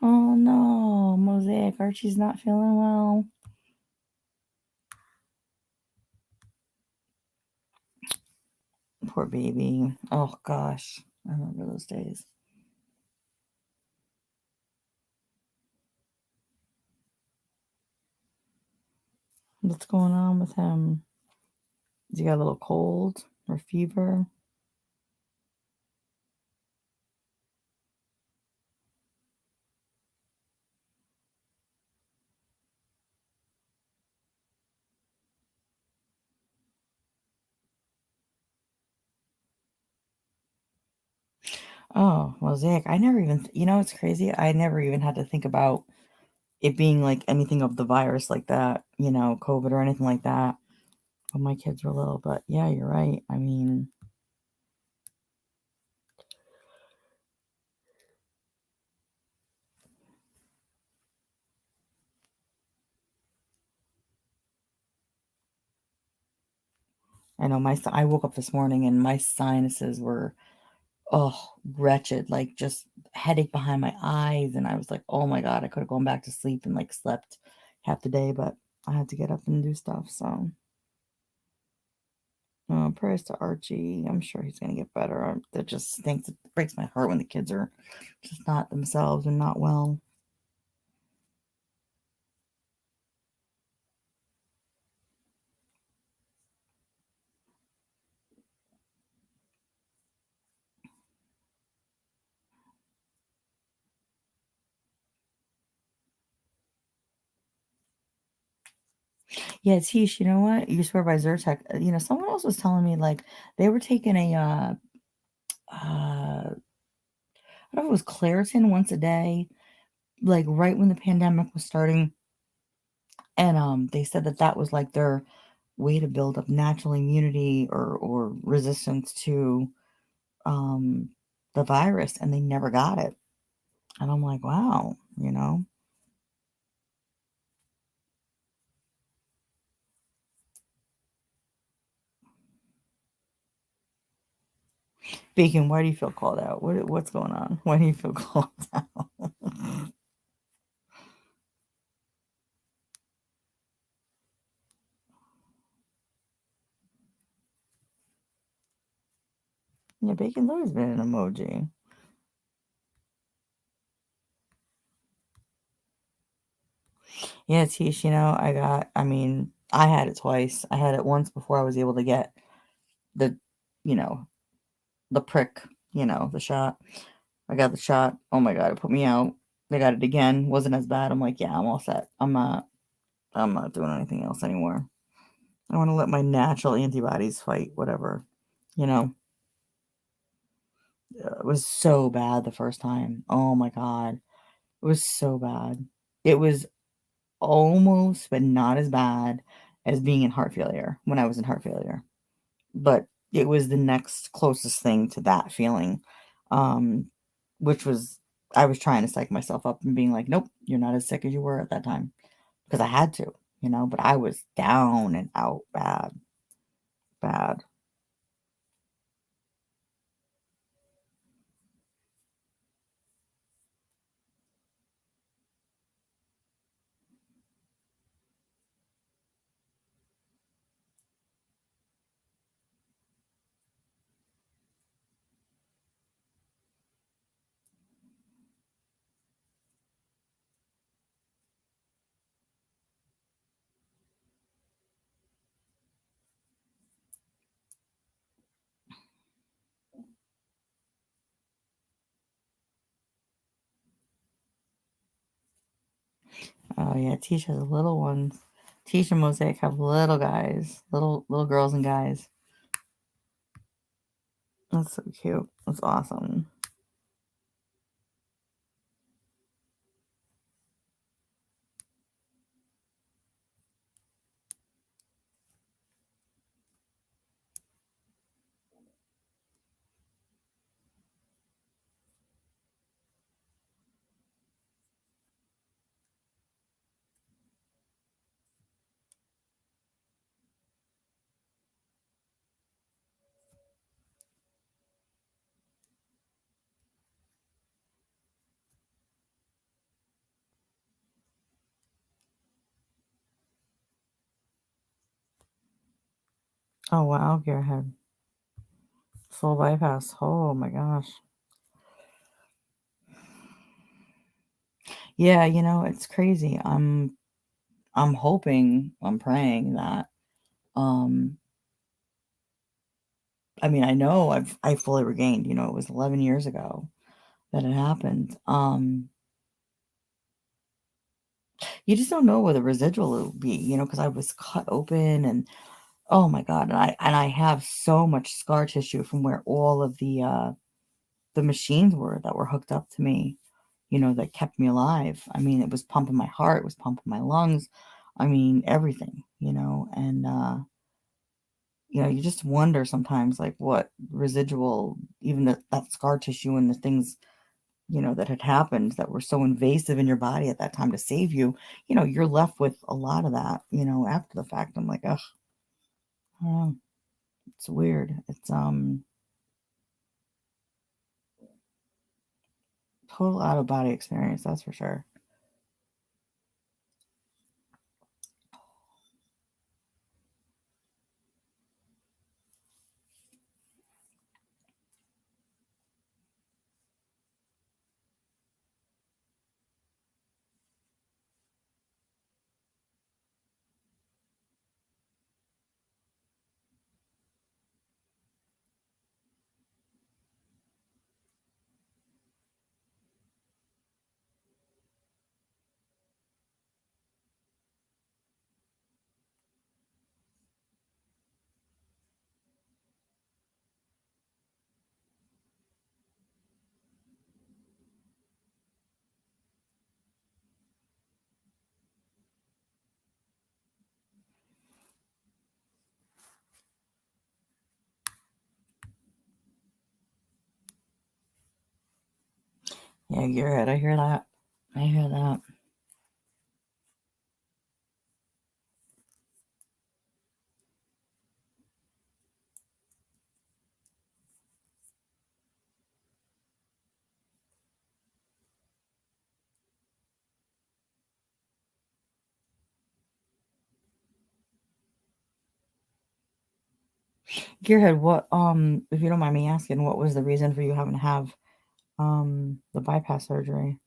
Oh no, Mosaic, Archie's not feeling well. Poor baby. Oh gosh. I remember those days. What's going on with him? Has he got a little cold or fever? Oh, Mosaic. I never even, you know, it's crazy. I never even had to think about it being like anything of the virus like that, COVID or anything like that when my kids were little. But yeah, you're right. I mean, I know I woke up this morning and my sinuses were, oh, wretched, like just headache behind my eyes. And I was like, oh my God, I could have gone back to sleep and like slept half the day, but I had to get up and do stuff. So, prayers to Archie. I'm sure he's going to get better. That just stinks. It breaks my heart when the kids are just not themselves and not well. Yeah, Tish, you know what? You swear by Zyrtec. Someone else was telling me like they were taking I don't know if it was Claritin once a day, like right when the pandemic was starting, and they said that that was like their way to build up natural immunity or resistance to um the virus, and they never got it. And I'm like, wow. Bacon, why do you feel called out? What's going on? Why do you feel called out? Yeah, bacon's always been an emoji. Yeah, Tish, I had it twice. I had it once before I was able to get the, you know, the prick, the shot. I got the shot. Oh my God, it put me out. They got it again. Wasn't as bad. I'm like, yeah, I'm all set. I'm not doing anything else anymore. I want to let my natural antibodies fight whatever. You know, it was so bad the first time. Oh my God. It was so bad. It was almost, but not as bad as being in heart failure when I was in heart failure. But it was the next closest thing to that feeling, um, which was I was trying to psych myself up and being like, nope, you're not as sick as you were at that time because I had to, but I was down and out bad, bad. Oh yeah, Tisha has little ones. Tisha and Mosaic have little guys, little girls and guys. That's so cute. That's awesome. Oh wow, go ahead. Full bypass. Oh my gosh. Yeah, it's crazy. I'm hoping, I'm praying that um I know I fully regained, it was 11 years ago that it happened. You just don't know where the residual will be, because I was cut open and oh my God, and I have so much scar tissue from where all of the machines were that were hooked up to me. that kept me alive. I mean, it was pumping my heart, it was pumping my lungs. I mean, everything, and you just wonder sometimes like what residual, even that scar tissue and the things, that had happened that were so invasive in your body at that time to save you, you're left with a lot of that, after the fact. I'm like, ugh, I don't know. It's weird. It's total out of body experience, that's for sure. Yeah, you're right. I hear that. I hear that. Gearhead, what if you don't mind me asking, what was the reason for you having to have the bypass surgery?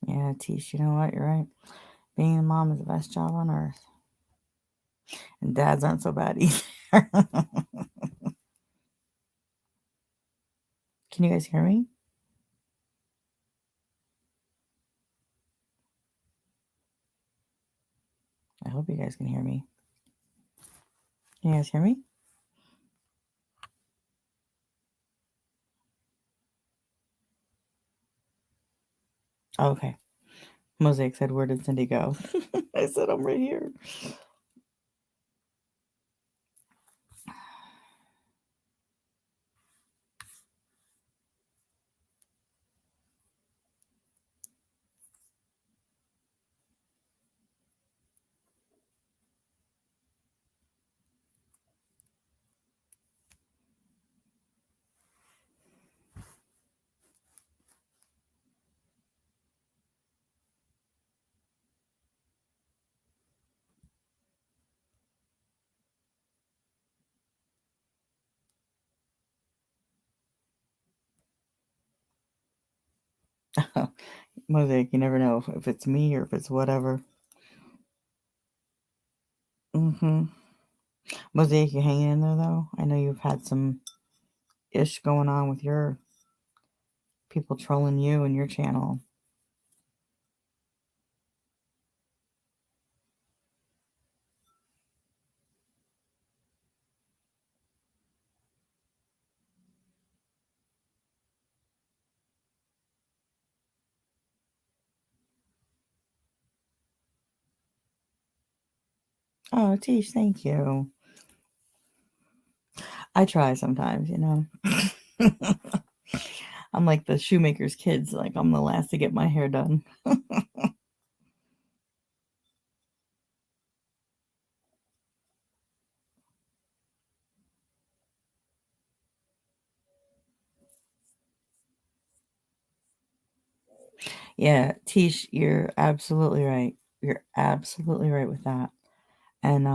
Yeah, Tish, you know what? You're right. Being a mom is the best job on earth. And dads aren't so bad either. Can you guys hear me? I hope you guys can hear me. Can you guys hear me? Oh, okay. Mosaic said, "Where did Cindy go?" I said, "I'm right here." Mosaic, you never know if it's me or if it's whatever. Mm-hmm. Mosaic, you hanging in there though? I know you've had some ish going on with your people trolling you and your channel. Oh, Tish, thank you. I try sometimes. I'm like the shoemaker's kids. Like, I'm the last to get my hair done. Yeah, Tish, you're absolutely right. You're absolutely right with that. And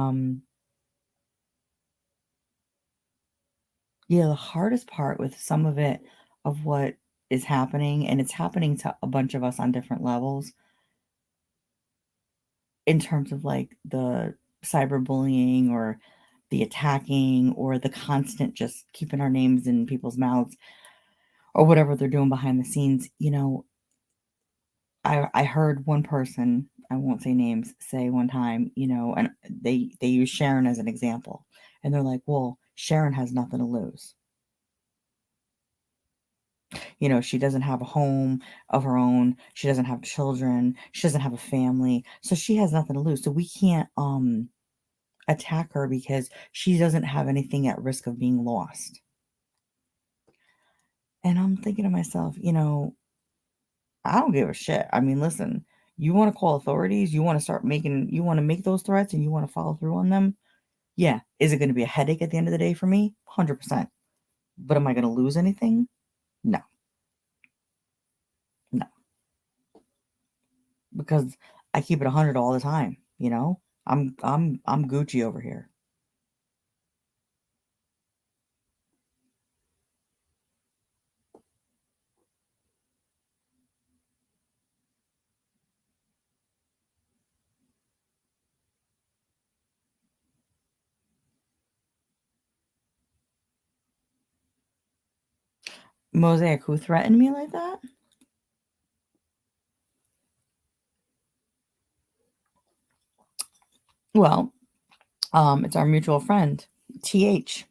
Yeah, the hardest part with some of it, of what is happening, and it's happening to a bunch of us on different levels, in terms of, like, the cyberbullying or the attacking or the constant just keeping our names in people's mouths or whatever they're doing behind the scenes, I heard one person, I won't say names, say one time, and they use Sharon as an example, and they're like, "Well, Sharon has nothing to lose." She doesn't have a home of her own. She doesn't have children. She doesn't have a family. So she has nothing to lose. So we can't attack her because she doesn't have anything at risk of being lost. And I'm thinking to myself, I don't give a shit. I mean, listen, you want to call authorities, you want to make those threats and you want to follow through on them. Yeah. Is it going to be a headache at the end of the day for me? 100%. But am I going to lose anything? No, no, because I keep it 100 all the time. I'm Gucci over here. Mosaic, who threatened me like that? Well, it's our mutual friend, TH.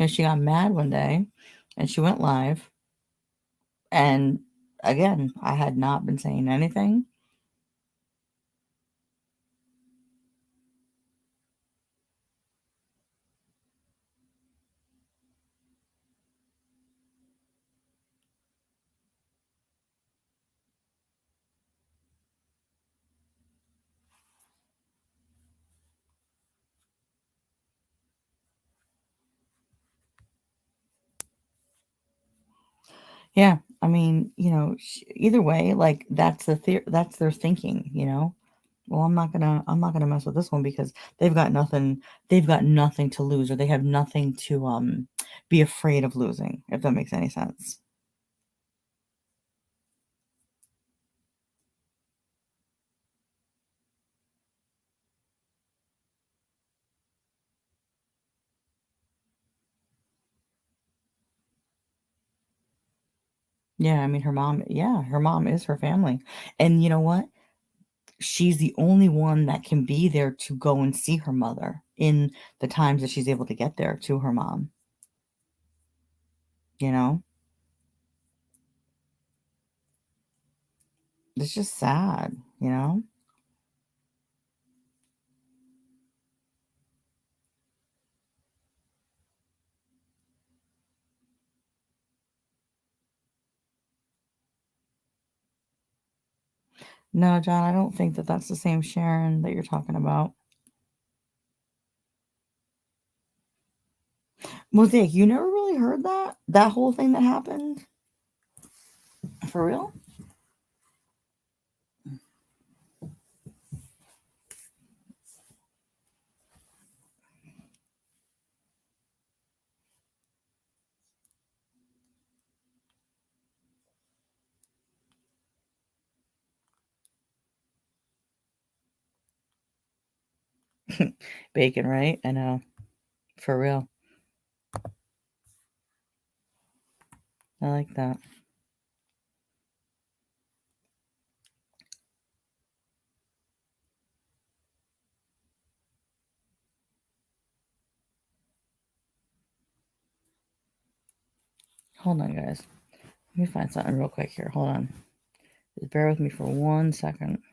She got mad one day and she went live. And again, I had not been saying anything. Yeah, I mean, either way, like that's their thinking. Well, I'm not gonna mess with this one because they've got nothing to lose, or they have nothing to be afraid of losing, if that makes any sense. Yeah, I mean her mom is her family. And you know what? She's the only one that can be there to go and see her mother in the times that she's able to get there to her mom, you know? It's just sad. No, John, I don't think that that's the same Sharon that you're talking about. Mosaic, you never really heard that whole thing that happened? For real? Bacon, right? I know. For real. I like that. Hold on, guys. Let me find something real quick here. Hold on. Just bear with me for 1 second.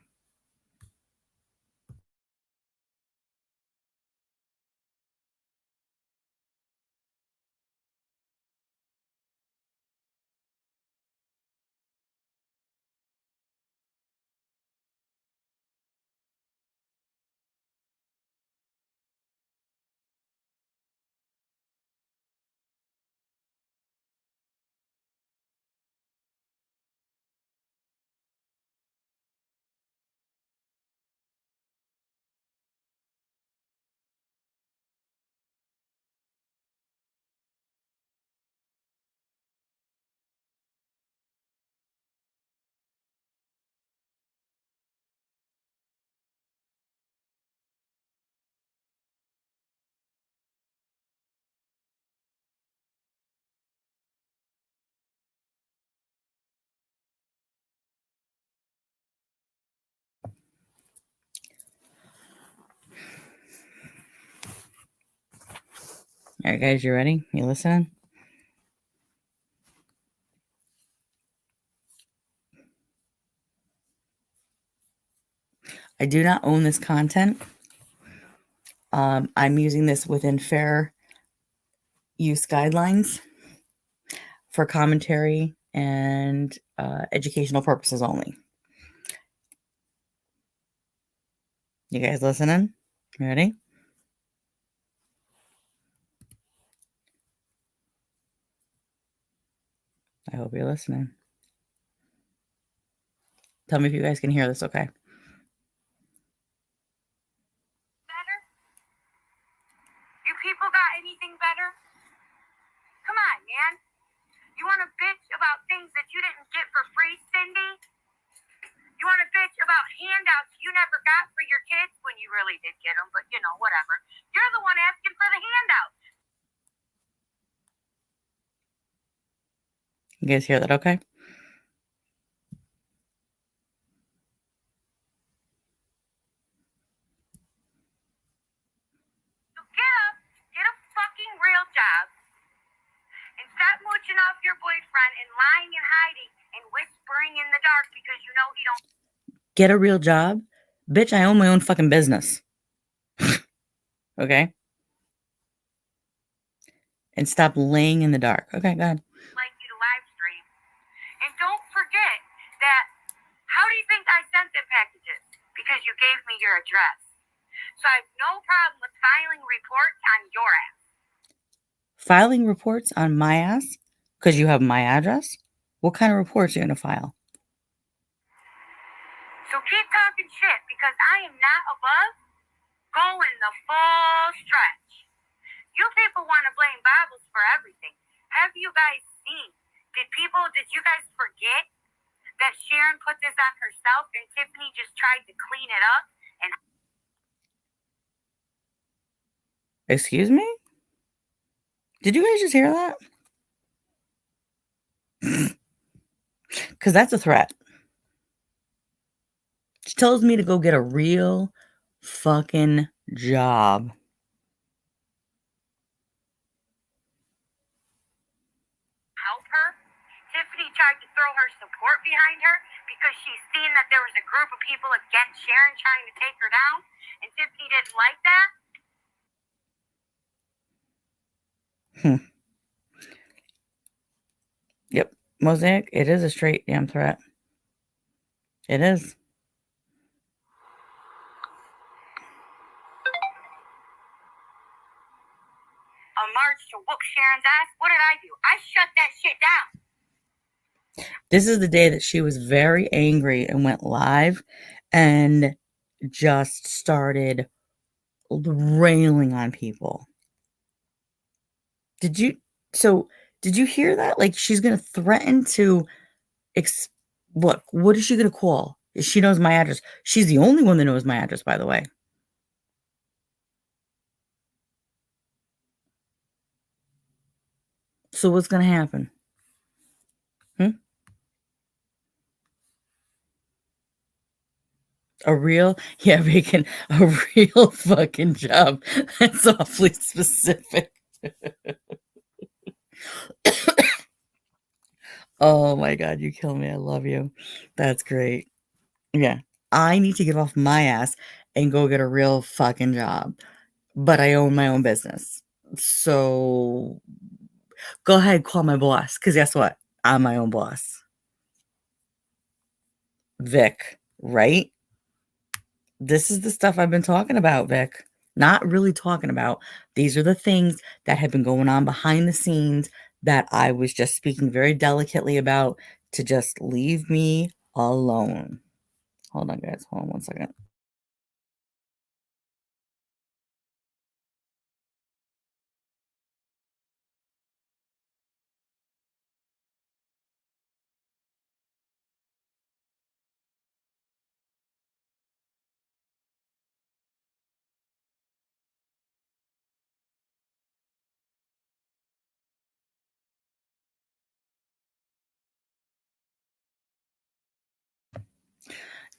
All right, guys, you ready? You listening? I do not own this content. I'm using this within fair use guidelines for commentary and educational purposes only. You guys listening? Ready? I hope you're listening. Tell me if you guys can hear this, okay? Better? You people got anything better? Come on, man. You want to bitch about things that you didn't get for free, Cindy? You want to bitch about handouts you never got for your kids when you really did get them, but you know, whatever. You're the one asking for the handout. You guys hear that, okay? So get a fucking real job, and stop mooching off your boyfriend and lying and hiding and whispering in the dark because you know he don't. Get a real job? Bitch, I own my own fucking business. Okay? And stop laying in the dark. Okay, go ahead. Like you to live stream. And don't forget that, how do you think I sent them packages? Because you gave me your address. So I have no problem with filing reports on your ass. Filing reports on my ass? Because you have my address? What kind of reports are you going to file? So keep talking shit, because I am not above going the full stretch. You people want to blame Bibles for everything. Have you guys seen? Did you guys forget that Sharon put this on herself and Tiffany just tried to clean it up? And Excuse me? Did you guys just hear that? Because that's a threat. She tells me to go get a real fucking job. help her. Tiffany tried to throw her support behind her because she's seen that there was a group of people against Sharon trying to take her down, and Tiffany didn't like that. Yep. Mosaic, it is a straight damn threat. It is. A march to whoop Sharon's ass? What did I do? I shut that shit down. This is the day that she was very angry and went live and just started railing on people. Did you hear that? Like, she's going to threaten to look, what is she going to call? She knows my address. She's the only one that knows my address, by the way. So what's going to happen? Yeah, Bacon, a real fucking job. That's awfully specific. Oh my God, you kill me. I love you. That's great. Yeah. I need to get off my ass and go get a real fucking job. But I own my own business. So go ahead, call my boss. Because guess what? I'm my own boss. Vic, right? This is the stuff I've been talking about, Vic. Not really talking about. These are the things that have been going on behind the scenes that I was just speaking very delicately about to just leave me alone. Hold on, guys. Hold on one second.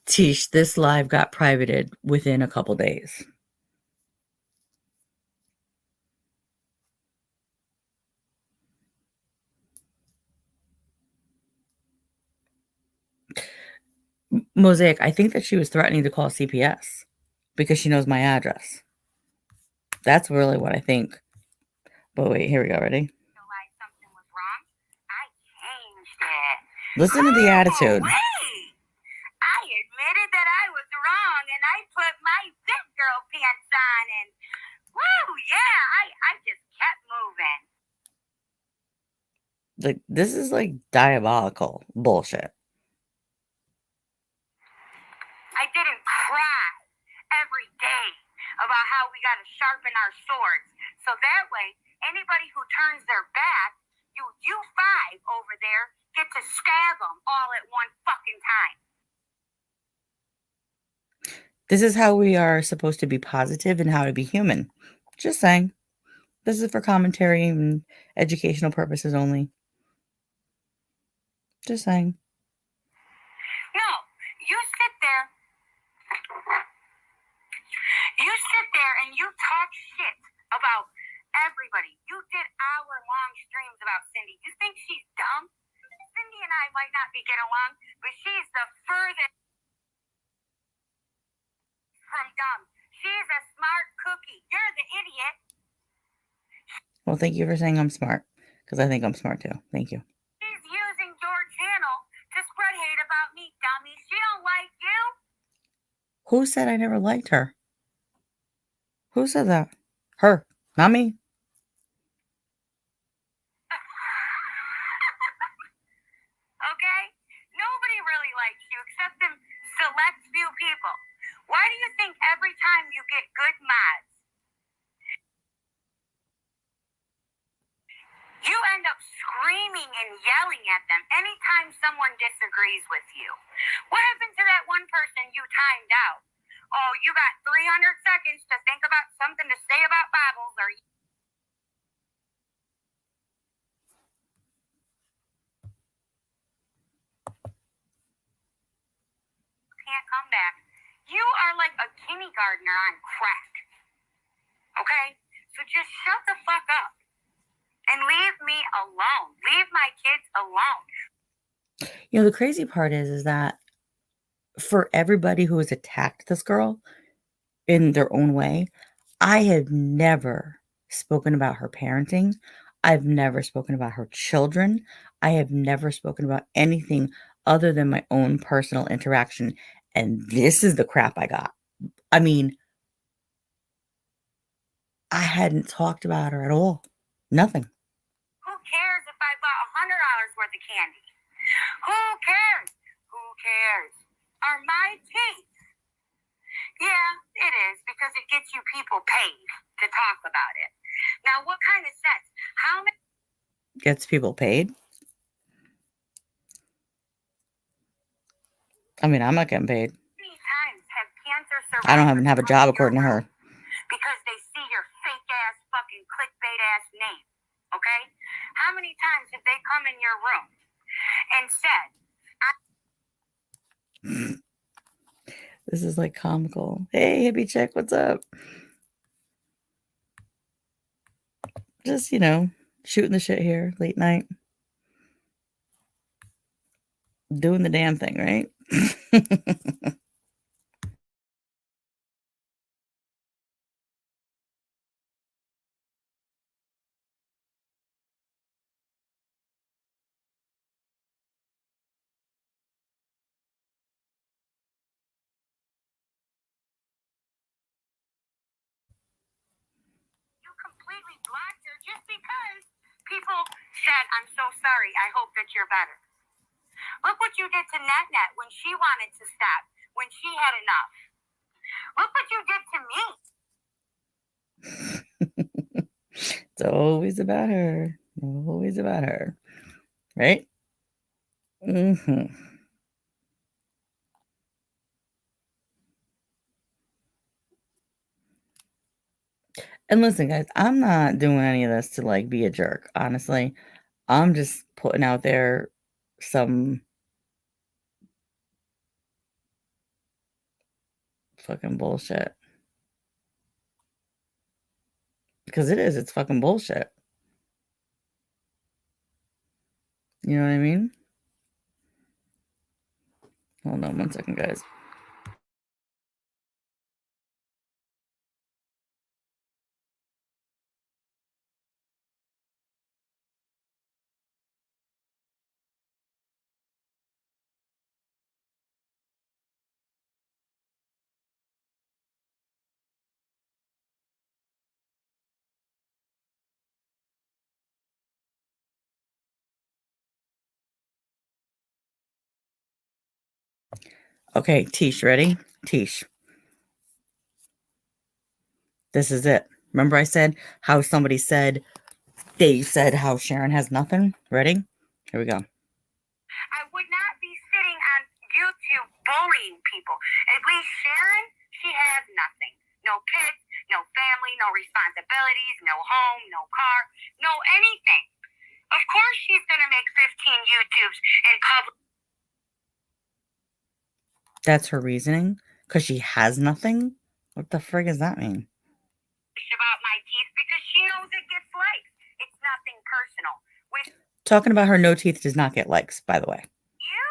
Tish, this live got privated within a couple days. Mosaic, I think that she was threatening to call CPS because she knows my address. That's really what I think. But wait, here we go. Ready? Realized something was wrong. I changed it. Listen to the attitude. Wait. I admitted that I was wrong and I put my big girl pants on and woo, yeah, I just kept moving. Like, this is like diabolical bullshit. I didn't cry every day about how we got to sharpen our swords. So that way, anybody who turns their back, you five over there get to stab them all at one fucking time. This is how we are supposed to be positive and how to be human. Just saying. This is for commentary and educational purposes only. Just saying. No, you sit there. You sit there and you talk shit about everybody. You did hour-long streams about Cindy. You think she's dumb? Cindy and I might not be getting along, but she's the furthest from dumb. She's a smart cookie. You're the idiot. Well, thank you for saying I'm smart, because I think I'm smart too. Thank you. She's using your channel to spread hate about me, dummy. She don't like you. Who said I never liked her? Who said that? Her, not me. Okay? Nobody really likes you except them select few people. Why do you think every time you get good mods, you end up screaming and yelling at them anytime someone disagrees with you? What happened to that one person you timed out? Oh, you got 300 seconds to think about something to say about Bibles or you can't come back. You are like a kindergartner on crack. Okay? So just shut the fuck up and leave me alone. Leave my kids alone. You know, the crazy part is that for everybody who has attacked this girl in their own way, I have never spoken about her parenting. I've never spoken about her children. I have never spoken about anything other than my own personal interaction. And this is the crap I got. I mean, I hadn't talked about her at all. Nothing. Who cares if I bought $100 worth of candy? Who cares? Who cares? Are my teeth? Yeah, it is because it gets you people paid to talk about it. Now, what kind of sense? How many Gets people paid? I mean, I'm not getting paid. times have cancer I don't survivors even have a come job in your according to her. room because they see your fake ass fucking clickbait ass name? Okay? How many times have they come in your room and said, This is like comical. Hey, hippie chick, what's up? Just, you know, shooting the shit here late night. Doing the damn thing, right? you completely blocked her just because people said, I'm so sorry. I hope that you're better. Look what you did to Net Net when she wanted to stop, when she had enough. Look what you did to me. It's always about her. Always about her. Right? Mm-hmm. And listen, guys, I'm not doing any of this to like be a jerk, honestly. I'm just putting out there some fucking bullshit. Because it is, it's fucking bullshit. You know what I mean? Hold on 1 second, guys. Okay, Tish, ready? Tish. This is it. Remember I said how somebody said, they said how Sharon has nothing? Ready? Here we go. I would not be sitting on YouTube bullying people. At least Sharon, she has nothing. No kids, no family, no responsibilities, no home, no car, no anything. Of course she's going to make 15 YouTubes and publish That's her reasoning? Because she has nothing? What the frig does that mean? about my teeth because she knows it gets likes. It's nothing personal. With Talking about her no teeth does not get likes, by the way. you,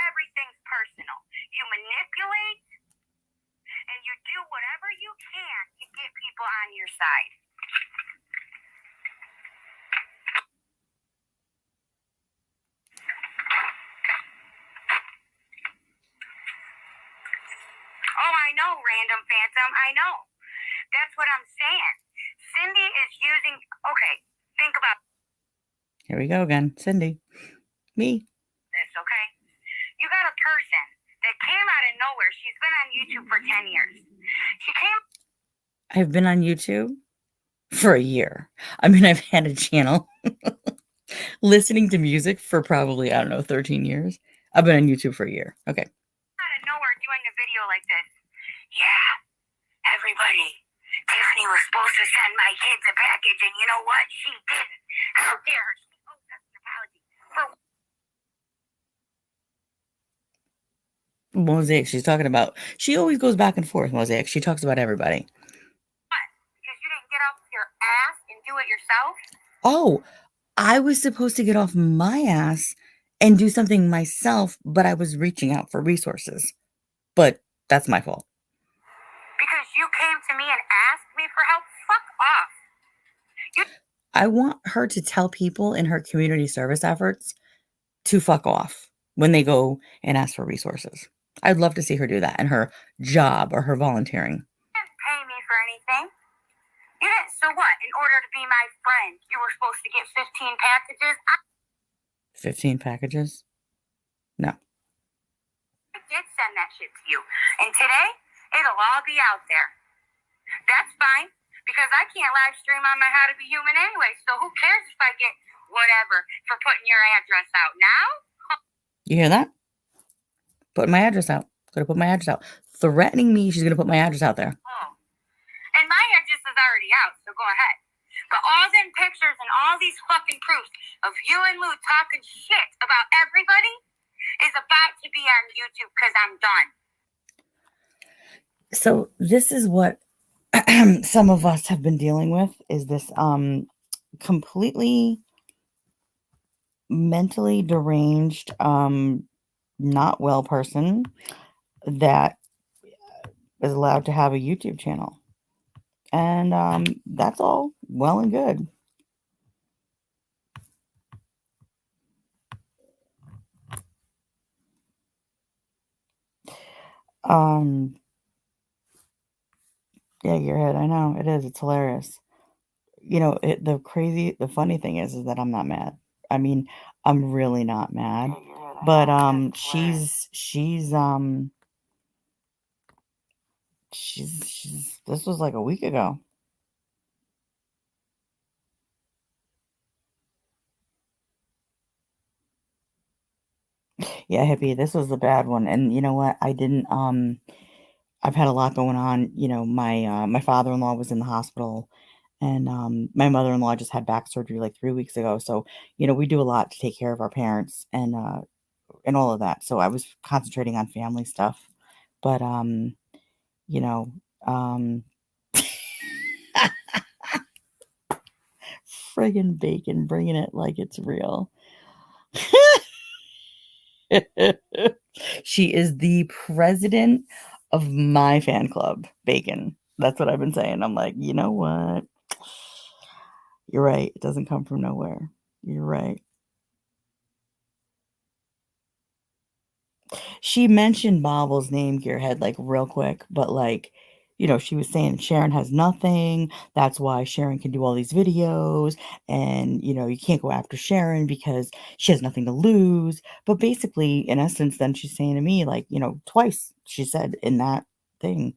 everything's personal. You manipulate and you do whatever you can to get people on your side. Oh, I know, random phantom. I know. That's what I'm saying. Cindy is using. Okay, think about Here we go again. Cindy. Me. this, okay? You got a person that came out of nowhere. She's been on YouTube for 10 years. She came. I've been on YouTube for a year. I mean, I've had a channel listening to music for probably, I don't know, 13 years. I've been on YouTube for a year. Okay. Out of nowhere doing a video like this. Yeah, everybody. Tiffany was supposed to send my kids a package, and you know what? She didn't. How dare her? She owes us an apology. For Mosaic, she's talking about. She always goes back and forth, Mosaic. She talks about everybody. what? Because you didn't get off your ass and do it yourself? Oh, I was supposed to get off my ass and do something myself, but I was reaching out for resources. But that's my fault. Because you came to me and asked me for help? Fuck off. I want her to tell people in her community service efforts to fuck off when they go and ask for resources. I'd love to see her do that in her job or her volunteering. You didn't pay me for anything. You didn't. So what? In order to be my friend, you were supposed to get 15 packages? 15 packages? No. I did send that shit to you. And today, it'll all be out there. That's fine, because I can't live stream on my How to Be Human anyway, so who cares if I get whatever for putting your address out now? You hear that? Put my address out. Gonna put my address out. Threatening me, she's gonna put my address out there. Oh. And my address is already out, so go ahead. But all them pictures and all these fucking proofs of you and Lou talking shit about everybody is about to be on YouTube because I'm done. So this is what some of us have been dealing with, is this completely mentally deranged, not well person that is allowed to have a YouTube channel. And that's all well and good. Yeah, your head. I know it is. It's hilarious. You know, the funny thing is that I'm not mad. I mean, I'm really not mad. But she's this was like a week ago. Yeah, hippie, this was the bad one. And you know what? I didn't I've had a lot going on. You know, my father-in-law was in the hospital, and my mother-in-law just had back surgery like 3 weeks ago. So, you know, we do a lot to take care of our parents and all of that. So I was concentrating on family stuff. But you know, friggin' bacon, bringing it like it's real. She is the president of my fan club, Bacon. That's what I've been saying. I'm like, you know what? You're right. It doesn't come from nowhere. You're right. She mentioned Bobbles' name, Gearhead, like real quick, but like, she was saying Sharon has nothing. That's why Sharon can do all these videos. And, you can't go after Sharon because she has nothing to lose. But basically, in essence, then she's saying to me, like, twice she said in that thing,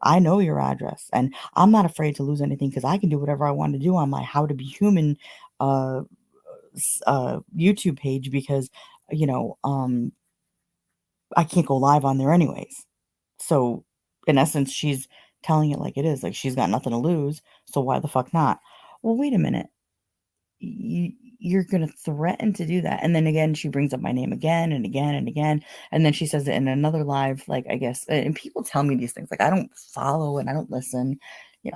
I know your address and I'm not afraid to lose anything because I can do whatever I want to do on my How to Be Human uh, YouTube page because, you know, um, I can't go live on there anyways. So, in essence, she's telling it like it is. Like she's got nothing to lose. So why the fuck not? Well, wait a minute. You're gonna threaten to do that, and then again, she brings up my name again and again and again, and then she says it in another live. Like I guess, and people tell me these things. Like I don't follow and I don't listen.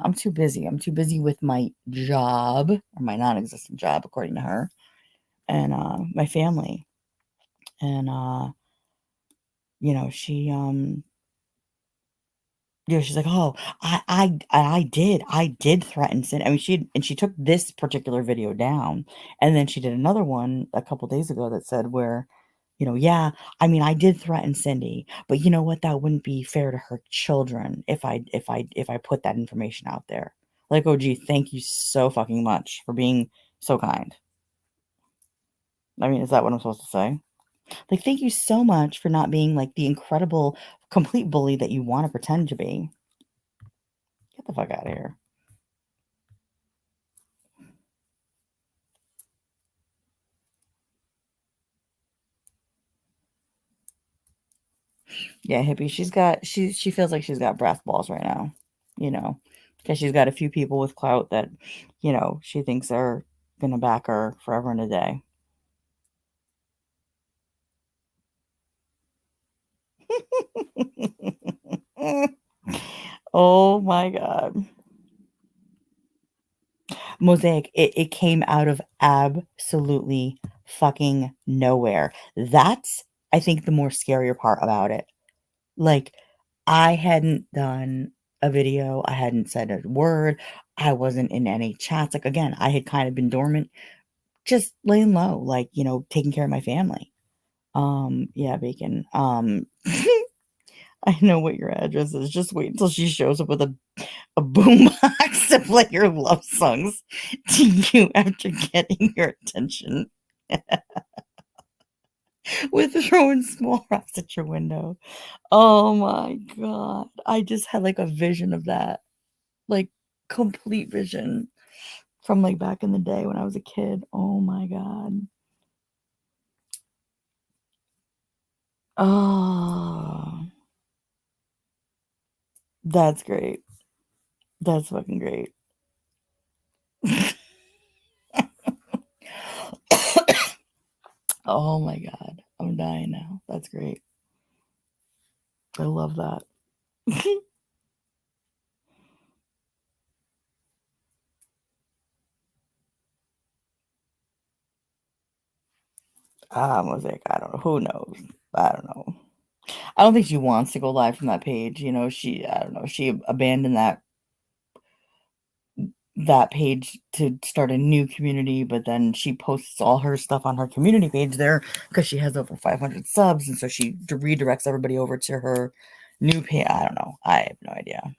I'm too busy. I'm too busy with my job or my non-existent job, according to her, and my family. And she she's like, "Oh, I did threaten sin." I mean, she took this particular video down, and then she did another one a couple days ago that said where, "Yeah, I mean, I did threaten Cindy, but you know what? That wouldn't be fair to her children if I put that information out there." Like, oh, gee, thank you so fucking much for being so kind. I mean, is that what I'm supposed to say? Like, thank you so much for not being like the incredible, complete bully that you want to pretend to be. Get the fuck out of here. Yeah, hippie. She feels like she's got breath balls right now, because she's got a few people with clout that, she thinks are gonna back her forever and a day. Oh my god. Mosaic, it came out of absolutely fucking nowhere. That's, I think, the more scarier part about it. Like, I hadn't done a video, I hadn't said a word, I wasn't in any chats. Like, again, I had kind of been dormant, just laying low, like, taking care of my family. Yeah, Bacon. I know what your address is. Just wait until she shows up with a boombox to play your love songs to you after getting your attention with throwing small rocks at your window. Oh my god. I just had like a vision of that. Like complete vision from like back in the day when I was a kid. Oh my god. Oh, that's great. That's fucking great. Oh my god. I'm dying now. That's great. I love that. Mosaic. I don't know. Who knows? I don't know. I don't think she wants to go live from that page. I don't know. She abandoned that page to start a new community, but then she posts all her stuff on her community page there because she has over 500 subs, and so she redirects everybody over to her new page. I don't know. I have no idea.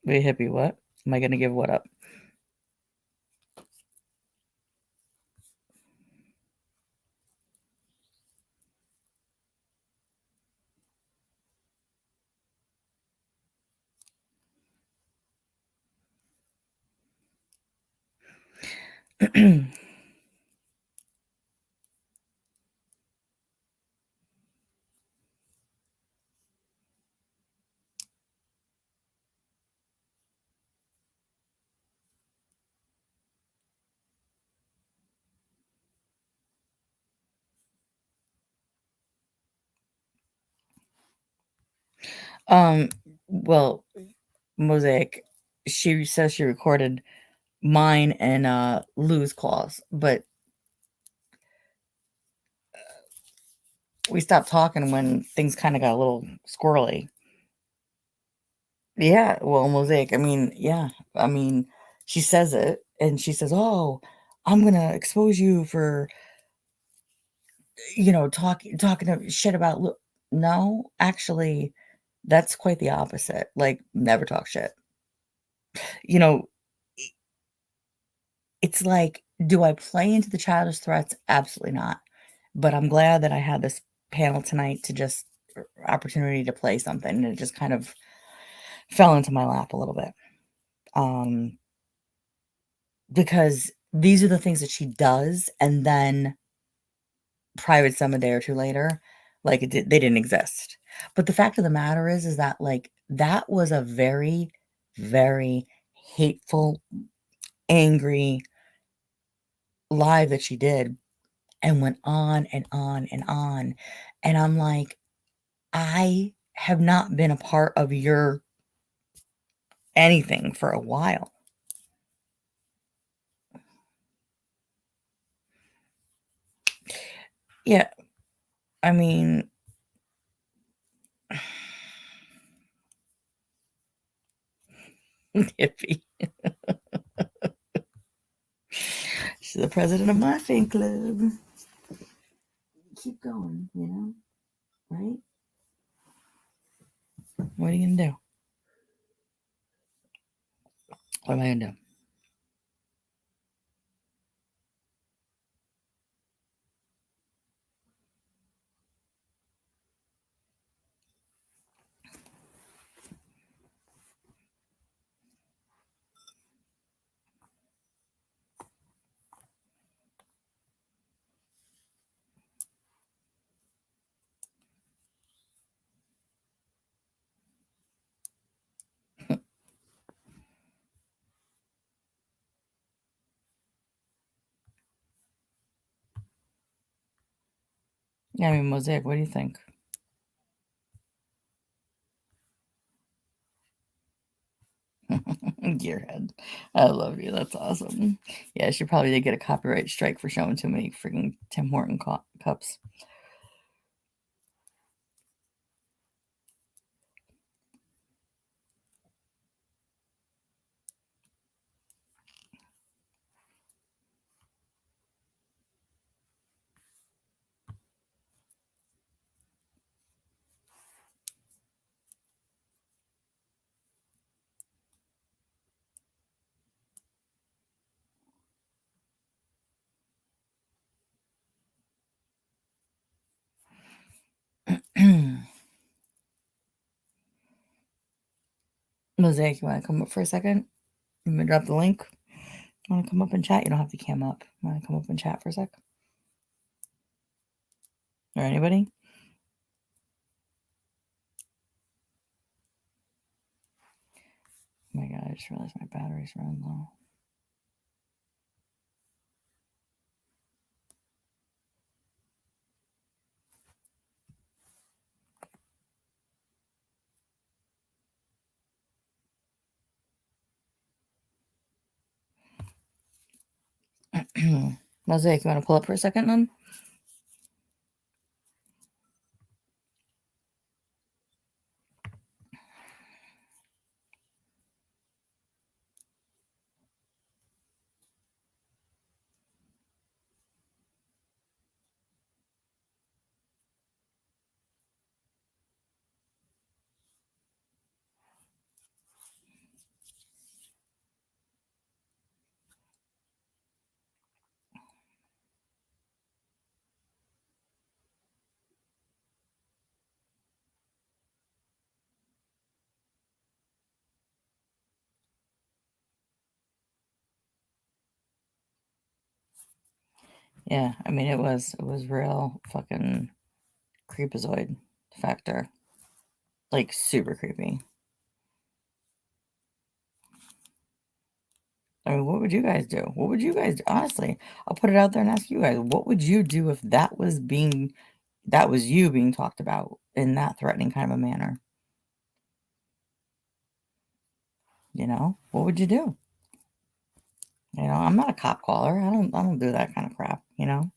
Wait, hippie, what? Am I gonna give what up? Well, Mosaic, she says she recorded mine and Lou's calls, but we stopped talking when things kind of got a little squirrely. Yeah, well, Mosaic, I mean, yeah, I mean, she says it and she says, "Oh, I'm gonna expose you for, talking shit about Lou." No, actually, that's quite the opposite. Like, never talk shit. You know, i- it's like, do I play into the childish threats? Absolutely not. But I'm glad that I had this panel tonight to just opportunity to play something, and it just kind of fell into my lap a little bit. Um, because these are the things that she does, and then private some a day or two later, like they didn't exist. But the fact of the matter is that like that was a very, very hateful, angry live that she did and went on and on and on. And I'm like, I have not been a part of your anything for a while. Yeah, I mean, hippie. She's the president of my fan club. Keep going, right? What are you gonna do? What am I gonna do? Yeah, I mean, Mosaic, what do you think? Gearhead. I love you. That's awesome. Yeah, she probably did get a copyright strike for showing too many freaking Tim Horton cups. Mosaic, you want to come up for a second? You want to drop the link? You want to come up and chat? You don't have to cam up. You want to come up and chat for a sec? Or anybody? Oh my god, I just realized my batteries running low. Mosaic, you want to pull up for a second then? Yeah, I mean, it was real fucking creepazoid factor. Like, super creepy. I mean, what would you guys do? What would you guys do? Honestly, I'll put it out there and ask you guys, what would you do if that was you being talked about in that threatening kind of a manner? You know, what would you do? You know, I'm not a cop caller. I don't do that kind of crap, you know?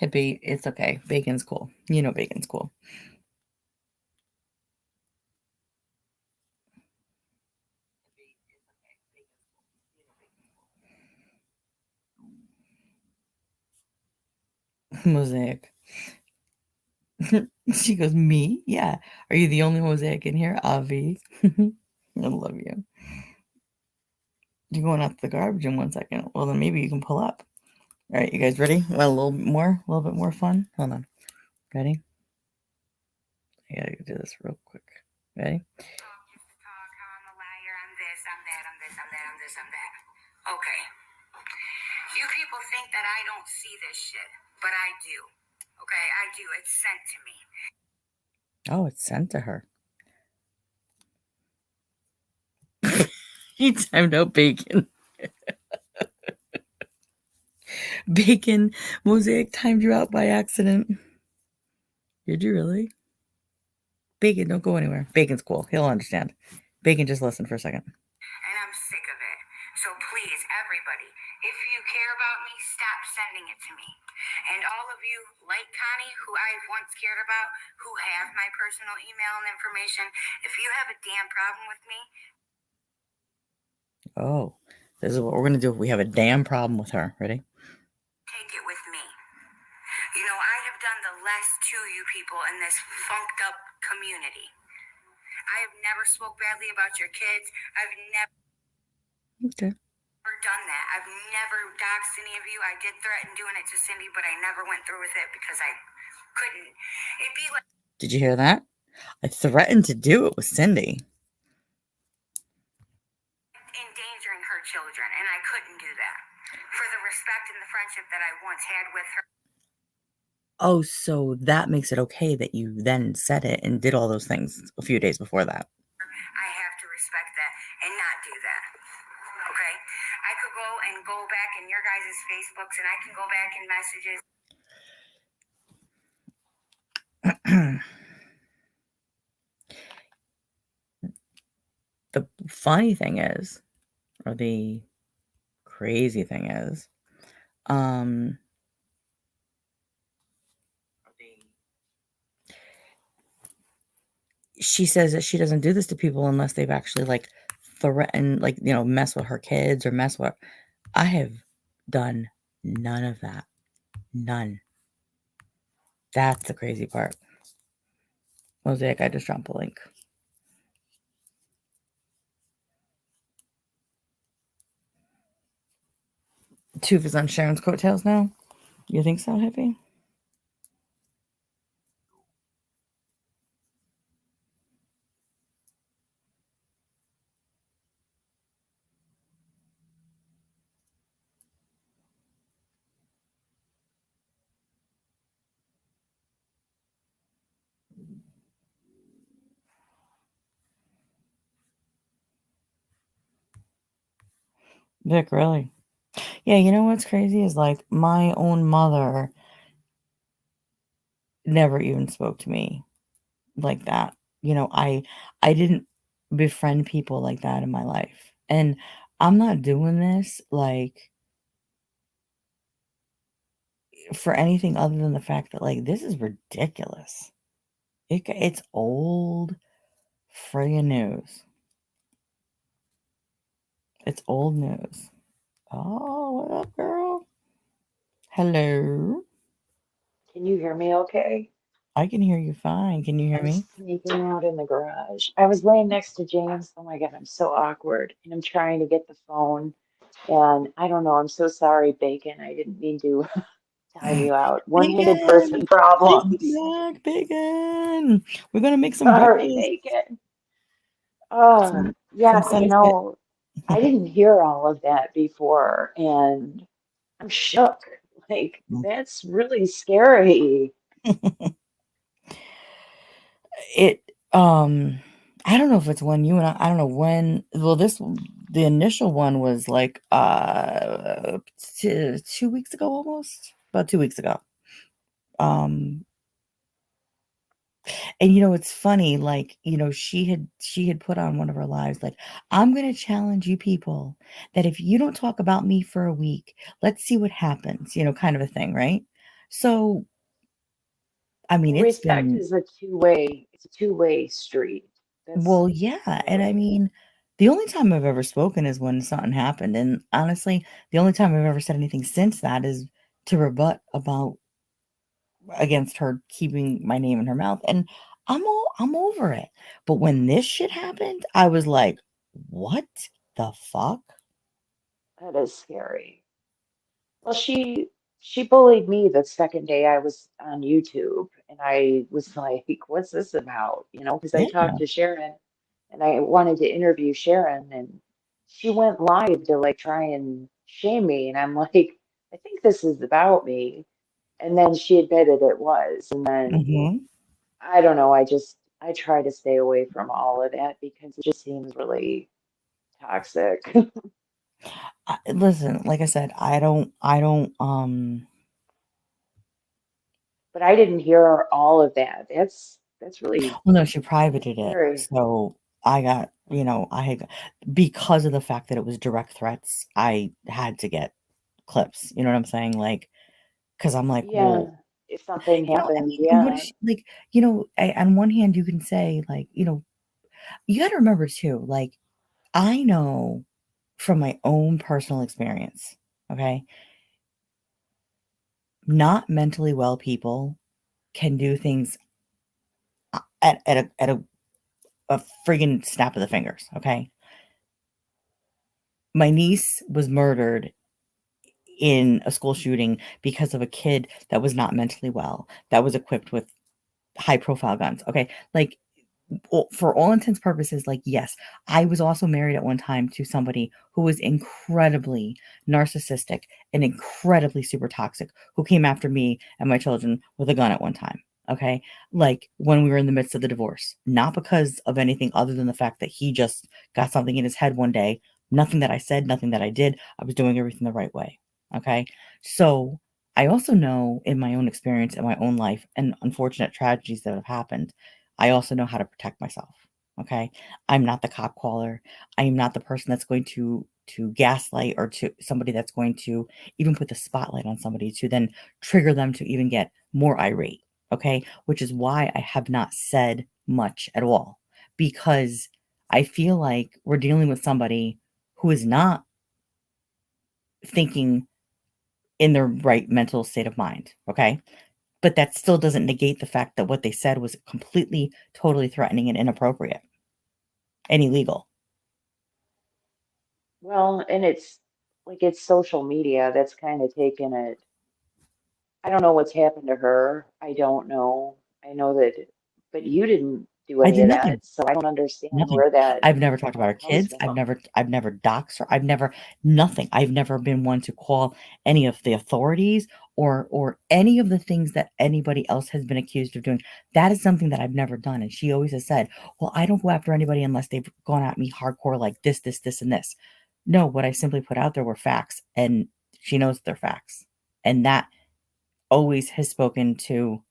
Hippie, it's okay. Bacon's cool. You know bacon's cool. Mosaic. She goes, me? Yeah. Are you the only mosaic in here? Avi. I love you. You're going out to the garbage in 1 second. Well, then maybe you can pull up. All right, you guys ready? Well, a little bit more fun. Hold on. Ready? I gotta do this real quick. Ready? Talk just to talk, how I'm a liar, I'm this, I'm that, I'm this, I'm that, I'm this, I'm that. Okay. You people think that I don't see this shit, but I do. Okay, I do. It's sent to me. Oh, it's sent to her. He timed out bacon. Bacon Mosaic timed you out by accident. Did you really? Bacon, don't go anywhere. Bacon's cool. He'll understand. Bacon, just listen for a second. And I'm sick of it. So please, everybody, if you care about me, stop sending it to me. And all of you, like Connie, who I've once cared about, who have my personal email and information, if you have a damn problem with me, Oh, this is what we're gonna do if we have a damn problem with her. Ready? take it with me. You know, I have done the less to you people in this funked up community. I have never spoke badly about your kids. I've never Okay. done that. I've never doxed any of you. I did threaten doing it to Cindy, but I never went through with it because I couldn't. It'd be like Did you hear that? I threatened to do it with Cindy. endangering her children, and I couldn't do that for the respect and the friendship that I once had with her. Oh, so that makes it okay that you then said it and did all those things a few days before that. I have to respect that and not do that. Okay? I could go back in your guys' Facebooks, and I can go back in messages. The funny thing is, or the crazy thing is, she says that she doesn't do this to people unless they've actually like threatened, like, you know, mess with her kids or mess with. I have done none of that. None. That's the crazy part. Mosaic, I just dropped a link. Tooth is on Sharon's coattails now. You think so, Hippie? Vic, really? Yeah, you know what's crazy is like my own mother never even spoke to me like that. You know, I didn't befriend people like that in my life. And I'm not doing this like for anything other than the fact that, like, this is ridiculous. It's old friggin' news. It's old news. Oh, what up, girl? Hello. Can you hear me okay? I can hear you fine. Can you hear I'm me? sneaking out in the garage. I was laying next to James. Oh my God, I'm so awkward. And I'm trying to get the phone. And I don't know, I'm so sorry, Bacon. I didn't mean to time you out. One-handed person Bacon! problems. Welcome back, Bacon! We're gonna make some Sorry, breakfast. Bacon. Some Yeah, sunny I didn't hear all of that before, and I'm shook. Like, that's really scary. It I don't know if it's when you and I don't know when, well, the initial one was like 2 weeks ago, almost about 2 weeks ago. Um and it's funny, like, she had put on one of her lives, like, I'm gonna challenge you people that if you don't talk about me for a week, let's see what happens, kind of a thing, right? So I mean, Well, it's respect been, is a two-way, it's a two-way street. That's well, yeah, and I really. mean, the only time I've ever spoken is when something happened, and honestly, the only time I've ever said anything since that is to rebut about against her keeping my name in her mouth, and I'm over it. But when this shit happened, I was like, "What the fuck?" That is scary. Well, she bullied me the second day I was on YouTube, and I was like, "What's this about?" Because I talked Yeah. to Sharon, and I wanted to interview Sharon, and she went live to like try and shame me, and I'm like, "I think this is about me." And then she admitted it was, and then Mhm. I don't know. I try to stay away from all of that because it just seems really toxic. Listen, like I said, I don't, But I didn't hear all of that. That's really well, no, she kind of privated it, scary. so I got, I had, because of the fact that it was direct threats, I had to get clips, you know what I'm saying? Like, because 'cause I'm like, "Well," Yeah, if something I happened, mean, and what is yeah. she like, on one hand, you can say, like, you gotta remember too, like, I know from my own personal experience, okay, not mentally well people can do things at a friggin' snap of the fingers, okay? My niece was murdered in a school shooting because of a kid that was not mentally well, that was equipped with high profile guns, okay? Like, for all intents purposes, like, yes, I was also married at one time to somebody who was incredibly narcissistic and incredibly super toxic, who came after me and my children with a gun at one time. Okay. Like when we were in the midst of the divorce, not because of anything other than the fact that he just got something in his head one day. Nothing that I said, nothing that I did. I was doing everything the right way. Okay. So I also know in my own experience in my own life and unfortunate tragedies that have happened, I also know how to protect myself. Okay. I'm not the cop caller. I am not the person that's going to gaslight or to somebody that's going to even put the spotlight on somebody to then trigger them to even get more irate. Okay. Which is why I have not said much at all because I feel like we're dealing with somebody who is not thinking in their right mental state of mind. Okay. But that still doesn't negate the fact that what they said was completely, totally threatening and inappropriate and illegal. Well, and it's like it's social media that's kind of taken it. I don't know what's happened to her. I don't know. I know that, but you didn't do I any did of nothing. that, so I don't understand Nothing. where that I've never talked about all our comes kids. I've from. never I've never doxed her. I've never nothing. I've never been one to call any of the authorities or any of the things that anybody else has been accused of doing. That is something that I've never done. And she always has said, "Well, I don't go after anybody unless they've gone at me hardcore like this, and this." No, what I simply put out there were facts, and she knows they're facts. And that always has spoken to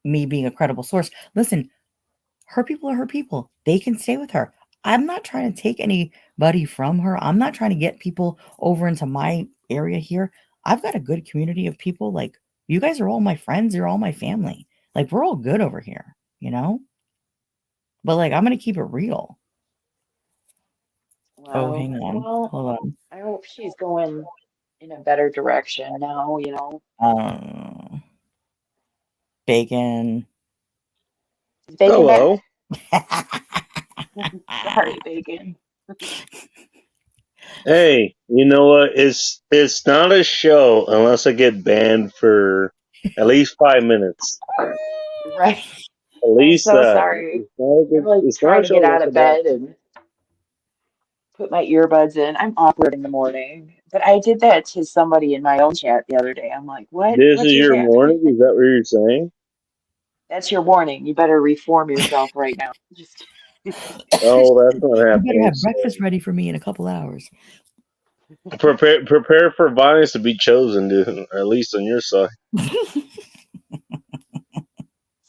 me being a credible source. Listen, her people are her people. They can stay with her. I'm not trying to take anybody from her. I'm not trying to get people over into my area here. I've got a good community of people. Like, you guys are all my friends. You're all my family. Like, we're all good over here, you know? But, like, I'm gonna keep it real. Oh, Wow. hang on. Well, Hold on. I hope she's going in a better direction now, you know. Bacon. Is Bacon back? Hello. Sorry, Bacon. Hey, you know what? It's not a show unless I get banned for at least 5 minutes. Right. At I'm least so that. sorry. It's not a I'm good. like It's not trying a to show get out unless I of ban. bed and put my earbuds in. I'm awkward in the morning. But I did that to somebody in my own chat the other day. I'm like, what? This What is just your happened? morning. Is that what you're saying? That's your warning. You better reform yourself right now. Just Oh, that's not You better happening. have breakfast ready for me in a couple hours. Prepare for violence to be chosen, dude. At least on your side.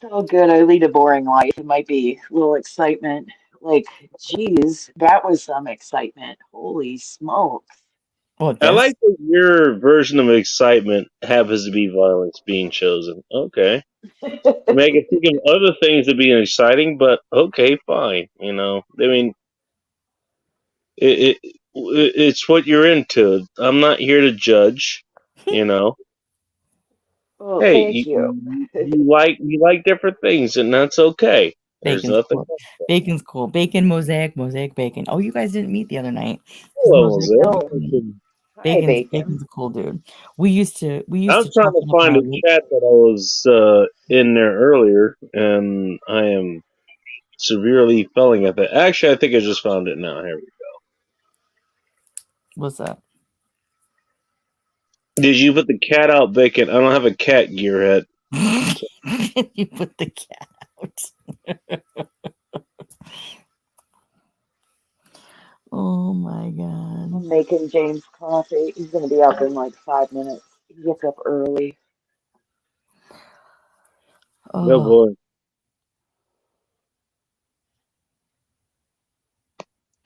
so good. I lead a boring life. It might be a little excitement. Like, geez, that was some excitement. Holy smokes. Oh, I this? like that your version of excitement happens to be violence being chosen. Okay. I mean, I can think of other things that being exciting, but okay, fine. I mean, it's what you're into. I'm not here to judge. You know, Well, hey, thank you. you like different things, and that's okay. There's Bacon's nothing cool. wrong with Bacon's cool. Bacon, mosaic, mosaic, bacon. Oh, you guys didn't meet the other night. This is that. mosaic. No. Listen, Hi, Bacon's Bacon. a cool dude. We used to I'm trying chop to it up in find our a chat that I was in there earlier, and I am severely failing at that. Actually, I think I just found it now. Here, what's up? did you put the cat out, Bacon? I don't have a cat, gearhead. You put the cat out. Oh my god. I'm making James coffee. He's going to be up in like 5 minutes. He gets up early. Oh Oh, boy.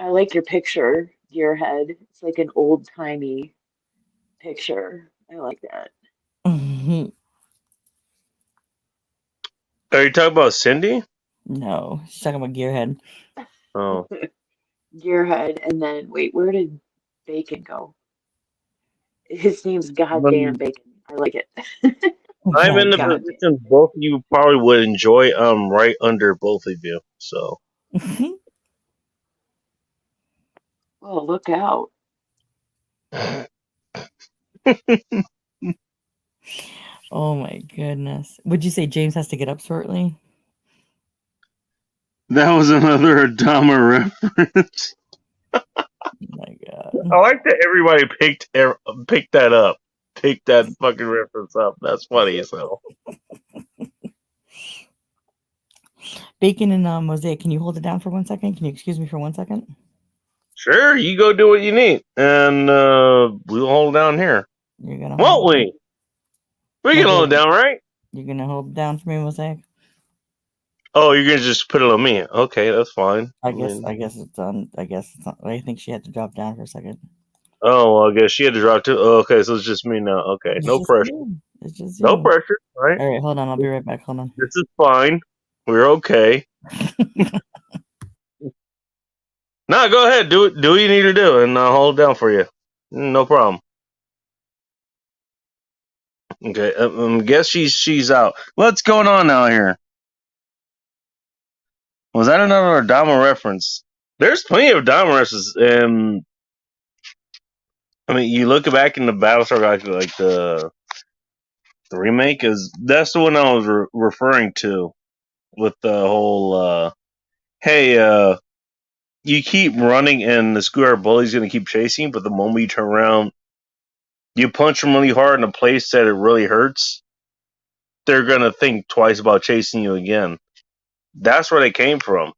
I like your picture, Gearhead. It's like an old-timey picture. I like that. Are you talking about Cindy? no, she's talking about Gearhead. Oh, Gearhead, and then wait, where did Bacon go? His name's Goddamn I'm, Bacon. I like it. I'm in the Goddamn. position both of you probably would enjoy. I'm right under both of you. So Oh, look out. oh my goodness. Would you say James has to get up shortly? that was another Adama reference. Oh my I god. like that everybody picked that up. Picked that fucking reference up. That's funny as hell. Bacon and Mosaic, can you hold it down for 1 second? Can you excuse me for 1 second? Sure, you go do what you need, and we'll hold it down here, You're gonna hold won't it down. we? We can hold Mosaic, it down, right? you're gonna hold it down for me, Mosaic? Oh, you're gonna just put it on me? Okay, that's fine. I I guess mean, I guess it's I guess it's not, I think she had to drop down for a second. oh, well, I guess she had to drop too. Oh, okay, so it's just me now. Okay, It's no just pressure. you. It's just No you. pressure. Right? All right, hold on. I'll be right back. Hold on. This is fine. We're okay. No, go ahead. Do it. Do what you need to do, and I'll hold it down for you. No problem. Okay. Guess she's out. What's going on now here? Was that another Dama reference? There's plenty of Dama references, and I mean, you look back in the Battlestar Galactica, like the remake is that's the one I was referring to with the whole hey you keep running and the screw bully's gonna keep chasing you, but the moment you turn around, you punch them really hard in a place that it really hurts, they're gonna think twice about chasing you again. That's where they came from.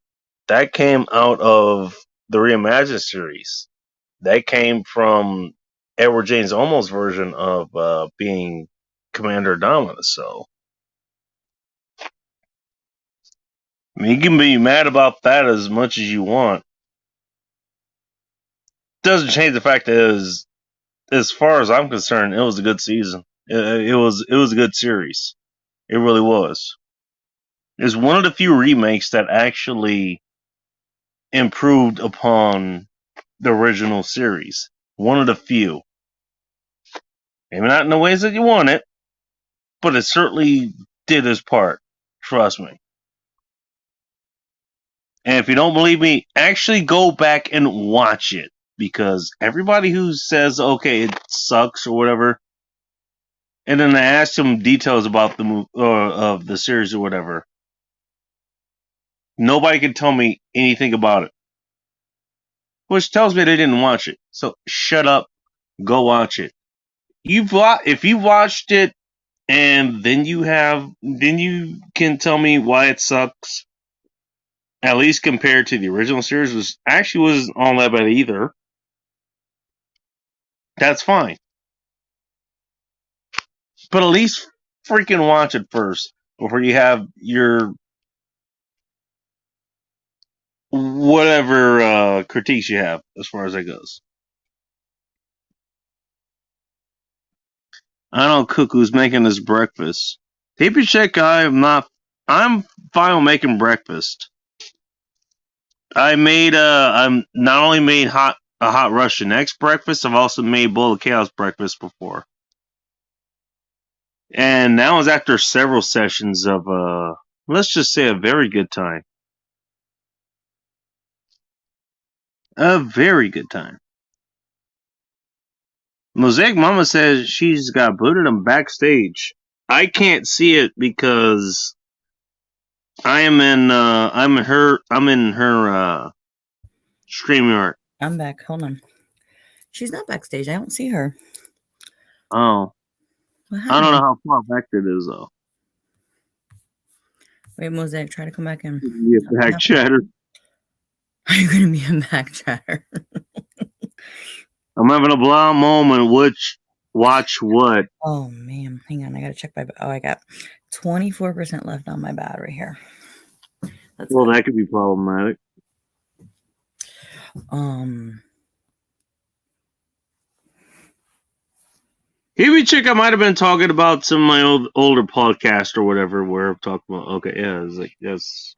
That came out of the Reimagined series. That came from Edward James Olmos' version of being Commander Dominus. So, I mean, you can be mad about that as much as you want. Doesn't change the fact that it is as far as I'm concerned, it was a good season. It was a good series. It really was. It's one of the few remakes that actually improved upon the original series. One of the few. Maybe not in the ways that you want it, but it certainly did its part. Trust me. And if you don't believe me, actually go back and watch it. Because everybody who says, okay, it sucks or whatever, and then I ask them details about the movie or of the series or whatever, nobody can tell me anything about it. Which tells me they didn't watch it. So shut up, go watch it. If you watched it and then you can tell me why it sucks. At least compared to the original series, was actually wasn't all that bad either. That's fine. But at least freaking watch it first before you have your whatever critiques you have as far as that goes. I don't know who's making this breakfast. Keep your check. I'm fine with making breakfast. I'm not only made a hot Russian eggs breakfast, I've also made bowl of chaos breakfast before. And that was after several sessions of let's just say a very good time. A very good time. Mosaic Mama says she's got booted him backstage. I can't see it because I'm in her StreamYard. I'm back. Hold on. She's not backstage. I don't see her. Oh. What I don't know happened? how far back it is though. Wait, Mosaic, try to come back in. Yeah, back chatter. Are you going to be a back chatter? I'm having a blind moment. Watch what? Oh, man. Hang on. I got to check my... Oh, I got 24% left on my battery here. Well, that could be problematic. Maybe chick, I might have been talking about some of my older podcast or whatever where I'm talking about. Okay, yeah, it's like yes.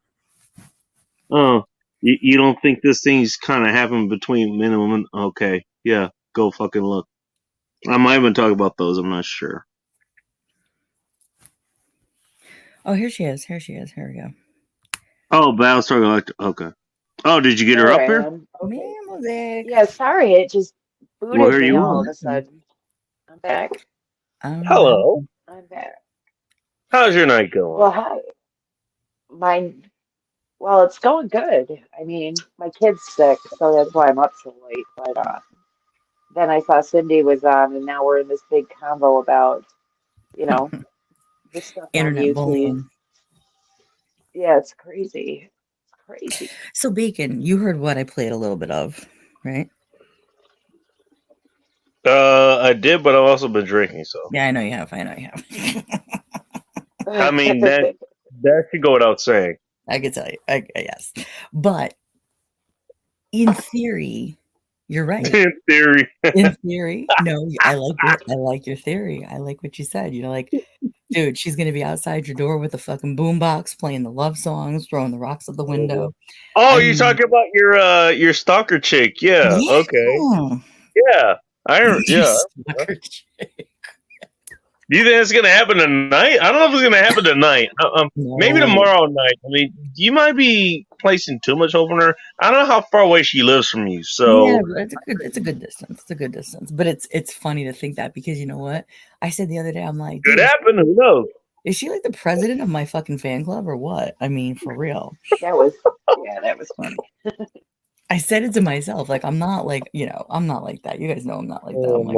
Oh, you don't think this thing's kind of happened between men and women? Okay, yeah, go fucking look. I might have been talking about those. I'm not sure. Oh, here she is. Here she is. Here we go. Oh, Battlestar Galactica. Okay. Oh, did you get her There up I here? am. Okay. Man, Mosaic. Yeah, sorry, it just Well, booted here me you all are. of a sudden. I'm back. I don't know what Hello. happened. I'm back. How's your night going? Well, hi. Mine, well, it's going good. I mean, my kid's sick, so that's why I'm up so late. But then I saw Cindy was on, and now we're in this big convo about, you know, the stuff on Internet YouTube. bullying. Yeah, it's crazy. It's crazy. So, Beacon, you heard what I played a little bit of, right? I did, but I've also been drinking. So Yeah, I know you have. I know you have. I mean that should go without saying. I can tell you. Yes. But in theory, you're right. In theory. In theory, no, I like your theory. I like what you said. Like, dude, she's gonna be outside your door with a fucking boombox playing the love songs, throwing the rocks at the window. Oh, I you're mean, talking about your stalker chick? Yeah. Okay. yeah. Yeah. Yeah. Stalker chick. Do you think it's gonna happen tonight? I don't know if it's gonna happen tonight. Maybe No. tomorrow night. I mean, you might be placing too much hope on her. I don't know how far away she lives from you. So Yeah, but it's a good distance. It's a good distance. But it's funny to think that because you know what? I said the other day, I'm like, could dude, happen. Who knows? is she like the president of my fucking fan club or what? I mean, for real. That was, yeah, that was funny. I said it to myself, like I'm not like, I'm not like that. You guys know I'm not like that. Oh I'm like,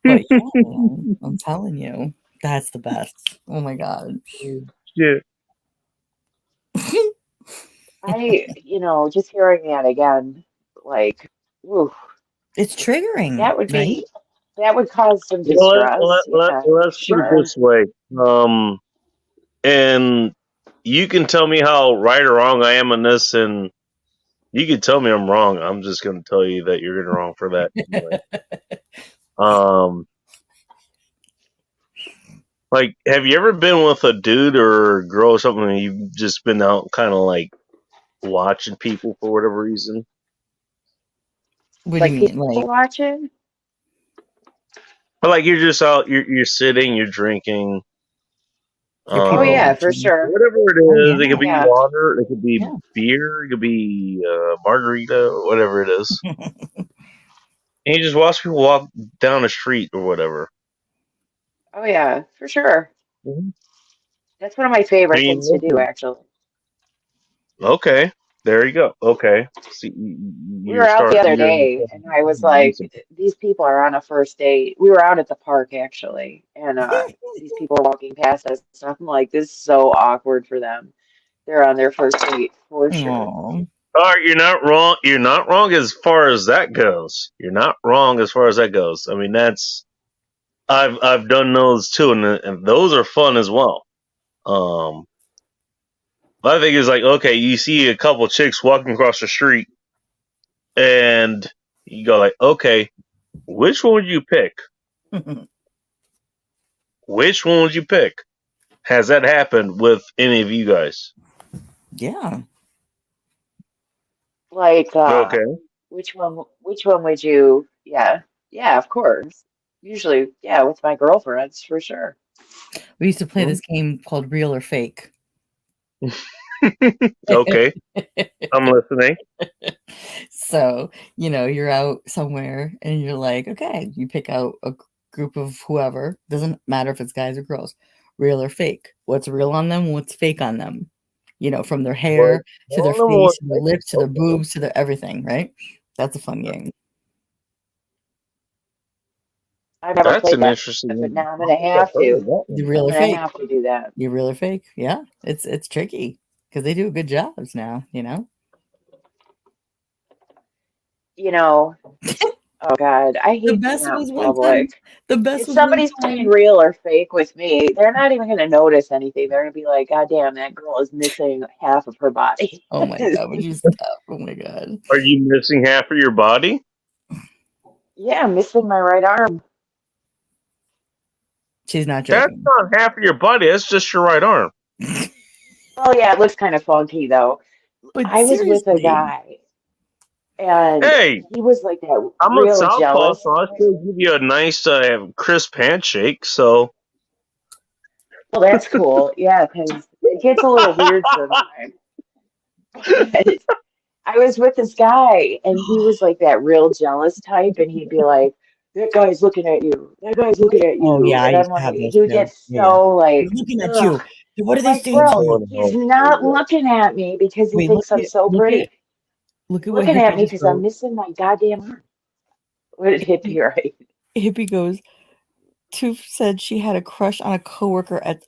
my. but yeah, man, I'm telling you, that's the best. Oh my god. Shit. Just hearing that again, like, oof, It's triggering, that would right? be, that would cause some Well, distress. Yeah, let's put it sure. this way. And you can tell me how right or wrong I am on this, and you can tell me I'm wrong. I'm just going to tell you that you're wrong for that. Anyway. Um, like, have you ever been with a dude or a girl or something and you've just been out kind of like watching people for whatever reason? What do you Like mean? people Like, watching? But like you're just out, you're sitting, you're drinking, you're Oh people yeah, for watching? sure. whatever it Oh is. It yeah, could be Yeah. water, it could be yeah. beer, it could be margarita, whatever it is. And you just watch people walk down the street or whatever. Oh yeah, for sure. Mm-hmm. That's one of my And favorite you things to do, listen. actually. Okay, there you go. Okay, see, We were you're out the starting. other You're day, and I was like, these people are on a first date. We were out at the park, actually, and these people were walking past us. And I'm like, this is so awkward for them. They're on their first date for sure. Oh, All right, you're not wrong. You're not wrong as far as that goes. You're not wrong as far as that goes. I mean, that's I've done those too, and those are fun as well. Um, but I think it's like, okay, you see a couple chicks walking across the street, and you go like, okay, which one would you pick? Which one would you pick? Has that happened with any of you guys? yeah. Like, Okay. which one? Which one would you? Yeah, yeah, of course. Usually, yeah, with my girlfriends for sure. We used to play Hmm. this game called Real or Fake. Okay, I'm listening. So, you're out somewhere and you're like, okay, you pick out a group of whoever, doesn't matter if it's guys or girls, real or fake. What's real on them, what's fake on them. From their What? hair I to their don't know face what. to their lips to their Okay. boobs to their everything, right? That's a fun game. I've never That's played an that, interesting but one. now I'm I don't gonna think I've have heard to. of that The one. real I'm or gonna fake. have to do that. You real or fake? Yeah. It's tricky because they do good jobs now. You know, oh God, I The hate being best out in was one time. public. The best If was one somebody's playing time. real or fake with me, they're not even gonna notice anything. They're gonna be like, God damn, that girl is missing half of her body. Oh my god, would you stop? Oh my god. Are you missing half of your body? Yeah, I'm missing my right arm. She's not That's joking. not half of your body. That's just your right arm. Oh yeah, it looks kind of funky though. But I was with a seriously, guy and Hey, he was like that I'm a real southpaw, jealous so I type. still give you a nice, crisp handshake. So Well, that's cool. Yeah, because it gets a little weird sometimes. I was with this guy, and he was like that real jealous type, and he'd be like, "That guy's looking at you. That guy's looking at oh you," yeah, I and I'm used to like, have those he would too. get Yeah. so They're like, looking at ugh. you. What are I'm they like, saying to bro, oh you? he's no, not looking at me because he Wait, look thinks I'm at so look at pretty. look He's at what looking at Hippie me just because I'm wrote. missing my goddamn arm. What did it be right? Hippie goes, Toof said she had a crush on a coworker at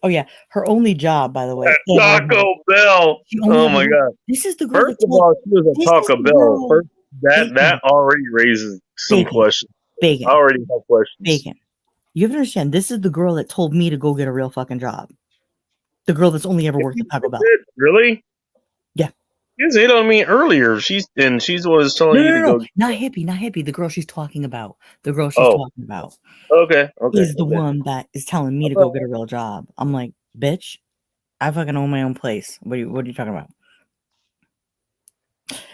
her only job, by the way, ever had. Taco Bell. She only Oh ever my worked. god. This is the girl First that of told all, she was this a is Taco the Bell. girl First, that Bacon, already raises some Bacon, questions. I Bacon, already have questions. Bacon. You have to understand, this is the girl that told me to go get a real fucking job. The girl that's only ever worked at Taco Bell. Really? Yeah. You hit on me earlier. She's the one who's telling you to No. go. Not Hippie. The girl she's talking about. The girl she's Oh, talking about okay. is the one that is telling me to go get a real job. I'm like, bitch, I fucking own my own place. What are you talking about?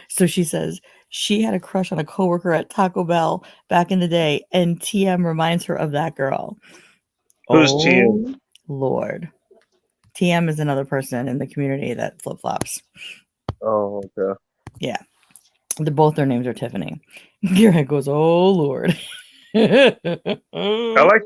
So she says she had a crush on a coworker at Taco Bell back in the day, and TM reminds her of that girl. Who's TM? Oh, Lord. TM is another person in the community that flip-flops. Oh, okay. Yeah. Both their names are Tiffany. Garrett goes, oh, Lord. I like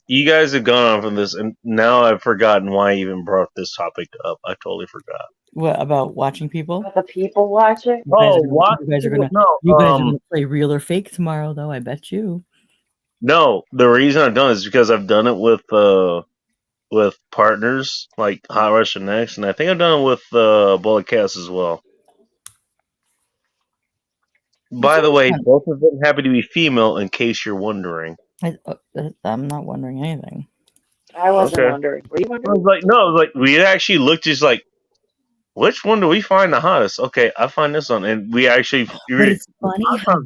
you guys have gone on from this, and now I've forgotten why I even brought this topic up. I totally forgot. What about watching people? Let the people watch it. Oh, what? You guys are gonna play real or fake tomorrow, though. I bet you. No, the reason I've done it is because I've done it with partners like Hot Russian X, and I think I've done it with Bullet Cast as well. By the way, both of them happen to be female. In case you're wondering, I'm not wondering anything. I wasn't okay. wondering. Were you I wondering? was like, no, it was like we actually looked just like, which one do we find the hottest? Okay, I find this one, and we actually. But it's funny how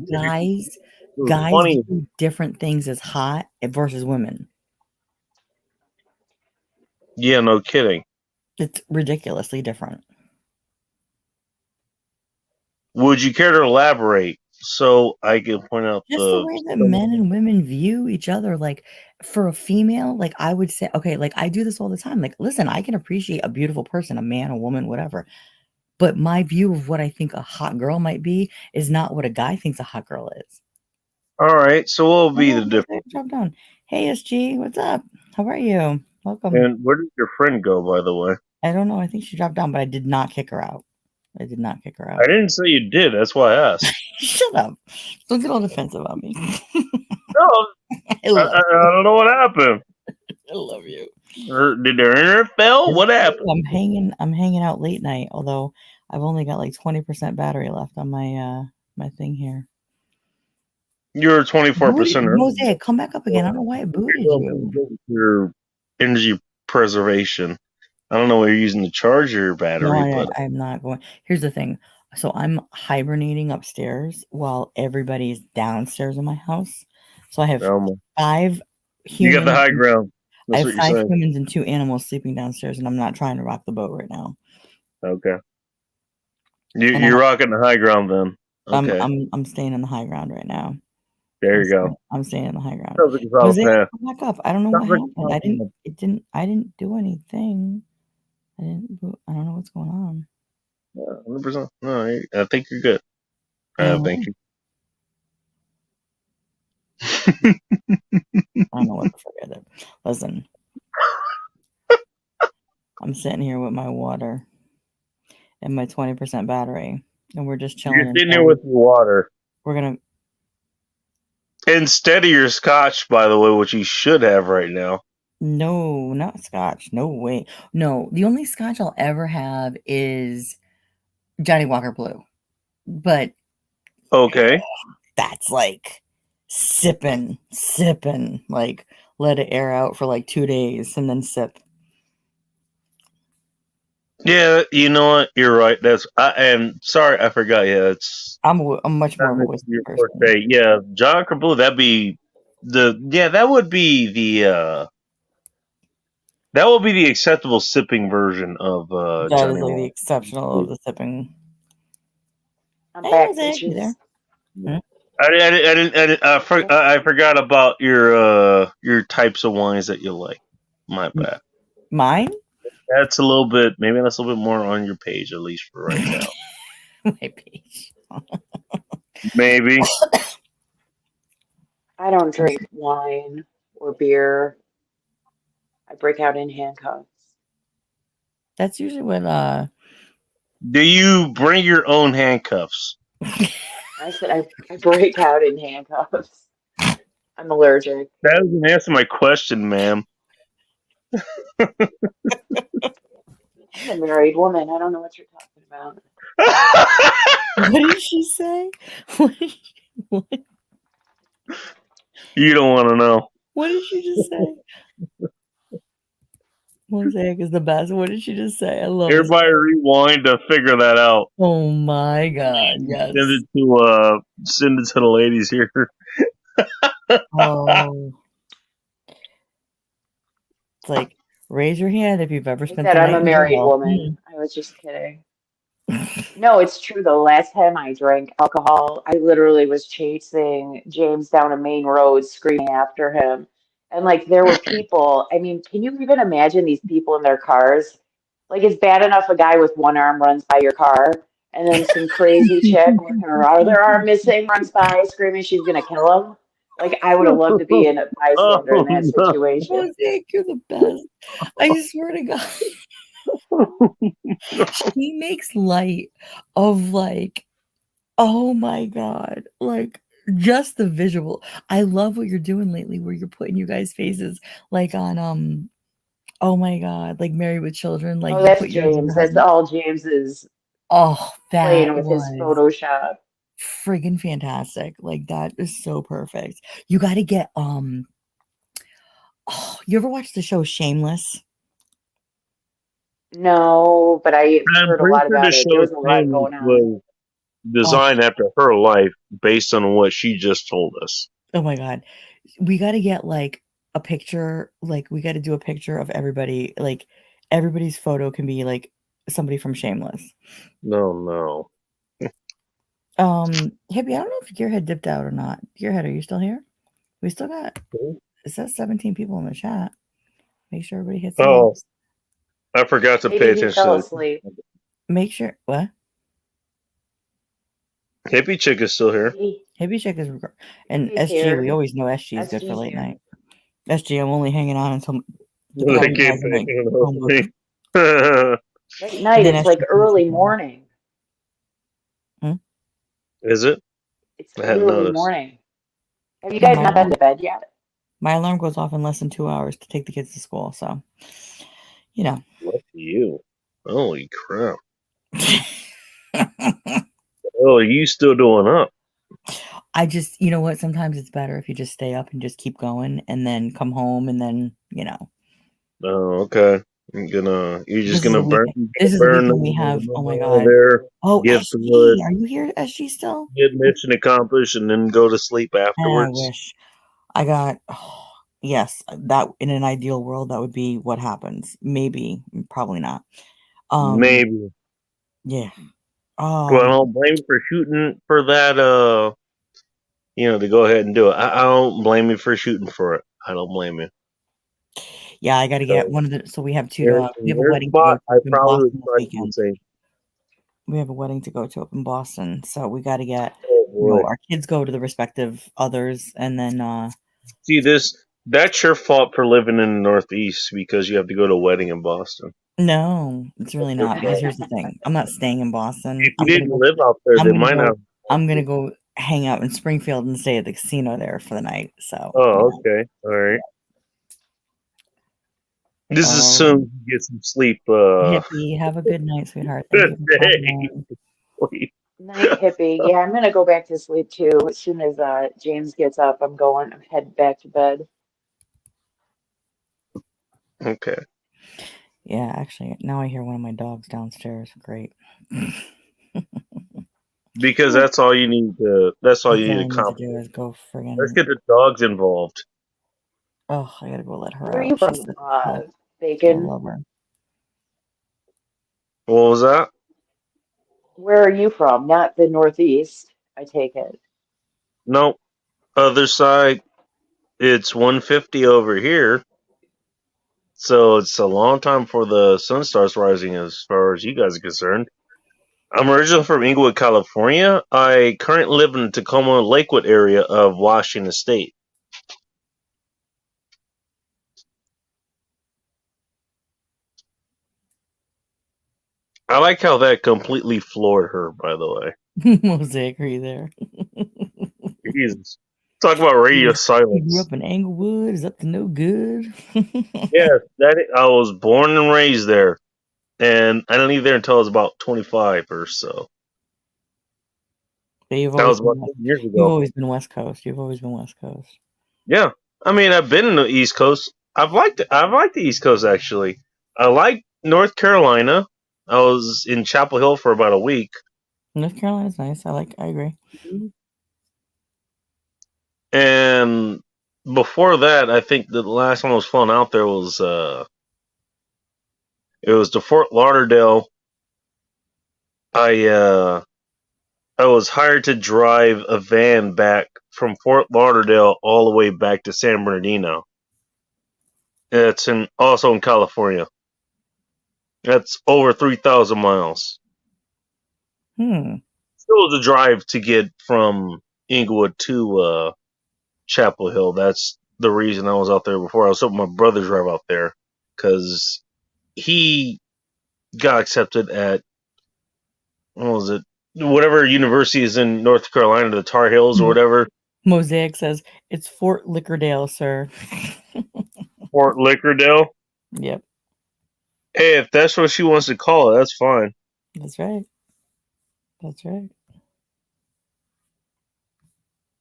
It was guys funny. view different things as hot versus women. Yeah, no kidding. It's ridiculously different. Would you care to elaborate so I can point out Just the the way that men and women view each other, like, for a female, like, I would say okay, like, I do this all the time, like, listen, I can appreciate a beautiful person, a man, a woman, whatever, but my view of what I think a hot girl might be is not what a guy thinks a hot girl is. All right, so what will Oh, be yeah, the Mosaic difference? dropped down. "Hey, SG, what's up? How are you? Welcome." And where did your friend go, by the way? I don't know, I think she dropped down, but I did not kick her out. I did not kick her I out. didn't say you did. That's why I asked. Shut up. Don't get all defensive on me. No, I love I don't know what happened. I love you. Did their internet fail? It's What happened? cool. I'm hanging out late night, although I've only got like 20% battery left on my thing here. You're 24% early. Mosaic, come back up again. I don't know why it booted you. Your energy preservation. I don't know what you're using to charge your No, battery, but I'm not going. Here's the thing. So I'm hibernating upstairs while everybody's downstairs in my house. So I have um, 5 you got the humans. high ground. I That's have what you're 5 saying. humans and 2 animals sleeping downstairs, and I'm not trying to rock the boat right now. Okay. And You're rocking the high ground then. Okay. I'm staying in the high ground right now. There you go. I'm staying in the high ground. Sounds like a solid Mosaic, plan. come back up. I don't know what Sounds like a happened. solid plan. I didn't do anything. I don't know what's going on. Yeah, 100%. No, I think you're good. Thank Mhm. you. I don't know what to forget it. Listen, I'm sitting here with my water and my 20% battery, and we're just You're chilling and sitting here chatting. with your water. We're gonna Instead of your scotch, by the way, which you should have right now. No, not scotch. No way. No, the only scotch I'll ever have is Johnny Walker Blue. But Okay. that's like sipping, like let it air out for like 2 days and then sip. Yeah, you know what? You're right. And sorry, I forgot. Yeah, it's I'm much more of a whiskey your person. forte. Yeah, John Blue. That'd be that would be the acceptable sipping version of That is Johnny like the Walker. exceptional of the sipping. I'm Hey, back, Jose, you there? bitches. Hmm? I forgot about your types of wines that you like. My bad. Mine? That's a little bit. Maybe that's a little bit more on your page, at least for right now. My page. Maybe. I don't drink wine or beer. I break out in handcuffs. That's usually what Do you bring your own handcuffs? I said I break out in handcuffs. I'm allergic. That doesn't answer my question, ma'am. I'm a married woman. I don't know what you're talking about. what did she say? What did she, what, You don't want to know. what did she just say? Mosaic is the best. What did she just say? I love this. Everybody rewind to figure that out. Oh my god, yes. Send it to the ladies here. Oh. It's like, raise your hand if you've ever I spent said the I'm night a in married jail. woman. I was just kidding. No, it's true. The last time I drank alcohol, I literally was chasing James down a main road, screaming after him. And like there were people, I mean, can you even imagine these people in their cars? Like it's bad enough a guy with one arm runs by your car, and then some crazy chick with her other arm missing runs by screaming she's gonna kill him. Like I would have loved to be in a Oh bystander in that no! situation. Mosaic, you're the best. I swear to God. She makes light of like, oh my God, like just the visual. I love what you're doing lately where you're putting you guys' faces like on oh my God, like Married with Children, like Oh, you that's put yours on James. your That's husband. all James is Oh, playing that with his was Photoshop. friggin' fantastic. Like that is so perfect. You got to get oh, you ever watch the show Shameless? No, but I I'm heard a pretty lot sure the about it. There show was a lot Shameless going on. was Oh, designed after her life based on what she just told us. oh my god. We gotta get, like, a picture, like, we gotta do a picture of everybody, like, everybody's photo can be, like, somebody from Shameless. No, no. Hippie, I don't know if Gearhead dipped out or not. Gearhead, are you still here? We still got, it says 17 people in the chat. Make sure everybody hits like. Oh, I forgot to pay Maybe he attention fell to asleep. Make sure, what? Hippie Chick is still here. Hippie check is, and He's SG, we here. always know SG is good for SG's late here. night. SG, I'm only hanging on until They Callie keep has a night paying Chromebook. Late And night, then it's like SG comes early home. morning. Is it? It's I hadn't early noticed. morning. Have you Yeah, guys not been to bed yet? my alarm goes off in less than 2 hours to take the kids to school, so, you know. Lucky you. Holy crap. Oh, are you still doing up? I just, you know what? Sometimes it's better if you just stay up and just keep going and then come home and then, you know. Oh, okay. You're just This is a gonna burn, weekend. This is a burn weekend we the have. Oh my mile god. there, Oh, get SG, good, are you here, SG still? get mission accomplished, and then go to sleep I afterwards. wish. I got, oh, yes, that in an ideal world, that would be what happens. Maybe, probably not. Maybe. Yeah. Well, I don't blame you for shooting for that. To go ahead and do it. I don't blame you for shooting for it. I don't blame you. Yeah, I got to get So, one of the. So we have two. We in have a your wedding to go spot, to I up in probably would Boston this try to do the weekend. same. We have a wedding to go to up in Boston, so we got to get. Oh boy. Our kids go to the respective others, and then. See this? That's your fault for living in the Northeast because you have to go to a wedding in Boston. No, it's That's really your not, because fault. here's the thing: I'm not staying in Boston. If you didn't live out there, they I'm gonna might go. not. I'm gonna go hang out in Springfield and stay at the casino there for the night. So. Oh, okay. All right. This is soon Um, you get some sleep. Hippie, have a good night, sweetheart. Thank you for popping Day. in. Sleep. Night hippie. Yeah, I'm gonna go back to sleep too. As soon as James gets up, I'm heading back to bed. Okay. Yeah, actually, now I hear one of my dogs downstairs. Great. Because that's all you need to. That's all That's you need all to I need to accomplish. do is go Let's friggin'. get the dogs involved. Oh, I gotta go let her Where are you out. She from, said she'll Bacon? love her. What was that? Where are you from? Not the Northeast, I take it. Nope. Other side. It's 150 over here. So it's a long time before the sun starts rising as far as you guys are concerned. I'm originally from Inglewood, California. I currently live in the Tacoma Lakewood area of Washington State. I like how that completely floored her, by the way. Mosaic, are you there? Jesus. Talk about radio You grew silence. up in Englewood. Is up to no good? Yes, I was born and raised there. And I didn't leave there until I was about 25 or so. But That was about 10 years you've ago. always been West Coast. You've always been West Coast. Yeah. I mean, I've been in the East Coast. I've liked the East Coast actually. I like North Carolina. I was in Chapel Hill for about a week. North Carolina's nice. I agree. And before that, I think the last time I was flown out there was it was to Fort Lauderdale. I was hired to drive a van back from Fort Lauderdale all the way back to San Bernardino. It's also in California. That's over 3,000 miles. Still was a drive to get from Inglewood to Chapel Hill. That's the reason I was out there before. I was hoping my brother drive out there because he got accepted at, what was it? Whatever university is in North Carolina, the Tar Heels or whatever. Mosaic says it's Fort Lickerdale, sir. Fort Lickerdale. Yep, Hey, if that's what she wants to call it, that's fine. that's right. That's right.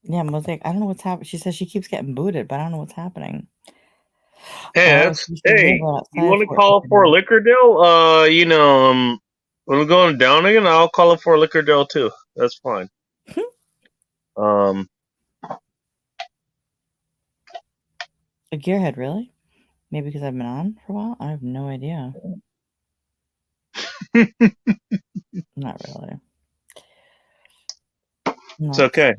Yeah, Mosaic. I don't know what's happening. She says she keeps getting booted, but I don't know what's happening. Hey, you want to call it Fort Lickerdale? When I'm going down again, I'll call it Fort Lickerdale too. That's fine. Um, A gearhead, really? Maybe because I've been on for a while? I have no idea. Not really. it's Not okay.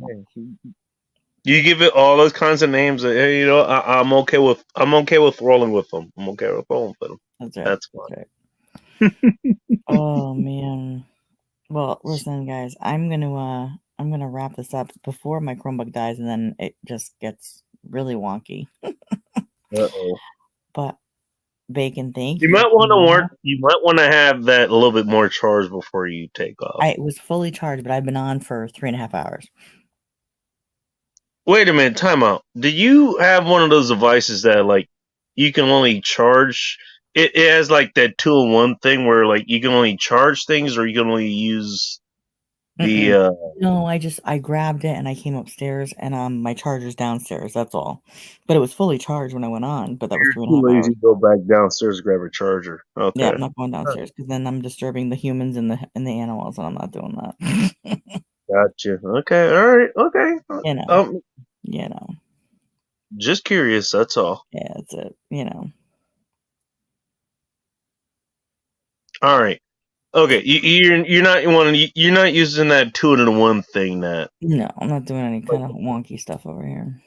You give it all those kinds of names. Hey, you know, I'm okay with rolling with them. I'm okay with rolling with them. That's right. That's That's fine. right. Oh man. Well, listen, guys, I'm gonna wrap this up before my Chromebook dies, and then it just gets really wonky. Uh-oh. But Bacon, thank You you for might want to coming warn. on. You might want to have that a little bit more charged before you take off. I was fully charged, but I've been on for 3.5 hours. Wait a minute. Time out. Do you have one of those devices that like you can only charge? It has like that 2-in-1 thing where like you can only charge things, or you can only use the. Mm-mm. No, I grabbed it and I came upstairs and my charger's downstairs. That's all. But it was fully charged when I went on. But that was You're three and a too half lazy hours. to go back downstairs to grab a charger. Yeah, Okay. I'm not going Huh. downstairs because then I'm disturbing the humans and the animals, and I'm not doing that. Gotcha. Okay. All right. Okay. you know, Um, you know. just curious. That's all. Yeah, that's it. You know. All right. Okay. You're not using that 2-in-1 thing. That. No, I'm not doing any kind of wonky stuff over here.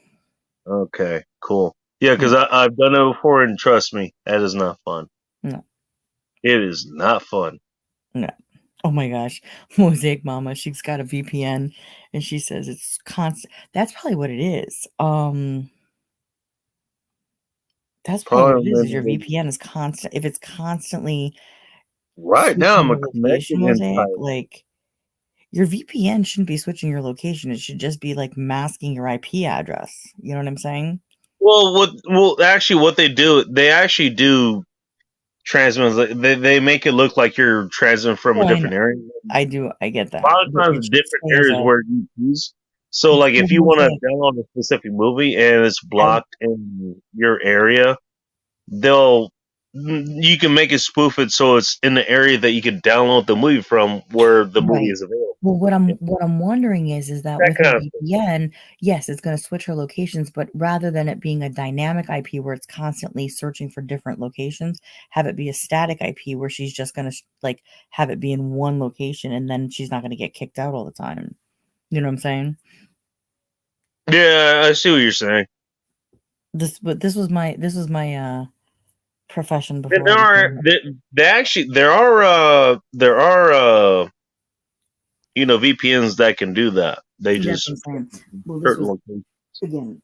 Okay. Cool. Yeah, because No, I've done it before, and trust me, that is not fun. no, It is not fun. no. Oh my gosh, Mosaic Mama, she's got a VPN, and she says it's constant. That's probably what it is. That's probably what it is your Probably VPN is constant if it's constantly right now switching I'm a your connected location, Mosaic, entire. like, your VPN shouldn't be switching your location, it should just be, like, masking your IP address, you know what I'm saying? Actually, what they actually do transmit. They make it look like you're transmitting from a Oh, I know. different area. I get A that, lot of but times, it should different stay as areas a where you use. So, like, well, if you want Mosaic, to download a specific movie and it's I blocked in your area, they'll you can make it spoof it so it's in the area that you can download the movie from where the movie right. is available. Well, what Yeah, I'm wondering is that that with her kind of thing. VPN, yes, it's gonna switch her locations, but rather than it being a dynamic IP where it's constantly searching for different locations, have it be a static IP where she's just gonna like have it be in one location and then she's not gonna get kicked out all the time. You know what I'm saying? Yeah, I see what you're saying. This was my profession And before I became they actually there are VPNs that can do that. They that's just what I'm saying. Well, this certain was locations, again,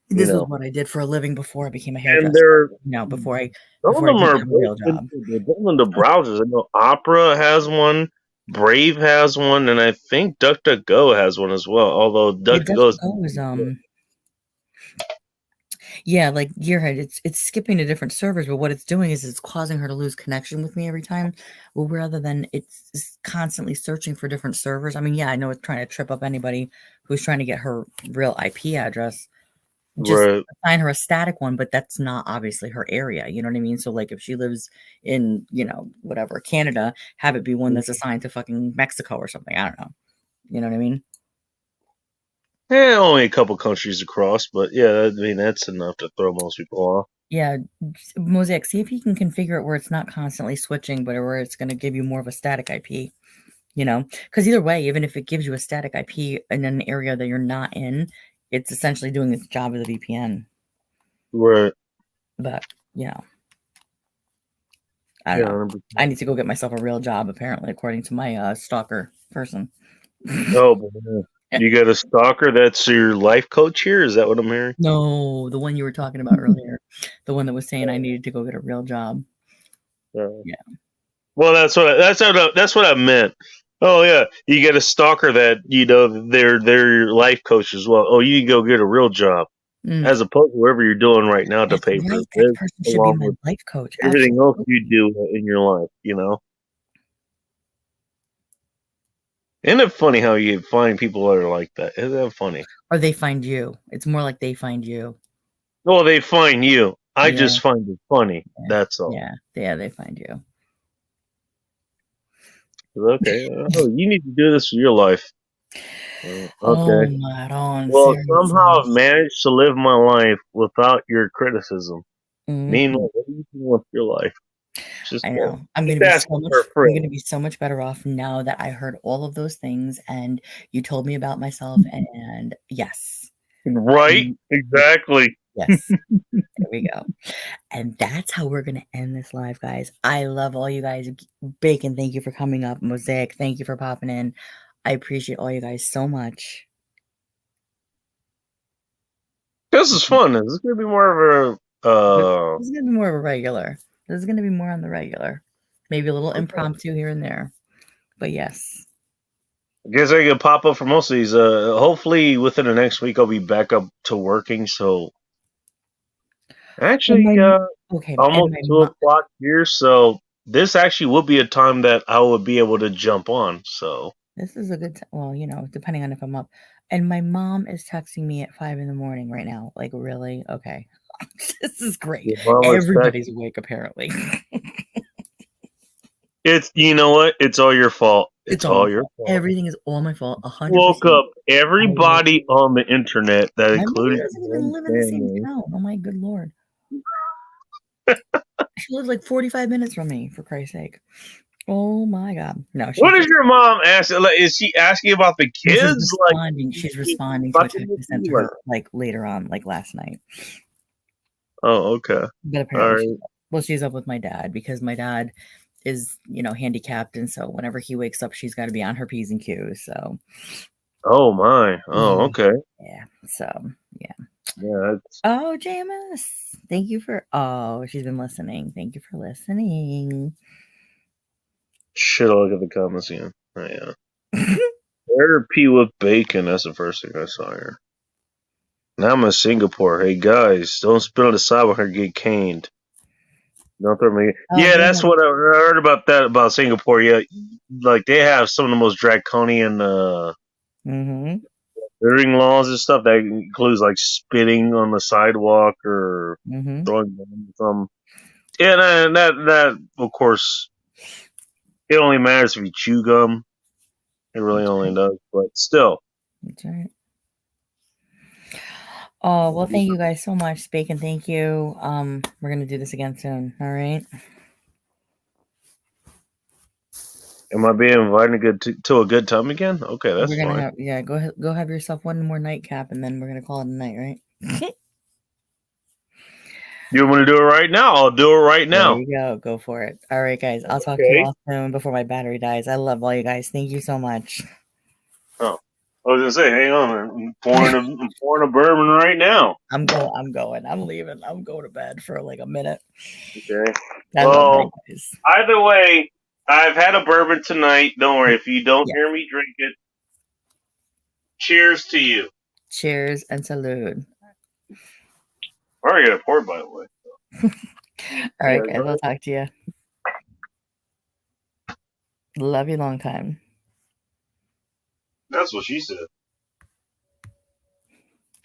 you this was know. what I did for a living before I became a And hairdresser, they're some of before I them didn't are have a built real into job. the browsers. I know Opera has one, Brave has one, and I think DuckDuckGo has one as well. Although Yeah, DuckDuckGo is DuckDuckGo is yeah, like Gearhead, it's skipping to different servers, but what it's doing is it's causing her to lose connection with me every time. Well, rather than it's constantly searching for different servers. I mean, yeah, I know it's trying to trip up anybody who's trying to get her real IP address. Just right. assign her a static one, but that's not obviously her area. You know what I mean? So, like, if she lives in, whatever, Canada, have it be one that's assigned to fucking Mexico or something. I don't know. You know what I mean? Yeah, only a couple countries across, but yeah, I mean that's enough to throw most people off. Yeah, Mosaic, see if you can configure it where it's not constantly switching, but where it's going to give you more of a static IP, Because either way, even if it gives you a static IP in an area that you're not in, it's essentially doing its job as a VPN. Right. But, I Yeah. don't know. 100%. I need to go get myself a real job, apparently, according to my stalker person. Oh, but you got a stalker that's your life coach here? Is that what I'm hearing? No, the one you were talking about earlier, the one that was saying I needed to go get a real job. Yeah. Well, that's what I meant. Oh yeah, you get a stalker that they're your life coach as well. Oh, you can go get a real job Mm, as opposed to whatever you're doing right now to that's pay for right. That this, person should be along my with life coach. everything else Absolutely. you do in your life. Isn't it funny how you find people that are like that? Isn't that funny? Or they find you. It's more like they find you. Well, they find you. I Yeah. just find it funny. Yeah. That's all. Yeah, they find you. Okay. Oh, you need to do this for your life. Oh Okay. my god, Well, somehow seriously. I've managed to live my life without your criticism. Mhm. Meanwhile, what do you do with your life? I know. Just asking for a I'm friend. gonna be so much better off now that I heard all of those things and you told me about myself, and yes, Right? I'm y Exactly. yes, there we go. And that's how we're gonna end this live, guys. I love all you guys. Bacon, thank you for coming up. Mosaic, thank you for popping in. I appreciate all you guys so much. This is fun. This is gonna be more of a This is gonna be more of a regular. This is gonna be more on the regular. Maybe a little okay. impromptu here and there. But yes. I guess I can pop up for most of these. Hopefully within the next week I'll be back up to working. So And actually, my okay, and almost my 2 o'clock here. So this actually would be a time that I would be able to jump on. So this is a good well, depending on if I'm up. And my mom is texting me at 5 in the morning right now. Like, really? Okay. This is great. your mom is back. Everybody's awake apparently. It's you know what? It's all your fault. It's It's all my all your fault. fault. Everything is all my fault. Woke 100%. up everybody on the internet that My mother included doesn't your even own live in the same family. town. Oh my good lord. She lives like 45 minutes from me, for Christ's sake. Oh my god. No, What she's is just your mom asking? Like, is she asking about the no, she's kids? Like, responding. is She's she responding to a fucking text with I sent you? to Like, her like later on, like last night. oh, okay, But all apparently right. she's up with my dad because my dad is, handicapped, and so whenever he wakes up, she's got to be on her P's and Q's. So Oh my. Oh, yeah, okay. yeah. So yeah. Yeah, that's Oh, Jamis, thank you for. Oh, she's been listening. Thank you for listening. shit. I'll look at the comments again. Oh, yeah. Therapy with bacon. That's the first thing I saw here. Now I'm in Singapore. Hey guys, don't spit on the sidewalk or get caned. Don't throw me. Oh, Yeah, they that's have. what I heard about that about Singapore. Yeah, like they have some of the most draconian Mm-hmm. littering laws and stuff that includes like spitting on the sidewalk or Mm-hmm. throwing some. Yeah, that of course it only matters if you chew gum. It really That's only right. does, but still. That's right. Oh, well, thank you guys so much, Bacon. Thank you. We're gonna do this again soon. All right. Am I being invited to a good time again? Okay, that's We're gonna fine. have go have yourself one more nightcap, and then we're gonna call it a night, right? You want to do it right now? I'll do it right There now. you go. Go for it. All right, guys. I'll talk to you Okay. all soon before my battery dies. I love all you guys. Thank you so much. Oh, I was gonna say, hang on, I'm pouring a bourbon right now. I'm going. I'm leaving. I'm going to bed for like a minute. Okay. I love all you Well, guys. either way, I've had a bourbon tonight. Don't worry. If you don't Yeah. hear me drink it, cheers to you. Cheers and salute. I already got a pour, by the way. All right, Yeah, guys. I'll talk to you. Love you long time. that's what she said.